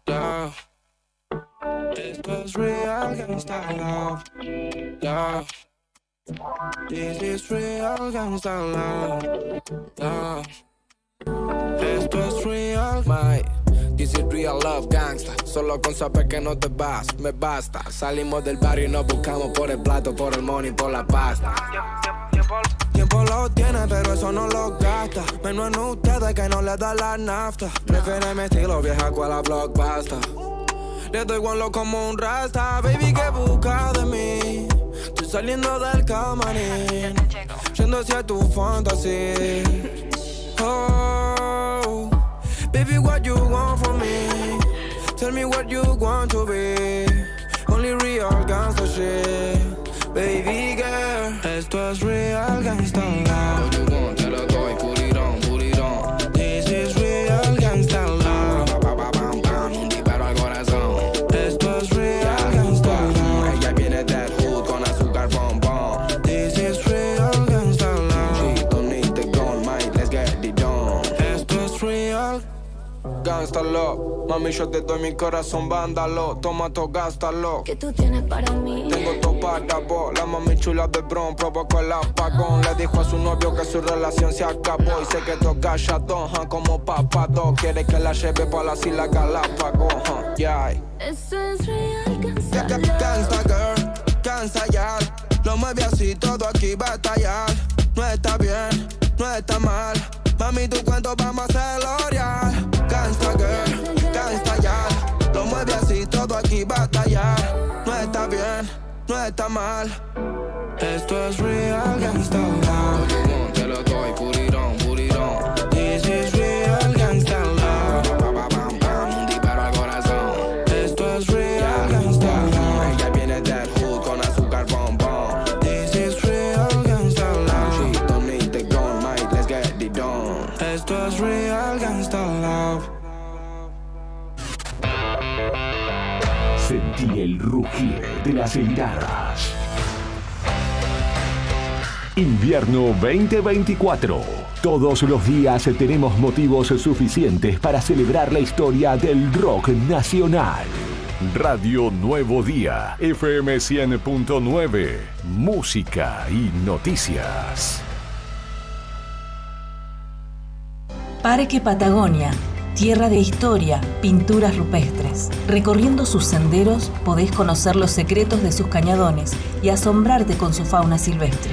love. Esto es real gangsta love, love. This is real gangsta love, love. Esto es real, my. This is real love gangsta. Solo con saber que no te vas, me basta. Salimos del barrio y nos buscamos por el plato, por el money, por la pasta. Tiempo lo tiene, pero eso no lo gasta. Menos en ustedes que no le da la nafta. Prefiere mi estilo vieja cual la blockbuster. Le doy guanlo como un rasta. Baby, ¿qué busca de mí? Estoy saliendo del camarín, yendo hacia tu fantasía. Oh, baby, what you want from me? Tell me what you want to be. Only real gangsta shit, baby girl. Esto es real gangsta love. What you want, te lo doy, put it on, put it on. This is real gangsta love. Un disparo al corazón. Esto es real gangsta love. Ella viene del hood gástalo. Mami, yo te doy mi corazón, vándalo. Toma todo, gástalo. ¿Qué tú tienes para mí? Tengo todo para vos. La mami chula de Bron provocó el apagón. Le dijo a su novio que su relación se acabó y se quedó callado, como papado. Quiere que la lleve pa' las Islas Galápagos, yeah. Eso es real, Gangsta girl, cansa ya. Lo mueve así, todo aquí va a estallar. No está bien, no está mal. Mami, tu cuento vamos a hacerlo real. Gangsta girl, gangsta ya. Lo mueve así, todo aquí va a estallar. No está bien, no está mal. Esto es real, gangsta love. Te lo doy, put it on, put it on. This is real, gangsta love. Un disparo al corazón. Esto es real, gangsta love. Ella viene del hood con azúcar bombón. This is real, gangsta love. She don't need the gun, mate, let's get it done. Esto es real, gangsta love. Sentí el rugir de las heladas. Invierno 2024. Todos los días tenemos motivos suficientes para celebrar la historia del rock nacional. Radio Nuevo Día, FM 100.9, música y noticias. Parque Patagonia, tierra de historia, pinturas rupestres. Recorriendo sus senderos podés conocer los secretos de sus cañadones y asombrarte con su fauna silvestre.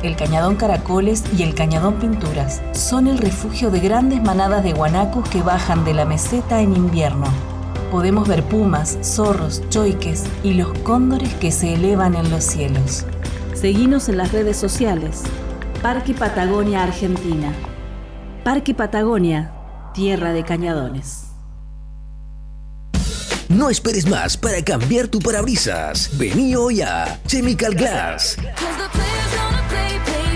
El Cañadón Caracoles y el Cañadón Pinturas son el refugio de grandes manadas de guanacos que bajan de la meseta en invierno. Podemos ver pumas, zorros, choiques y los cóndores que se elevan en los cielos. Seguinos en las redes sociales. Parque Patagonia Argentina. Parque Patagonia, tierra de cañadones. No esperes más para cambiar tu parabrisas. Vení hoy a Chemical Glass.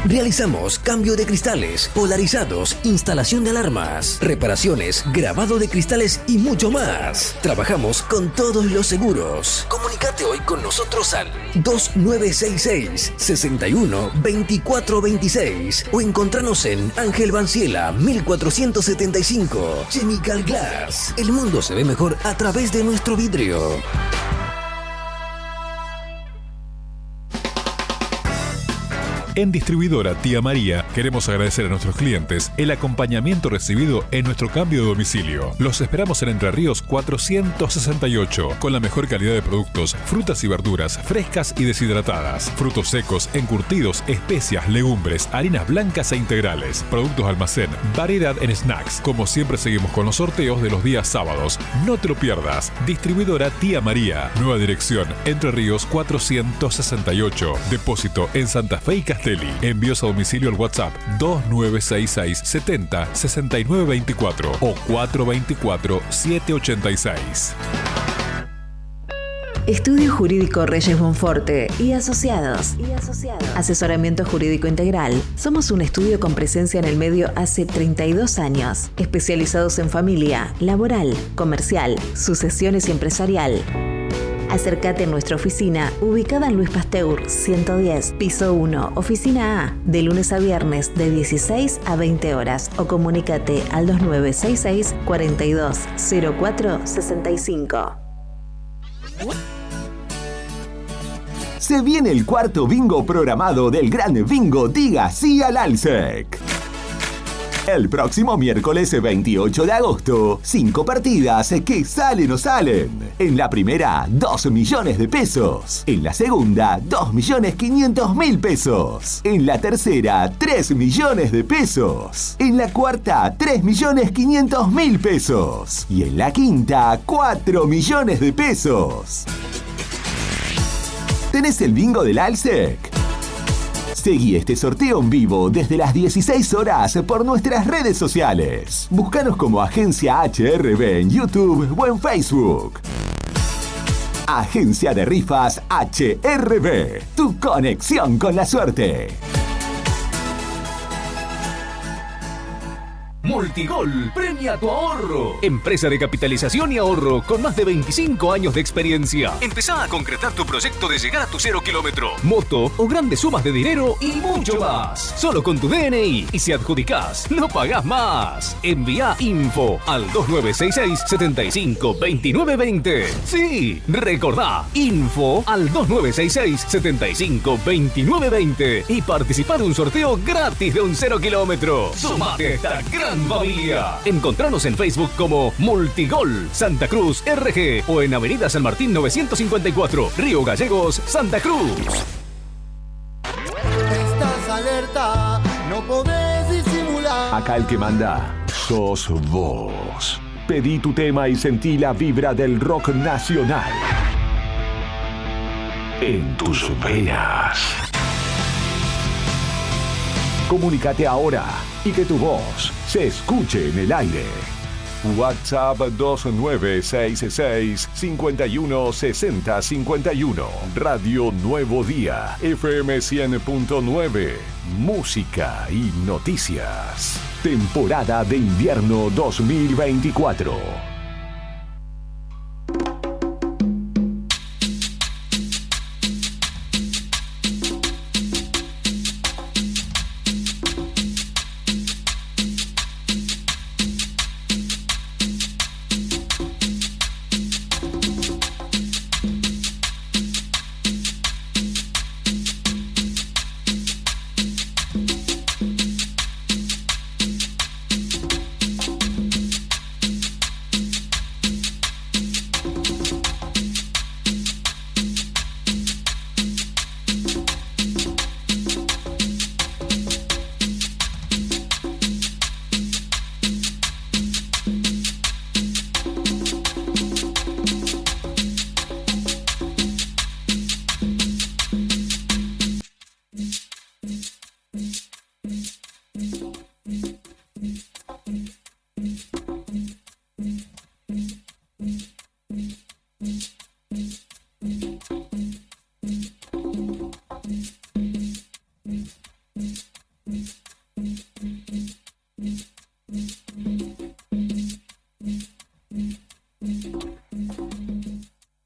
Realizamos cambio de cristales, polarizados, instalación de alarmas, reparaciones, grabado de cristales y mucho más. Trabajamos con todos los seguros. Comunicate hoy con nosotros al 2966 61 24 26 o encontranos en Ángel Banciela 1475. Chemical Glass. El mundo se ve mejor a través de nuestro vidrio. En Distribuidora Tía María queremos agradecer a nuestros clientes el acompañamiento recibido en nuestro cambio de domicilio. Los esperamos en Entre Ríos 468 con la mejor calidad de productos, frutas y verduras frescas y deshidratadas, frutos secos, encurtidos, especias, legumbres, harinas blancas e integrales, productos de almacén, variedad en snacks. Como siempre seguimos con los sorteos de los días sábados. No te lo pierdas. Distribuidora Tía María. Nueva dirección Entre Ríos 468. Depósito en Santa Fe y Castelli. Envíos a domicilio al WhatsApp 2966 70 69 24 o 424 786. Estudio Jurídico Reyes Bonforte y Asociados. Asesoramiento jurídico integral. Somos un estudio con presencia en el medio hace 32 años. Especializados en familia, laboral, comercial, sucesiones y empresarial. Acércate a nuestra oficina, ubicada en Luis Pasteur 110, piso 1, oficina A, de lunes a viernes de 16 a 20 horas o comunícate al 2966 42 04 65. Se viene el cuarto bingo programado del Gran Bingo Diga Sí al Alsec. El próximo miércoles 28 de agosto, 5 partidas que salen o salen. En la primera, 2 millones de pesos. En la segunda, 2.500.000 pesos. En la tercera, 3 millones de pesos. En la cuarta, 3.500.000 pesos. Y en la quinta, 4 millones de pesos. ¿Tenés el bingo del Alsec? Seguí este sorteo en vivo desde las 16 horas por nuestras redes sociales. Búscanos como Agencia HRB en YouTube o en Facebook. Agencia de Rifas HRB, tu conexión con la suerte. Multigol premia tu ahorro. Empresa de capitalización y ahorro con más de 25 años de experiencia. Empezá a concretar tu proyecto de llegar a tu 0 kilómetro, moto o grandes sumas de dinero y mucho más. Solo con tu DNI, y si adjudicás, no pagás más. Envía info al 2966 75 29 20. Sí, recordá, info al 2966 75 29 20 y participar de un sorteo gratis de un 0 kilómetro. Sumate a esta gran familia. Encontranos en Facebook como Multigol Santa Cruz RG o en Avenida San Martín 954, Río Gallegos, Santa Cruz. Estás alerta, no podés disimular. Acá el que manda sos vos. Pedí tu tema y sentí la vibra del rock nacional en tus venas. Comunícate ahora y que tu voz se escuche en el aire. WhatsApp 2966 51 60 51. Radio Nuevo Día, FM 100.9. Música y noticias. Temporada de invierno 2024.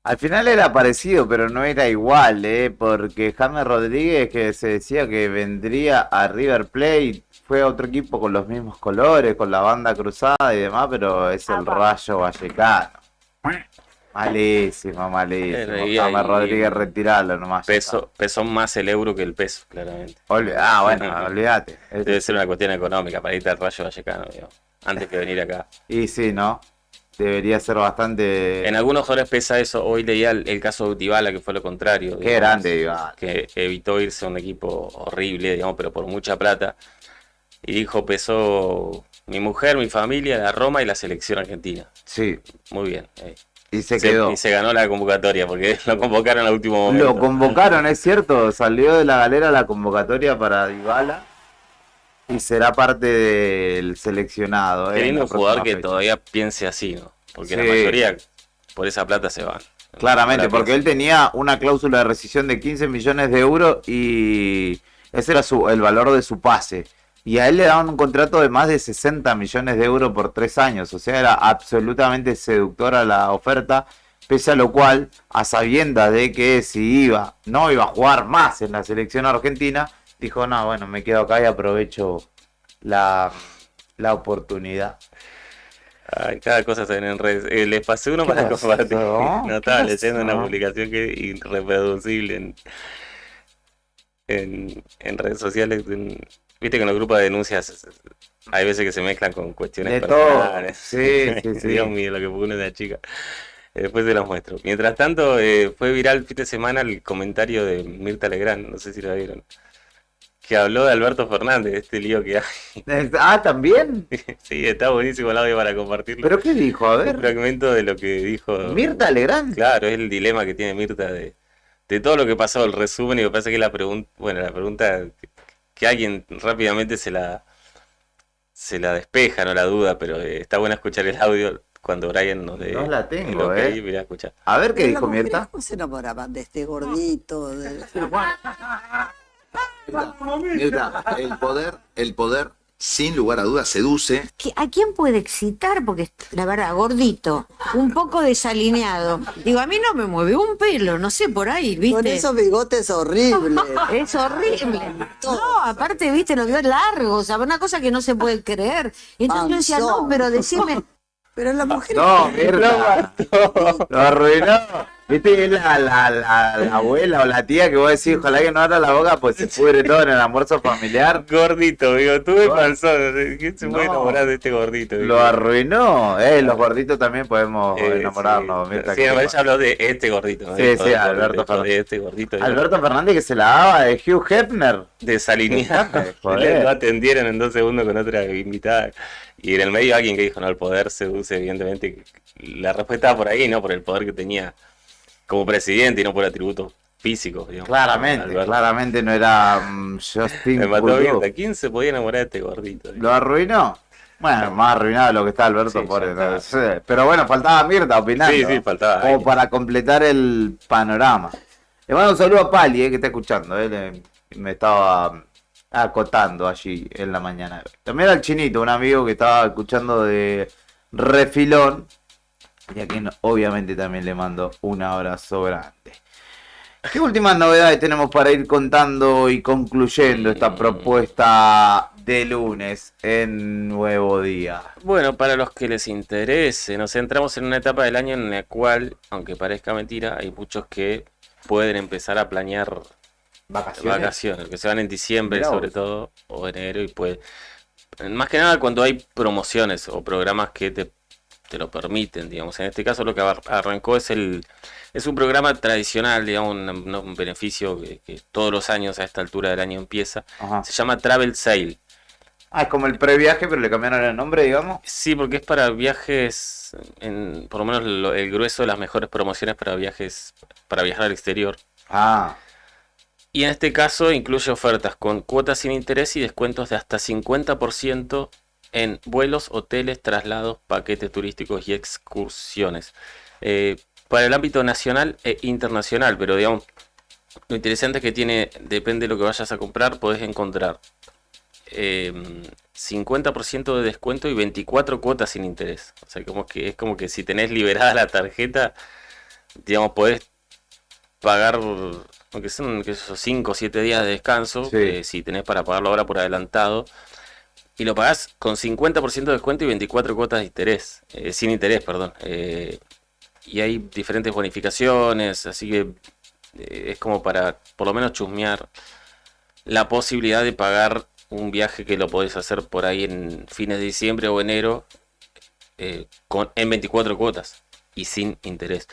Al final era parecido, pero no era igual, porque James Rodríguez, que se decía que vendría a River Plate, fue a otro equipo con los mismos colores, con la banda cruzada y demás, pero es el Rayo Vallecano. Malísimo. James Rodríguez, retirarlo nomás. Pesó más el euro que el peso, claramente. Olvídate. Debe ser una cuestión económica para irte al Rayo Vallecano, digamos, antes que venir acá. Y sí, ¿no? Debería ser bastante... En algunos jugadores pesa eso. Hoy leía el caso de Dybala, que fue lo contrario. Qué grande Dybala. Que evitó irse a un equipo horrible, digamos, pero por mucha plata. Y dijo, pesó mi mujer, mi familia, la Roma y la selección argentina. Sí. Muy bien. Y se quedó. Y se ganó la convocatoria, porque lo convocaron al último momento. Lo convocaron, es cierto. Salió de la galera la convocatoria para Dybala. Y será parte del seleccionado. Qué lindo jugador que todavía piense así, ¿no? Porque la mayoría por esa plata se van. Claramente, porque él tenía una cláusula de rescisión de 15 millones de euros y ese era el valor de su pase. Y a él le daban un contrato de más de 60 millones de euros por 3 años. O sea, era absolutamente seductora la oferta. Pese a lo cual, a sabiendas de que si no iba a jugar más en la selección argentina, dijo, no, bueno, me quedo acá y aprovecho la oportunidad. Ay, cada cosa se ven en redes. Les pasé uno para compartir. No estaba leyendo una publicación que es irreproducible en redes sociales. Viste que en los grupos de denuncias hay veces que se mezclan con cuestiones de personales. Sí. Dios mío, lo que pone la chica. Después se los muestro. Mientras tanto, fue viral el fin de semana el comentario de Mirta Legrand, no sé si lo vieron, que habló de Alberto Fernández, este lío que hay. ¿También? Sí, está buenísimo el audio para compartirlo. ¿Pero qué dijo? A ver. Un fragmento de lo que dijo Mirta Legrand. Claro, es el dilema que tiene Mirta de todo lo que pasó, el resumen, y me parece que la pregunta que alguien rápidamente se la despeja, no la duda, pero está bueno escuchar el audio cuando Brian nos dé. No la tengo, Mirá, escucha. A ver qué dijo Mirta. ¿Cómo se enamoraban de este gordito? Mirta, el poder sin lugar a dudas seduce. ¿A quién puede excitar? Porque la verdad, gordito, un poco desalineado. Digo, a mí no me mueve un pelo, no sé, por ahí, ¿viste? Con esos bigotes horribles. Es horrible. No, aparte, ¿viste? Los bigotes largos, o sea, una cosa que no se puede creer. Y entonces yo decía, no, pero decime... Pero la mujer... No, mierda. Lo arruinó. ¿Viste? Es la abuela o la tía que vos decís, ojalá que no abra la boca, pues se pudre todo en el almuerzo familiar. Gordito, digo, tuve panzón. ¿Quién se puede enamorar de este gordito? Lo arruinó. Los gorditos también podemos enamorarnos. Sí, ella habló de este gordito. ¿No? Sí, Alberto Fernández. Este gordito. Alberto Fernández que se la daba de Hugh Hefner. Desalineado. Lo atendieron en 2 segundos con otra invitada. Y en el medio alguien que dijo, no, el poder seduce, evidentemente. La respuesta estaba por ahí, ¿no? Por el poder que tenía como presidente y no por atributos físicos, digamos. Claramente no era Justin Trudeau. ¿Quién se podía enamorar de este gordito? ¿Lo arruinó? Bueno, más arruinado de lo que está Alberto, pero bueno, faltaba Mirta opinando. Sí, faltaba. Como para completar el panorama. Le mando un saludo a Pali, que está escuchando. Me estaba acotando allí en la mañana. También al Chinito, un amigo que estaba escuchando de refilón. Y a quien obviamente también le mando un abrazo grande. ¿Qué últimas novedades tenemos para ir contando y concluyendo esta propuesta de lunes en Nuevo Día? Bueno, para los que les interese, nos entramos en una etapa del año en la cual, aunque parezca mentira, hay muchos que pueden empezar a planear vacaciones que se van en diciembre sobre todo, o enero, y pues más que nada cuando hay promociones o programas que te lo permiten, digamos. En este caso lo que arrancó es un programa tradicional, digamos, un beneficio que todos los años a esta altura del año empieza. Ajá. Se llama Travel Sale. Es como el previaje, pero le cambiaron el nombre, digamos. Sí, porque es para viajes, por lo menos el grueso de las mejores promociones para viajar al exterior. Y en este caso incluye ofertas con cuotas sin interés y descuentos de hasta 50% en vuelos, hoteles, traslados, paquetes turísticos y excursiones. Para el ámbito nacional e internacional, pero digamos, lo interesante es que depende de lo que vayas a comprar, podés encontrar 50% de descuento y 24 cuotas sin interés. O sea, es como que si tenés liberada la tarjeta, digamos, podés pagar, aunque son 5 o 7 días de descanso, si tenés para pagarlo ahora por adelantado. Y lo pagás con 50% de descuento y 24 cuotas de interés, sin interés, perdón. Y hay diferentes bonificaciones, así que es como para por lo menos chusmear la posibilidad de pagar un viaje que lo podés hacer por ahí en fines de diciembre o enero en 24 cuotas y sin interés.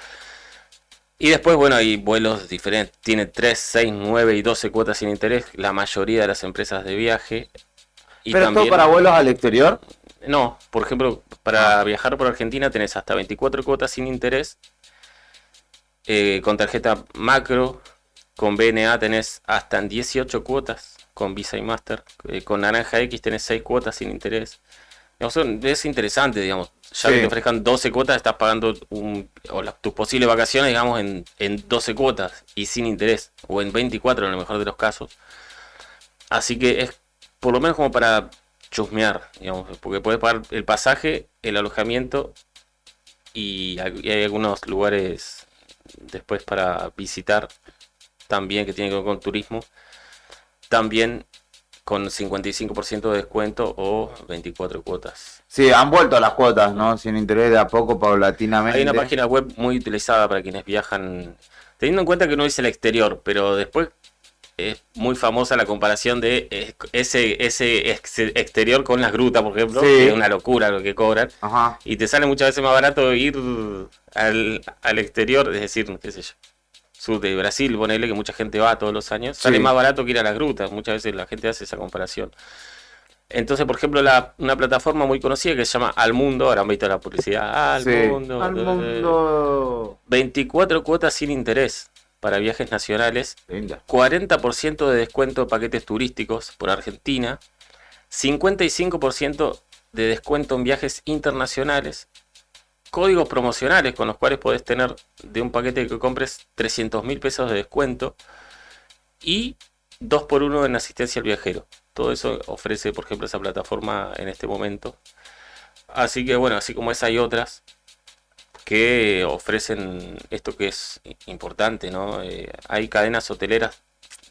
Y después, bueno, hay vuelos diferentes, tiene 3, 6, 9 y 12 cuotas sin interés, la mayoría de las empresas de viaje. Y ¿pero también, todo para vuelos al exterior? No, por ejemplo, para viajar por Argentina tenés hasta 24 cuotas sin interés. Con tarjeta Macro, con BNA tenés hasta 18 cuotas, con Visa y Master. Con Naranja X tenés 6 cuotas sin interés. Digamos, es interesante, digamos. Ya que te ofrezcan 12 cuotas, estás pagando tus posibles vacaciones, digamos, en 12 cuotas y sin interés. O en 24 en el mejor de los casos. Así que es por lo menos como para chusmear, digamos, porque puedes pagar el pasaje, el alojamiento y hay algunos lugares después para visitar también que tienen que ver con turismo, también con 55% de descuento o 24 cuotas. Sí, han vuelto a las cuotas, ¿no? Sin interés, de a poco, paulatinamente. Hay una página web muy utilizada para quienes viajan, teniendo en cuenta que no es el exterior, pero después es muy famosa la comparación de ese exterior con las grutas, por ejemplo, que es una locura lo que cobran. Ajá. Y te sale muchas veces más barato ir al exterior, es decir, qué sé yo, sur de Brasil, ponele que mucha gente va todos los años, sale más barato que ir a las grutas, muchas veces la gente hace esa comparación. Entonces, por ejemplo, una plataforma muy conocida que se llama Almundo, ahora han visto la publicidad, Almundo, 24 cuotas sin interés para viajes nacionales, 40% de descuento de paquetes turísticos por Argentina, 55% de descuento en viajes internacionales, códigos promocionales con los cuales podés tener de un paquete que compres 300.000 pesos de descuento y 2x1 en asistencia al viajero. Todo eso ofrece, por ejemplo, esa plataforma en este momento. Así que bueno, así como esa hay otras que ofrecen esto que es importante, ¿no? Hay cadenas hoteleras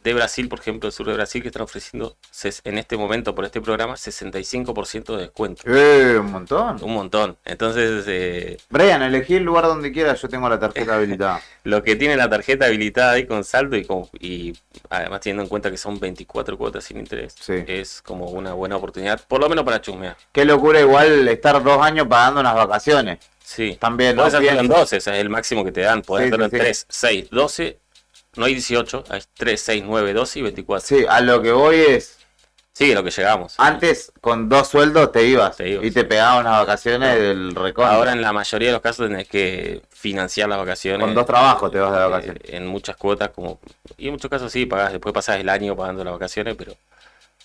de Brasil, por ejemplo, el sur de Brasil, que están ofreciendo en este momento por este programa 65% de descuento. Un montón. Un montón. Entonces, Brian, elegí el lugar donde quieras, yo tengo la tarjeta habilitada. Lo que tiene la tarjeta habilitada ahí con saldo y además teniendo en cuenta que son 24 cuotas sin interés, es como una buena oportunidad, por lo menos para chusmear. Qué locura igual estar 2 años pagando unas vacaciones. Sí. También, ¿no? Podés hacerlo en 12, ese es el máximo que te dan. Podés hacerlo en 3, 6, 6, 12, no hay 18, hay 3, 6, 9, 12 y 24. Sí, a lo que voy es... Sí, a lo que llegamos. Antes, con 2 sueldos te ibas y te pegabas unas vacaciones del recontra. Ahora en la mayoría de los casos tenés que financiar las vacaciones. Con 2 trabajos te vas de vacaciones. En muchas cuotas, y en muchos casos sí, pagás, después pasás el año pagando las vacaciones, pero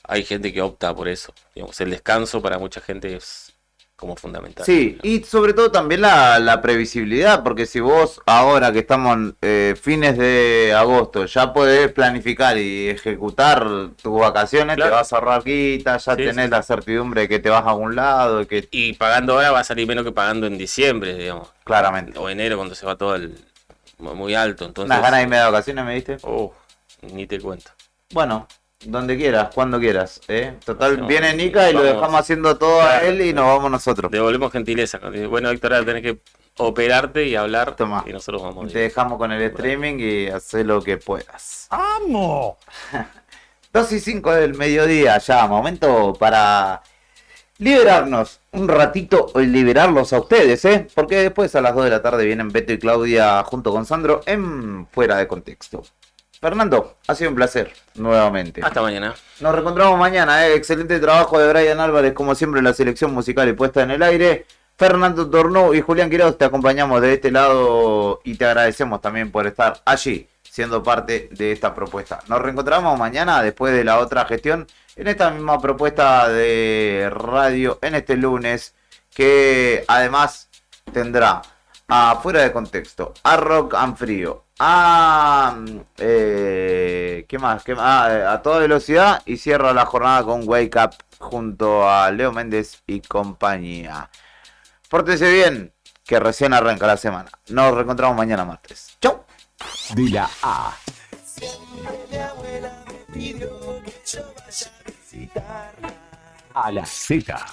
hay gente que opta por eso. Digamos, el descanso para mucha gente es como fundamental. Sí, y sobre todo también la previsibilidad, porque si vos ahora que estamos fines de agosto ya podés planificar y ejecutar tus vacaciones, te vas a ahorrar quita, ya tenés la certidumbre de que te vas a algún lado. Y pagando ahora va a salir menos que pagando en diciembre, digamos. Claramente. O enero cuando se va todo muy alto. Entonces, ¿unas ganas de irme de vacaciones me diste? Ni te cuento. Bueno, donde quieras, cuando quieras, Total, viene Nica y lo dejamos haciendo todo a él y nos vamos nosotros. Devolvemos gentileza. Bueno, Héctor, ahora tenés que operarte y hablar. Toma. Y nosotros vamos. Te dejamos con el streaming y hacé lo que puedas. ¡Amo! 2:05 del mediodía ya, momento para liberarnos un ratito y liberarlos a ustedes, porque después a las 2 de la tarde vienen Beto y Claudia junto con Sandro en Fuera de Contexto. Fernando, ha sido un placer, nuevamente. Hasta mañana. Nos reencontramos mañana, Excelente trabajo de Brian Álvarez, como siempre, en la selección musical y puesta en el aire. Fernando Tornó y Julián Quiroz, te acompañamos de este lado y te agradecemos también por estar allí, siendo parte de esta propuesta. Nos reencontramos mañana, después de la otra gestión, en esta misma propuesta de radio, en este lunes, que además tendrá a Fuera de Contexto, a Rock and Frío, ¿qué más? A toda velocidad, y cierra la jornada con Wake Up junto a Leo Méndez y compañía. Pórtense bien, que recién arranca la semana. Nos reencontramos mañana martes. ¡Chau! De la A a la Z.